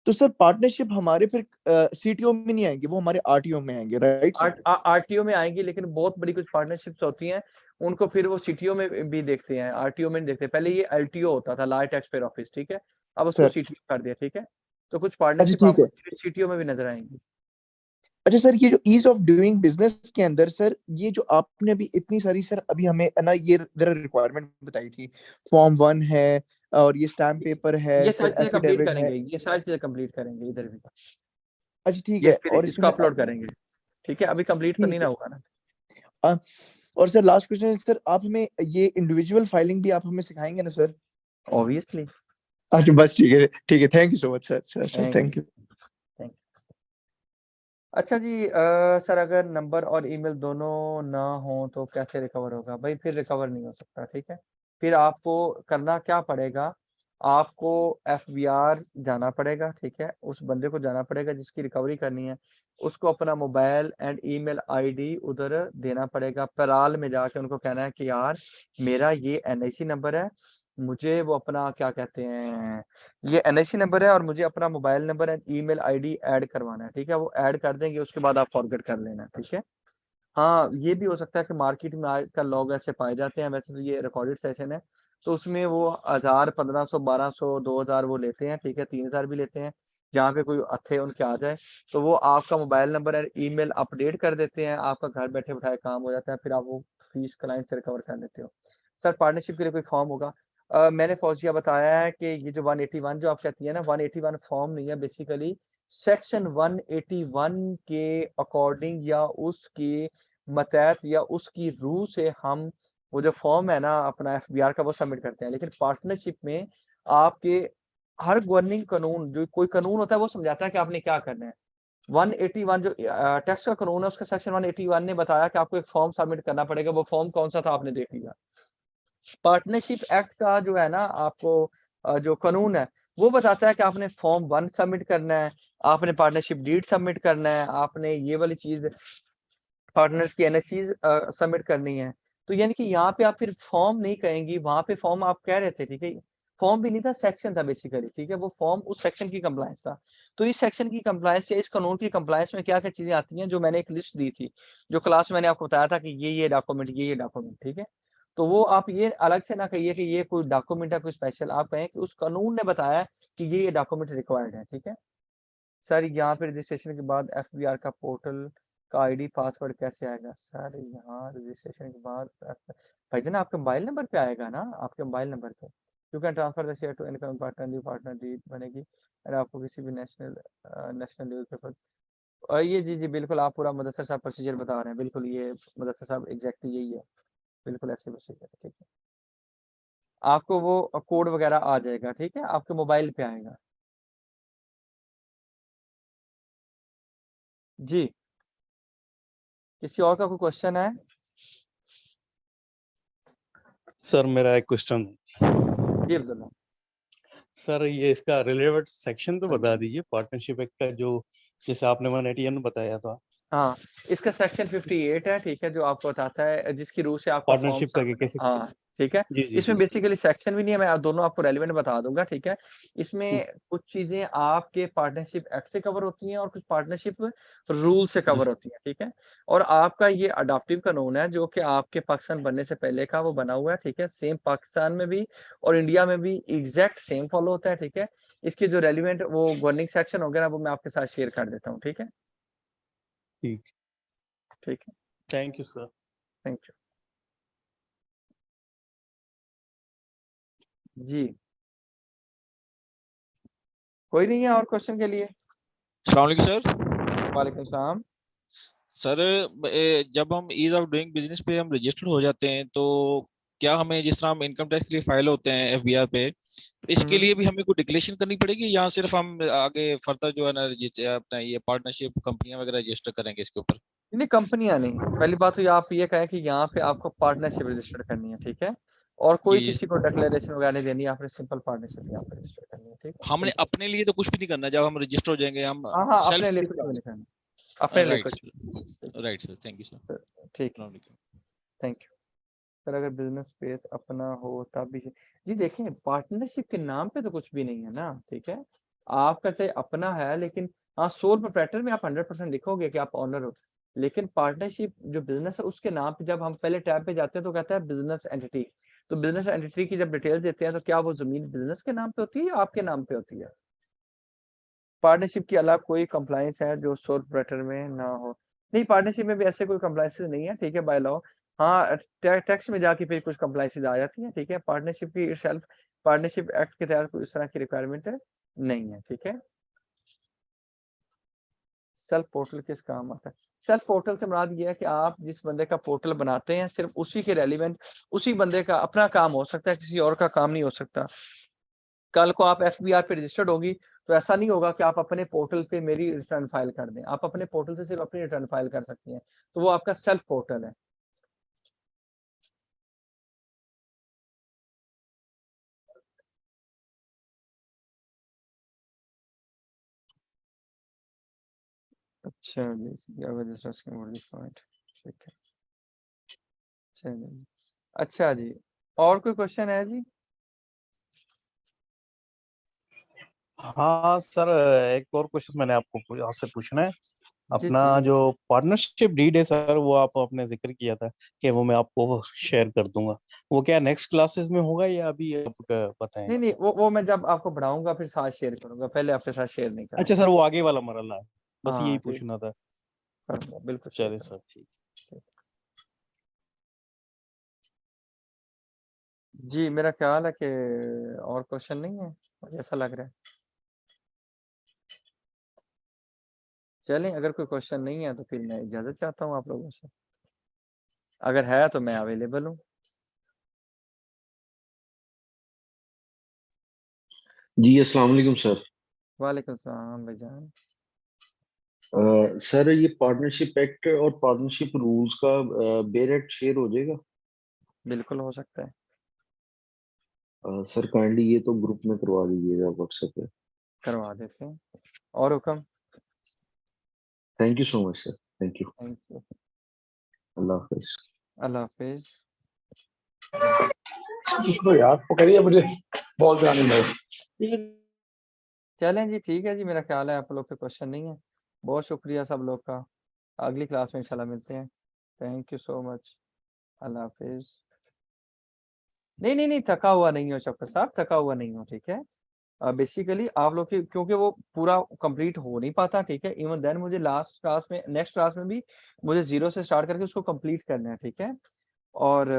तो सर पार्टनरशिप हमारे फिर सीटीओ में नहीं आएंगे, वो हमारे आरटीओ में आएंगे, राइट सर?
आरटीओ में आएंगी, लेकिन बहुत बड़ी कुछ पार्टनरशिप्स होती हैं, उनको फिर वो सीटीओ में भी देखते हैं, आरटीओ में नहीं देखते। पहले ये एलटीओ होता था, लार्ज टैक्स पेयर ऑफिस, ठीक है, अब उसको
सर
सीटीओ कर दिया, ठीक है। तो कुछ
अच्छा
पार्टनरशिप
ठीक
आपको
है।
सीटीओ में भी नजर आएंगी।
अच्छा सर, ये जो ईज ऑफ डूइंग बिजनेस के अंदर सर, ये जो आपने अभी इतनी सारी सर अभी हमें ना ये जरा रिक्वायरमेंट बताई थी, फॉर्म 1 है और ये स्टैम्प पेपर है
ये
सर,
सारी चीजें कंप्लीट
एफिडेविट है।
करेंगे, ये सारी चीजें कंप्लीट करेंगे इधर भी।
अच्छा ठीक
ये
है।
फिर
और
इसको
इसमें
अपलोड करेंगे, ठीक है, अभी कंप्लीट तो नहीं
ठीक
ना
है।
होगा ना।
और सर लास्ट क्वेश्चन है सर, आप हमें ये इंडिविजुअल फाइलिंग भी आप हमें सिखाएंगे ना सर?
ऑब्वियसली।
अच्छा बस ठीक है, thank you so much sir. Sir
thank
thank
you.
You.
Thank अच्छा जी, सर अगर नंबर और ईमेल दोनों ना हो तो कैसे रिकवर होगा? भाई फिर रिकवर नहीं हो सकता, ठीक है। फिर आपको करना क्या पड़ेगा, आपको एफबीआर जाना पड़ेगा, ठीक है, उस बंदे को जाना पड़ेगा जिसकी रिकवरी करनी है, उसको अपना मोबाइल एंड ईमेल आईडी उधर देना पड़ेगा, पेराल में जाके उनको कहना है कि यार मेरा ये एनआईसी नंबर है, मुझे वो अपना क्या कहते हैं, ये एनआईसी नंबर है और मुझे अपना mobile number and email ID add करवाना है, ठीक है। वो ऐड कर देंगे, उसके बाद आप फॉरवर्ड कर लेना, ठीक है। हाँ ये भी हो सकता है कि मार्केट में आजकल लोग ऐसे पाए जाते हैं, वैसे तो ये रिकॉर्डेड सेशन है, तो उसमें वो 1000 1500 1200 2000 वो लेते हैं, ठीक है, 3000 भी लेते हैं, जहाँ पे कोई अच्छे उनके आ जाए, तो वो आपका mobile number and email update कर देते हैं, आपका घर बैठे बैठाए काम हो जाता है, फिर आप वो फीस क्लाइंट से रिकवर कर लेते हो। सर पार्टनरशिप के लिए कोई फॉर्म होगा? मैंने फौजिया बताया है कि ये जो 181 जो आप कहती है ना, 181 फॉर्म नहीं है, बेसिकली सेक्शन 181 के अकॉर्डिंग या उसके मतहत या उसकी रूह से हम वो जो फॉर्म है ना अपना एफबीआर का वो सबमिट करते हैं, लेकिन पार्टनरशिप में आपके हर गवर्निंग कानून जो कोई कानून होता है वो समझाता है कि आपने क्या करना है। 181 जो टैक्स का कानून है उसका सेक्शन 181 ने बताया कि आपको एक फॉर्म सबमिट करना पड़ेगा, वो फॉर्म कौन सा था आपने देख लिया। पार्टनरशिप एक्ट का जो है ना आपको जो कानून है वो बताता है कि आपने फॉर्म 1 सबमिट करना है, आपने पार्टनरशिप डीड सबमिट करना है, आपने ये वाली चीज पार्टनर्स की एनएससीज सबमिट करनी है। तो यानी कि यहाँ पे आप फिर फॉर्म नहीं कहेंगी, वहां पे फॉर्म आप कह रहे थे, ठीक है, फॉर्म भी नहीं था, सेक्शन था बेसिकली, ठीक है, वो फॉर्म उस सेक्शन की कंप्लायंस था। तो इस सेक्शन की कंप्लायंस या इस कानून की कंप्लायंस में क्या क्या चीजें आती हैं, जो मैंने एक लिस्ट दी थी, जो क्लास में मैंने आपको बताया था कि ये डॉक्यूमेंट, ये डॉक्यूमेंट, ठीक है। तो वो आप ये अलग से ना कहिए कि ये कोई डॉक्यूमेंट है कोई स्पेशल, आप कहें कि उस कानून ने बताया कि ये डॉक्यूमेंट रिक्वायर्ड है, ठीक है। सर यहाँ पे रजिस्ट्रेशन के बाद एफबीआर का पोर्टल का आईडी पासवर्ड कैसे आएगा? सर यहाँ रजिस्ट्रेशन के बाद भाई ना आपके मोबाइल नंबर पे आएगा ना, आपके मोबाइल नंबर पे you can transfer the share to income partner, new partner deed बनेगी और आपको किसी भी नेशनल न्यूज़पेपर ये जी बिल्कुल आप पूरा मुदस्सर साहब प्रोसीजर बता रहे हैं, बिल्कुल ये मुदस्सर साहब एग्जैक्टली यही है, बिल्कुल ऐसे प्रोसीजर है, ठीक है। आपको वो कोड वगैरह आ जाएगा, ठीक है, आपके मोबाइल पे आएगा जी। किसी और का कोई क्वेश्चन है?
सर मेरा एक क्वेश्चन,
जी अब्दुल्ला।
सर ये इसका रिलेवेंट सेक्शन तो बता दीजिए पार्टनरशिप एक्ट का, जो जैसे आपने 181 बताया था।
हाँ इसका सेक्शन 58 है, ठीक है, जो आपको बताता है जिसकी रूल से आपका फॉर्म
पार्टनरशिप का कैसे?
हाँ ठीक है।
जी जी
इसमें
जी।
बेसिकली सेक्शन भी नहीं है, मैं आप दोनों आपको रेलिवेंट बता दूंगा, ठीक है। इसमें कुछ चीजें आपके पार्टनरशिप एक्ट से कवर होती हैं और कुछ पार्टनरशिप रूल से कवर होती हैं, ठीक है। और आपका ये अडॉप्टिव कानून है जो कि आपके पाकिस्तान बनने से पहले का वो बना हुआ है, ठीक है, सेम पाकिस्तान में भी और इंडिया में भी एग्जैक्ट सेम फॉलो होता है, ठीक है। इसके जो रेलिवेंट वो गवर्निंग सेक्शन हो गया ना वो मैं आपके साथ शेयर कर देता हूँ, ठीक है।
ठीक,
ठीक है।
Thank you sir.
Thank you. जी कोई नहीं है और क्वेश्चन के लिए?
अस्सलाम वालेकुम सर।
वालेकुम सलाम।
सर जब हम ईज ऑफ डूइंग बिजनेस पे हम रजिस्टर्ड हो जाते हैं तो क्या हमें जिस तरह हम इनकम टैक्स के लिए फाइल होते हैं एफबीआर पे, इसके लिए भी हमें कोई डिक्लेरेशन करनी पड़ेगी या सिर्फ हम आगे फर्दर जो है ना अपना ये पार्टनरशिप कंपनियां वगैरह रजिस्टर करेंगे इसके ऊपर?
नहीं कंपनियां नहीं, पहली बात तो आप ये कहें कि यहाँ पे आपको पार्टनरशिप रजिस्टर करनी है, ठीक है, और कोई
जी
किसी को डिक्लेरेशन वगैरह नहीं देनी है, आपने सिंपल पार्टनरशिप यहाँ पे रजिस्टर करनी है, ठीक है।
हमने
simple।
अपने लिए तो कुछ भी नहीं करना, जब हम रजिस्टर हो जाएंगे हम
हाँ हाँ
सेल्फ
अपने लिए कुछ भी नहीं करना, अपने लिए
राइट
कुछ
sir, right sir, thank you sir.
ठीक है, थैंक यू सर। अगर बिजनेस स्पेस अपना हो तब भी जी देखें, पार्टनरशिप के नाम पे तो कुछ भी नहीं है ना, ठीक है, आपका चाहे अपना है लेकिन हाँ सोल प्रोप्राइटर में आप 100% लिखोगे कि आप ऑनर हो, लेकिन पार्टनरशिप जो बिजनेस है उसके नाम पे जब हम पहले टैब पे जाते हैं तो कहता है बिजनेस एंटिटी, तो बिजनेस एंटिटी की जब डिटेल देते हैं तो क्या वो जमीन बिजनेस के नाम पे होती है या आपके नाम पे होती है? पार्टनरशिप की अलग कोई कंप्लायंस है जो सोल प्रोप्राइटर में ना हो? नहीं, पार्टनरशिप में भी ऐसे कोई कंप्लायंसेस नहीं है, ठीक है, बाय लॉ। हाँ टैक्स में जाके फिर कुछ कंप्लायंसेस आ जाती हैं, ठीक है, पार्टनरशिप की सेल्फ पार्टनरशिप एक्ट के तहत कोई इस तरह की रिक्वायरमेंट नहीं है, ठीक है। सेल्फ पोर्टल किस काम आता है? सेल्फ पोर्टल से मुराद ये है कि आप जिस बंदे का पोर्टल बनाते हैं सिर्फ उसी के रेलिवेंट उसी बंदे का अपना काम हो सकता है, किसी और का काम नहीं हो सकता। कल को आप एफबीआर पे रजिस्टर्ड होगी तो ऐसा नहीं होगा कि आप अपने पोर्टल पे मेरी रिटर्न फाइल कर दें, आप अपने पोर्टल से सिर्फ अपनी रिटर्न फाइल कर सकती हैं, तो वो आपका सेल्फ पोर्टल है। अच्छा जी, पॉइंट, ठीक है, चलिए, अच्छा जी, और कोई क्वेश्चन है जी?
हाँ सर, एक और क्वेश्चन मैंने आपको आपसे पूछना है।
जी
अपना
जी
जो पार्टनरशिप डीड है सर, वो आप आपने जिक्र किया था कि वो मैं आपको शेयर कर दूंगा, वो क्या नेक्स्ट क्लासेस में होगा या अभी आप बताएं?
नहीं वो मैं जब आपको बढ़ाऊंगा फिर साथ शेयर करूंगा, पहले आपके साथ शेयर नहीं
अच्छा
करूंगा।
सर, वो आगे वाला मरला है, बस यही
हाँ ठीक,
पूछना था।
करूंगा बिल्कुल शेयर
चलिए
करूंगा।
सर, ठीक।
जी मेरा ख्याल है कि और क्वेश्चन नहीं है, मुझे ऐसा लग रहा है। चलें, अगर कोई क्वेश्चन नहीं है तो फिर मैं इजाज़त चाहता हूँ आप लोगों से, अगर है तो मैं अवेलेबल हूँ।
जी अस्सलाम वालेकुम सर।
वालेकुम सलाम भाईजान।
सर ये पार्टनरशिप एक्ट और पार्टनरशिप रूल्स का बेर एक्ट शेयर हो जाएगा?
बिल्कुल हो सकता है।
सर काइंडली ये तो ग्रुप में करवा दीजिएगा व्हाट्सएप पे।
करवा देते हैं, और हुक्म।
Thank you so much sir, thank you.
Thank you.
अल्लाह हाफिज।
अल्लाह हाफिज।
इसको यार पकड़िए मुझे बॉल चलाने में।
चलें जी, ठीक है जी, मेरा ख्याल है आप लोग के क्वेश्चन नहीं है। बहुत शुक्रिया सब लोग का, अगली क्लास में इंशाल्लाह मिलते हैं। Thank you so much. अल्लाह हाफिज। नहीं नहीं नहीं, थका हुआ नहीं हो शौकत साहब, थका हुआ नहीं हो, ठीक है। बेसिकली आप लोग की क्योंकि वो पूरा कंप्लीट हो नहीं पाता, ठीक है, इवन देन मुझे लास्ट क्लास में नेक्स्ट क्लास में भी मुझे जीरो से स्टार्ट करके उसको कंप्लीट करना है, ठीक है। और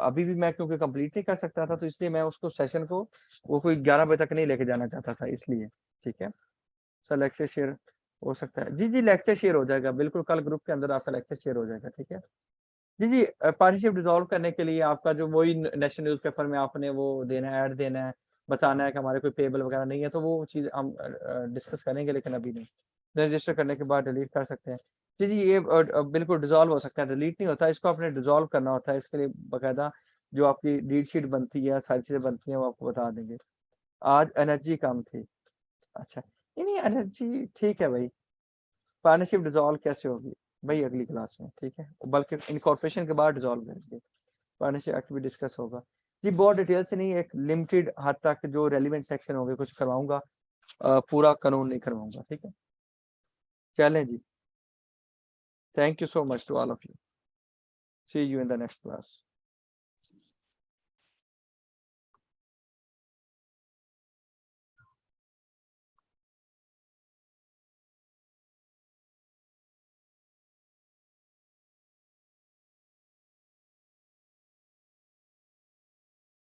अभी भी मैं क्योंकि कंप्लीट नहीं कर सकता था तो इसलिए मैं उसको सेशन को वो कोई 11 बजे तक नहीं लेके जाना चाहता था, इसलिए, ठीक है। सर लेक्चर शेयर हो सकता है? जी जी लेक्चर शेयर हो जाएगा, बिल्कुल कल ग्रुप के अंदर आपका लेक्चर शेयर हो जाएगा, ठीक है। जी जी पार्टनरशिप डिसॉल्व करने के लिए आपका जो वही नेशनल न्यूज़पेपर में आपने वो देना है, ऐड देना है, बताना है कि हमारे कोई पेबल वगैरह नहीं है, तो वो चीज़ हम डिस्कस करेंगे, लेकिन अभी नहीं। रजिस्टर करने के बाद डिलीट कर सकते हैं। जी जी ये बिल्कुल डिसॉल्व हो सकता है, डिलीट नहीं होता, इसको आपने डिसॉल्व करना होता है, इसके लिए बाकायदा जो आपकी डीड शीट बनती है, सारी चीज़ें बनती हैं, वो आपको बता देंगे। आज एनर्जी कम थी, अच्छा, नहीं नहीं एनर्जी ठीक है भाई, पार्टनरशिप डिसॉल्व कैसे होगी भाई अगली क्लास में, ठीक है, बल्कि इनकॉर्पोरेशन के बाद डिसॉल्व करेंगे, पार्टनरशिप एक्ट भी डिस्कस होगा। जी बहुत डिटेल से नहीं, एक लिमिटेड हद तक जो रेलिवेंट सेक्शन होंगे कुछ करवाऊंगा, पूरा कानून नहीं करवाऊंगा, ठीक है। चलें जी, thank you so much to all of you, see you in the next class.